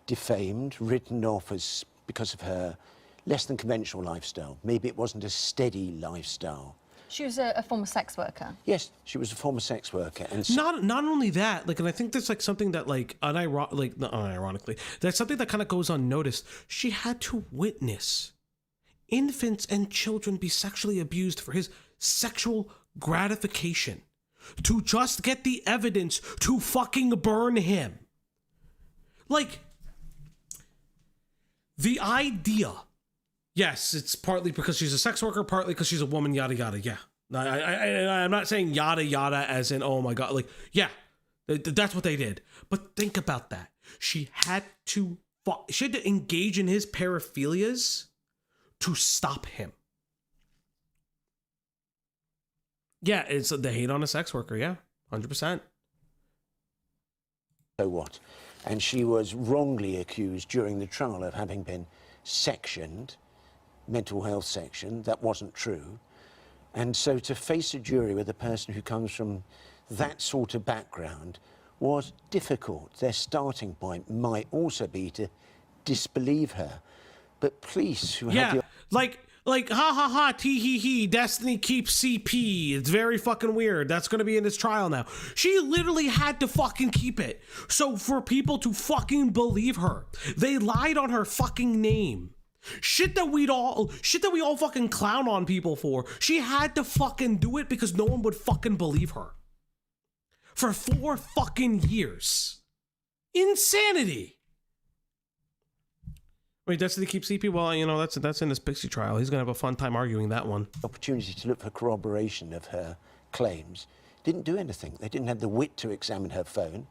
defamed, written off as because of her less than conventional lifestyle. Maybe it wasn't a steady lifestyle. She was a former sex worker. Yes, she was a former sex worker, and not only that, and I think there's something that not unironically, that's something that kind of goes unnoticed. She had to witness infants and children be sexually abused for his sexual gratification, to just get the evidence to fucking burn him. The idea. Yes, it's partly because she's a sex worker, partly because she's a woman, yada, yada, yeah. I'm not saying yada, yada as in, oh my God, yeah, that's what they did. But think about that. She had to engage in his paraphilias to stop him. Yeah, it's the hate on a sex worker, yeah, 100%. So what? And she was wrongly accused during the trial of having been sectioned, mental health section. That wasn't true. And so to face a jury with a person who comes from that sort of background was difficult. Their starting point might also be to disbelieve her. But police who had the... Like, ha ha ha, tee hee hee, Destiny keeps CP. It's very fucking weird. That's gonna be in this trial now. She literally had to fucking keep it. So for people to fucking believe her, they lied on her fucking name. Shit that we all fucking clown on people for. She had to fucking do it because no one would fucking believe her. For 4 fucking years. Insanity. Wait, Destiny keeps CP? Well, you know, that's in this Pixie trial. He's gonna have a fun time arguing that one. Opportunity to look for corroboration of her claims. Didn't do anything. They didn't have the wit to examine her phone.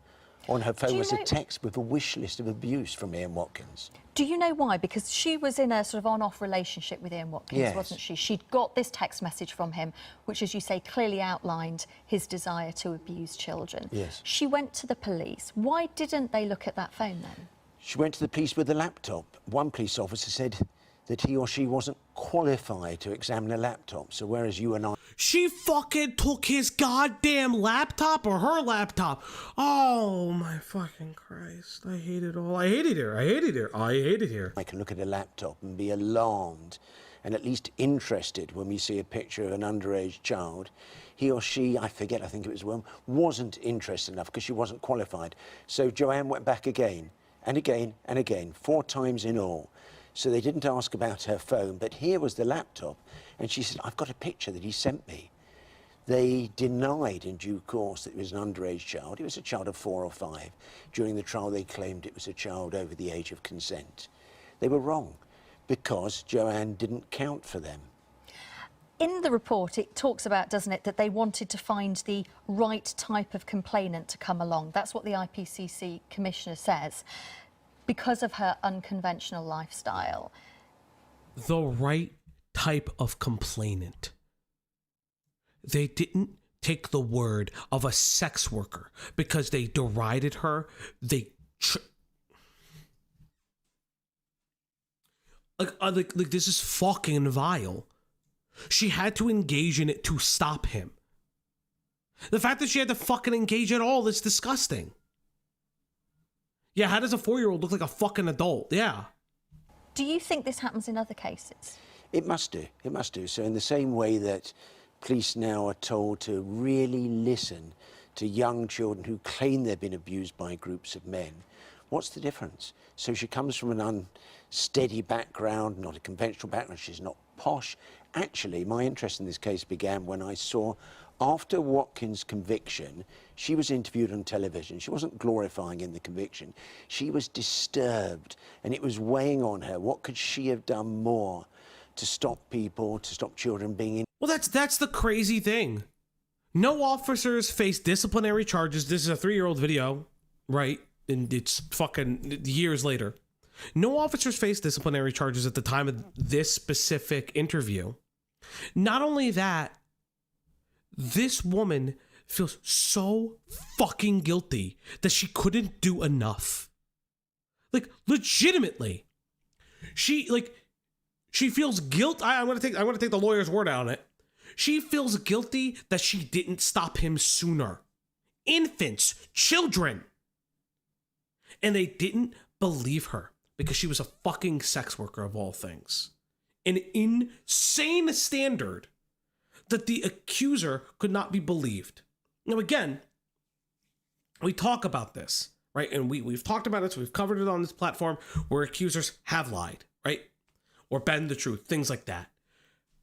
On her phone was a text with a wish list of abuse from Ian Watkins. Do you know why? Because she was in a sort of on-off relationship with Ian Watkins, Yes. wasn't she? She'd got this text message from him, which, as you say, clearly outlined his desire to abuse children. Yes. She went to the police. Why didn't they look at that phone then? She went to the police with a laptop. One police officer said that he or she wasn't qualified to examine a laptop. So whereas you and I... She fucking took his goddamn laptop or her laptop. Oh my fucking Christ. I hate it all. I hated her. I hated her. I hated her. I can look at a laptop and be alarmed and at least interested when we see a picture of an underage child. He or she, I forget, I think it was one, wasn't interested enough because she wasn't qualified. So Joanne went back again and again and again, 4 times in all. So they didn't ask about her phone, but here was the laptop. And she said, I've got a picture that he sent me. They denied in due course that it was an underage child. It was a child of 4 or 5. During the trial, they claimed it was a child over the age of consent. They were wrong because Joanne didn't count for them. In the report, it talks about, doesn't it, that they wanted to find the right type of complainant to come along. That's what the IPCC commissioner says, because of her unconventional lifestyle. The right type of complainant. They didn't take the word of a sex worker because they derided her. Like this is fucking vile. She had to engage in it to stop him. The fact that she had to fucking engage at all is disgusting. Yeah, how does a 4-year-old look like a fucking adult? Yeah. Do you think this happens in other cases? It must do. It must do. So in the same way that police now are told to really listen to young children who claim they've been abused by groups of men, what's the difference? So she comes from an unsteady background, not a conventional background. She's not posh. Actually, my interest in this case began when I saw, after Watkins' conviction, she was interviewed on television. She wasn't glorifying in the conviction. She was disturbed, and it was weighing on her. What could she have done more to stop people, to stop children being in? Well, that's the crazy thing. No officers face disciplinary charges. This is a 3-year-old video, right? And it's fucking years later. No officers face disciplinary charges at the time of this specific interview. Not only that, this woman feels so fucking guilty that she couldn't do enough. Like, legitimately. She feels guilt. I'm gonna take the lawyer's word on it. She feels guilty that she didn't stop him sooner. Infants, children. And they didn't believe her because she was a fucking sex worker of all things. An insane standard that the accuser could not be believed. Now, again, we talk about this, right? And we've talked about it, so we've covered it on this platform where accusers have lied, right? Or bend the truth, things like that.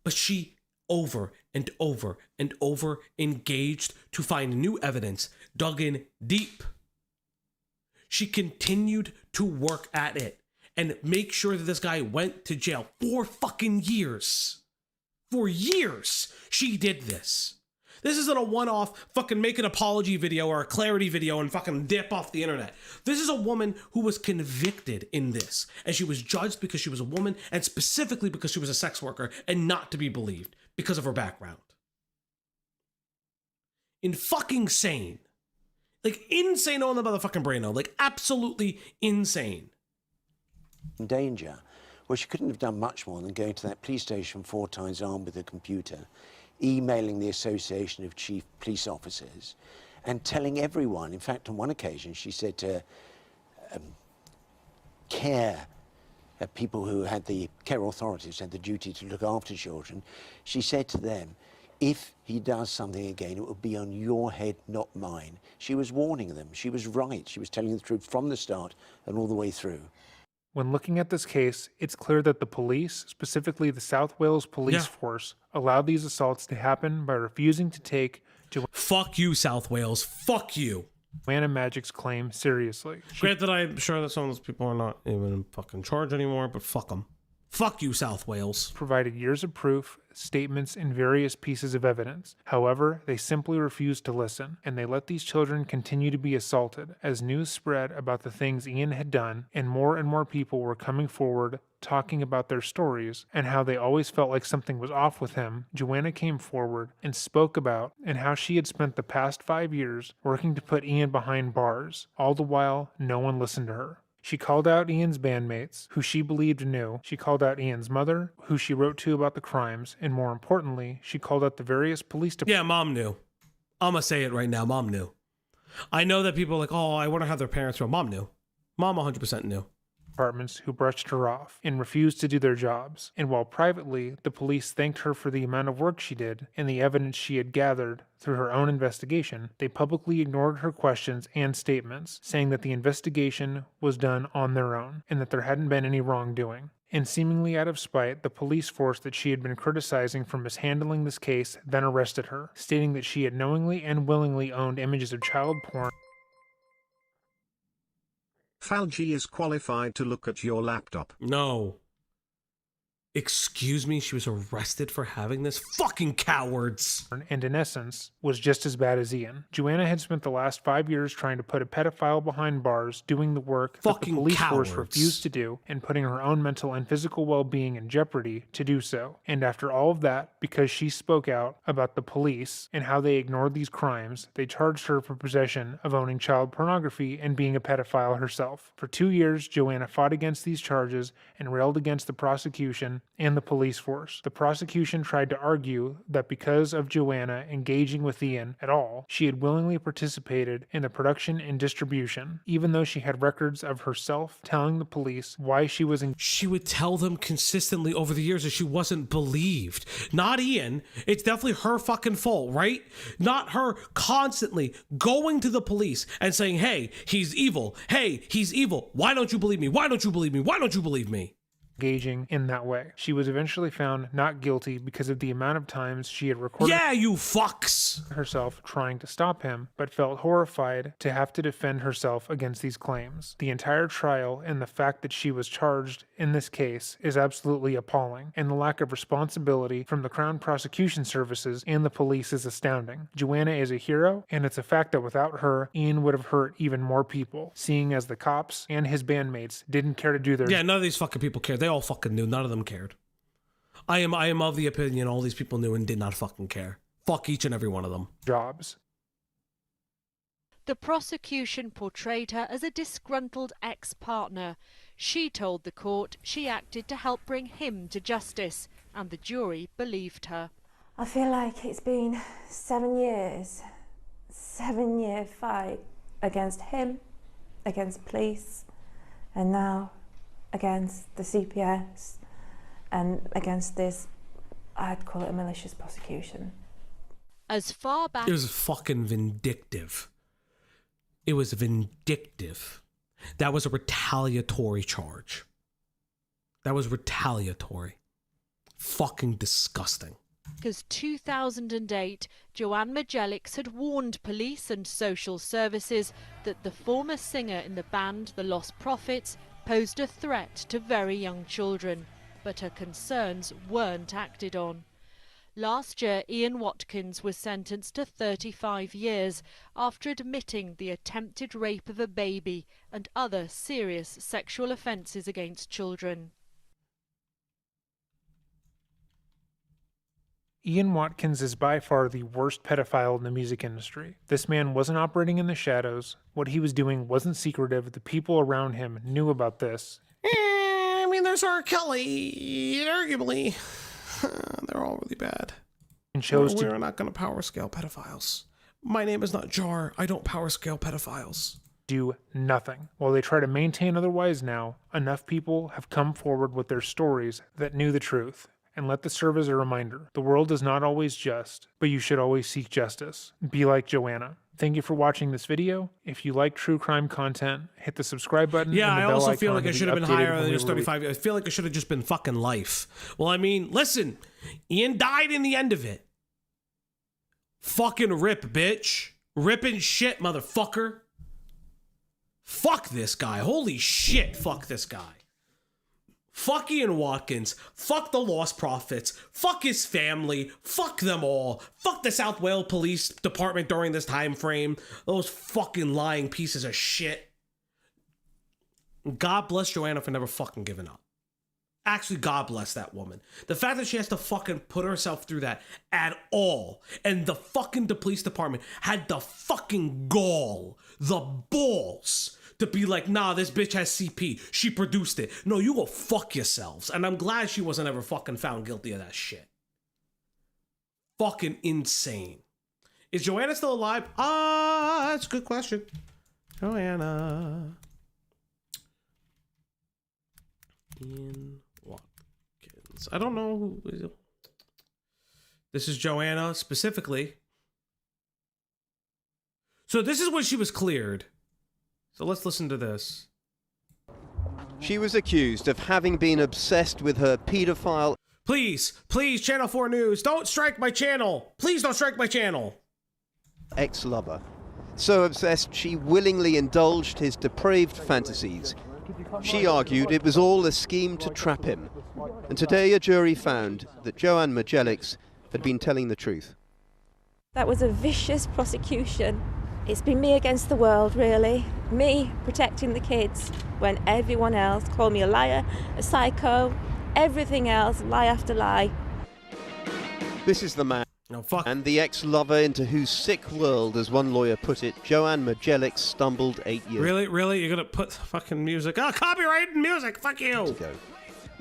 But she over and over and over engaged to find new evidence, dug in deep. She continued to work at it and make sure that this guy went to jail for fucking years. For years, she did this. This isn't a one-off fucking make an apology video or a clarity video and fucking dip off the internet. This is a woman who was convicted in this, and she was judged because she was a woman, and specifically because she was a sex worker, and not to be believed because of her background. Fucking like insane on the motherfucking braino, like absolutely insane. In danger. Well, she couldn't have done much more than going to that police station 4 times armed with a computer, emailing the Association of Chief Police Officers and telling everyone. In fact, on one occasion, she said to people who had the care authorities had the duty to look after children, she said to them, if he does something again, it will be on your head, not mine. She was warning them. She was right. She was telling the truth from the start and all the way through. When looking at this case, it's clear that the police, specifically the South Wales Police Force, allowed these assaults to happen by refusing to take Fuck you, South Wales. Fuck you. Joanna Magic's claim seriously. Granted, I'm sure that some of those people are not even in fucking charge anymore, but fuck them. Fuck you, South Wales. Provided years of proof, statements, and various pieces of evidence. However, they simply refused to listen, and they let these children continue to be assaulted. As news spread about the things Ian had done, and more people were coming forward talking about their stories and how they always felt like something was off with him, Joanna came forward and spoke about and how she had spent the past 5 years working to put Ian behind bars. All the while, no one listened to her. She called out Ian's bandmates, who she believed knew. She called out Ian's mother, who she wrote to about the crimes. And more importantly, she called out the various police departments. Yeah, Mom knew. I'm going to say it right now. Mom knew. I know that people are like, oh, I wonder how their parents were. Mom knew. Mom 100% knew. Departments who brushed her off and refused to do their jobs. And while privately, the police thanked her for the amount of work she did and the evidence she had gathered through her own investigation, they publicly ignored her questions and statements, saying that the investigation was done on their own and that there hadn't been any wrongdoing. And seemingly out of spite, the police force that she had been criticizing for mishandling this case then arrested her, stating that she had knowingly and willingly owned images of child porn. Falgi is qualified to look at your laptop. No. Excuse me, she was arrested for having this? Fucking cowards! And in essence, was just as bad as Ian. Joanna had spent the last 5 years trying to put a pedophile behind bars, doing the work that the police force refused to do, and putting her own mental and physical well-being in jeopardy to do so. And after all of that, because she spoke out about the police and how they ignored these crimes, they charged her for possession of owning child pornography and being a pedophile herself. For 2 years, Joanna fought against these charges and railed against the prosecution and the police force. The prosecution tried to argue that because of Joanna engaging with Ian at all, she had willingly participated in the production and distribution, even though she had records of herself telling the police why she was She would tell them consistently over the years that she wasn't believed. Not Ian. It's definitely her fucking fault, right? Not her constantly going to the police and saying, hey, he's evil. Hey, he's evil. Why don't you believe me? Why don't you believe me? Why don't you believe me? Engaging in that way. She was eventually found not guilty because of the amount of times she had recorded you fucks herself trying to stop him, but felt horrified to have to defend herself against these claims. The entire trial and the fact that she was charged in this case is absolutely appalling, and the lack of responsibility from the Crown Prosecution Services and the police is astounding. Joanna is a hero, and it's a fact that without her, Ian would have hurt even more people, seeing as the cops and his bandmates didn't care to do their none of these fucking people cared. They all fucking knew. None of them cared. I am of the opinion all these people knew and did not fucking care. Fuck each and every one of them. Jobs. The prosecution portrayed her as a disgruntled ex-partner. She told the court she acted to help bring him to justice, and the jury believed her. I feel like it's been 7 years, 7-year fight against him, against police, and now against the CPS and against this, I'd call it a malicious prosecution. As far back... It was fucking vindictive. It was vindictive. That was a retaliatory charge. That was retaliatory. Fucking disgusting. Because 2008, Joanne Magellix had warned police and social services that the former singer in the band The Lostprophets posed a threat to very young children, but her concerns weren't acted on. Last year, Ian Watkins was sentenced to 35 years after admitting the attempted rape of a baby and other serious sexual offences against children. Ian Watkins is by far the worst pedophile in the music industry. This man wasn't operating in the shadows. What he was doing wasn't secretive. The people around him knew about this. I mean, there's R. Kelly, arguably. They're all really bad. and chose We're not going to power scale pedophiles. My name is not Jar. I don't power scale pedophiles. do nothing. While they try to maintain otherwise now, enough people have come forward with their stories that knew the truth. And let this serve as a reminder. The world is not always just, but you should always seek justice. Be like Joanna. Thank you for watching this video. If you like true crime content, hit the subscribe button. Yeah, and the I bell also icon feel like to it be should have been updated higher when than we just 35. I feel like it should have just been fucking life. Well, I mean, listen, Ian died in the end of it. Fucking rip, bitch. Ripping shit, motherfucker. Fuck this guy. Holy shit, fuck this guy. Fuck Ian Watkins. Fuck the Lostprophets. Fuck his family. Fuck them all. Fuck the South Wales Police Department during this time frame. Those fucking lying pieces of shit. God bless Joanna for never fucking giving up. Actually, God bless that woman. The fact that she has to fucking put herself through that at all. And the fucking police department had the fucking gall, the balls, to be like, nah, this bitch has CP. She produced it. No, you go fuck yourselves. And I'm glad she wasn't ever fucking found guilty of that shit. Fucking insane. Is Joanna still alive? That's a good question. Joanna. Ian Watkins. I don't know who. This is Joanna specifically. So this is when she was cleared. So let's listen to this. She was accused of having been obsessed with her paedophile... Please, Channel 4 News, don't strike my channel. Please don't strike my channel. ...ex-lover. So obsessed, she willingly indulged his depraved fantasies. She argued it was all a scheme to trap him. And today a jury found that Joanne Majelics had been telling the truth. That was a vicious prosecution. It's been me against the world, really. Me protecting the kids when everyone else called me a liar, a psycho, everything else, lie after lie. This is the man and the ex-lover into whose sick world, as one lawyer put it, Joanne Majelics stumbled 8 years. Really? You're gonna put fucking music? Oh, copyright music, fuck you!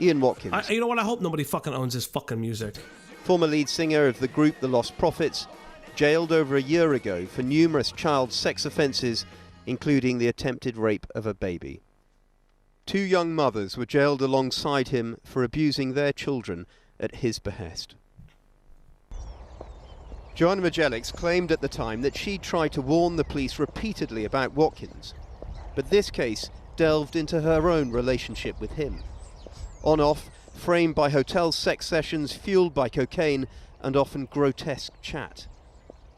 Ian Watkins. You know what? I hope nobody fucking owns this fucking music. Former lead singer of the group The Lostprophets, jailed over a year ago for numerous child sex offences, including the attempted rape of a baby. 2 young mothers were jailed alongside him for abusing their children at his behest. Joanne Majelics claimed at the time that she tried to warn the police repeatedly about Watkins, but this case delved into her own relationship with him. On-off, framed by hotel sex sessions fueled by cocaine and often grotesque chat.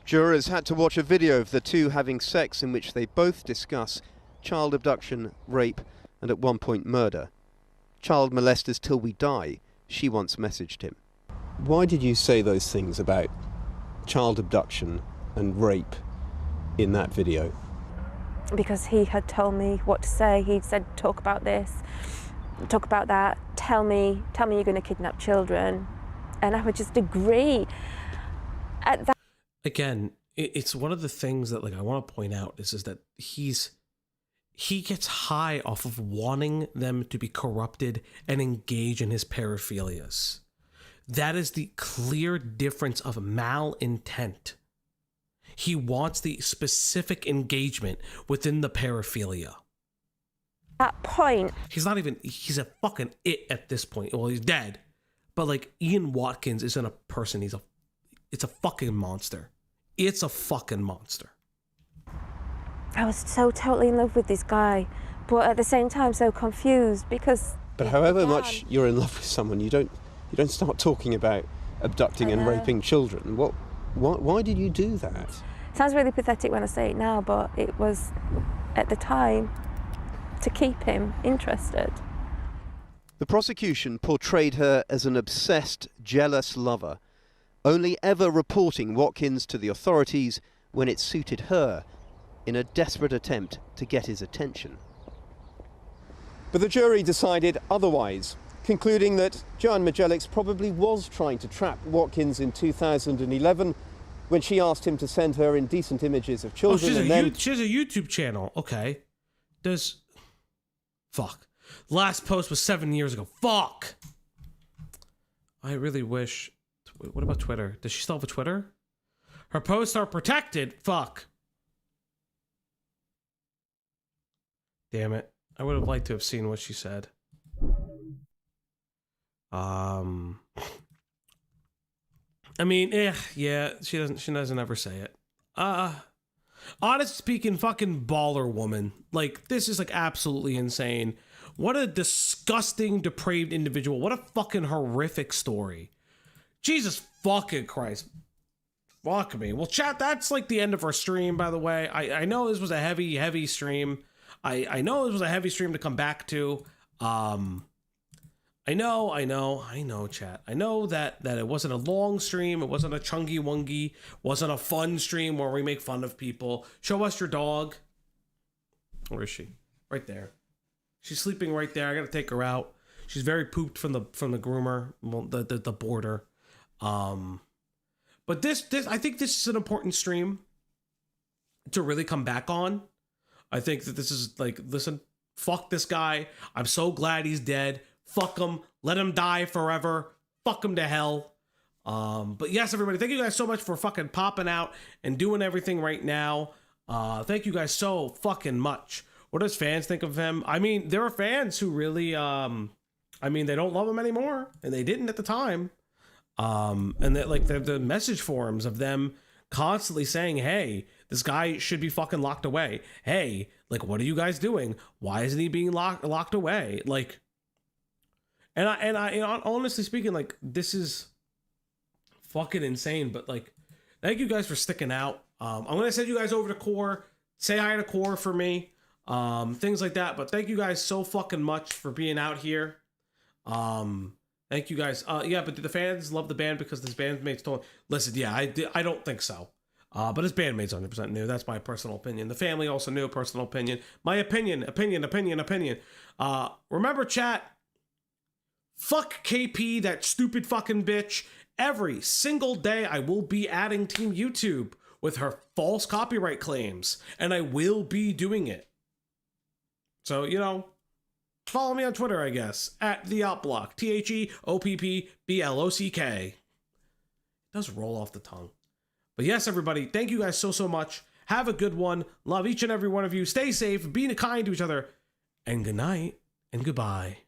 Jurors had to watch a video of the two having sex in which they both discuss child abduction, rape, and at one point murder. Child molesters till we die, she once messaged him. Why did you say those things about child abduction and rape in that video? Because he had told me what to say. He'd said, talk about this, talk about that, tell me you're going to kidnap children. And I would just agree. At that. Again, it's one of the things that I want to point out is that he gets high off of wanting them to be corrupted and engage in his paraphilias. That is the clear difference of malintent. He wants the specific engagement within the paraphilia. At point. He's a fucking it at this point. Well, he's dead. But Ian Watkins isn't a person. It's a fucking monster. It's a fucking monster. I was so totally in love with this guy, but at the same time so confused because... But however much you're in love with someone, you don't start talking about abducting and raping children. Why did you do that? Sounds really pathetic when I say it now, but it was, at the time, to keep him interested. The prosecution portrayed her as an obsessed, jealous lover, only ever reporting Watkins to the authorities when it suited her in a desperate attempt to get his attention. But the jury decided otherwise, concluding that Joanne Majelics probably was trying to trap Watkins in 2011 when she asked him to send her indecent images of children. She has a YouTube channel. Okay. Fuck. Last post was 7 years ago. Fuck. I really wish What about Twitter? Does she still have a Twitter? Her posts are protected. Fuck. Damn it. I would have liked to have seen what she said. I mean, yeah, she doesn't ever say it. Honestly speaking, fucking baller woman. Like, this is like absolutely insane. What a disgusting, depraved individual. What a fucking horrific story. Jesus fucking Christ. Fuck me. Well, chat, that's like the end of our stream, by the way. I know this was a heavy stream. I know this was a heavy stream to come back to. I know, chat. I know that it wasn't a long stream. It wasn't a chungy wungy. Wasn't a fun stream where we make fun of people. Show us your dog. Where is she? Right there. She's sleeping right there. I gotta take her out. She's very pooped from the groomer, the boarder. But this I think this is an important stream to really come back on. I think that this is like, listen, fuck this guy. I'm so glad he's dead. Fuck him. Let him die forever. Fuck him to hell. But yes, everybody, thank you guys so much for fucking popping out and doing everything right now. Thank you guys so fucking much. What does fans think of him? I mean, there are fans who really, they don't love him anymore, and they didn't at the time. And that, like, the message forums of them constantly saying, hey, this guy should be fucking locked away. Hey, like, what are you guys doing? Why isn't he being locked away? Like, and I honestly speaking, like, this is fucking insane. But like, thank you guys for sticking out. I'm gonna send you guys over to Core. Say hi to Core for me. Things like that. But thank you guys so fucking much for being out here. Thank you guys. Yeah, but do the fans love the band because his bandmates told him? Listen, yeah, I don't think so. But his bandmates 100% knew. That's my personal opinion. The family also knew. Personal opinion. My opinion. Remember, chat. Fuck KP, that stupid fucking bitch. Every single day I will be adding Team YouTube with her false copyright claims. And I will be doing it. So, you know, follow me on Twitter, I guess. At the Opblock. TheOppBlock. It does roll off the tongue. But yes, everybody, thank you guys so much. Have a good one. Love each and every one of you. Stay safe. Be kind to each other. And good night and goodbye.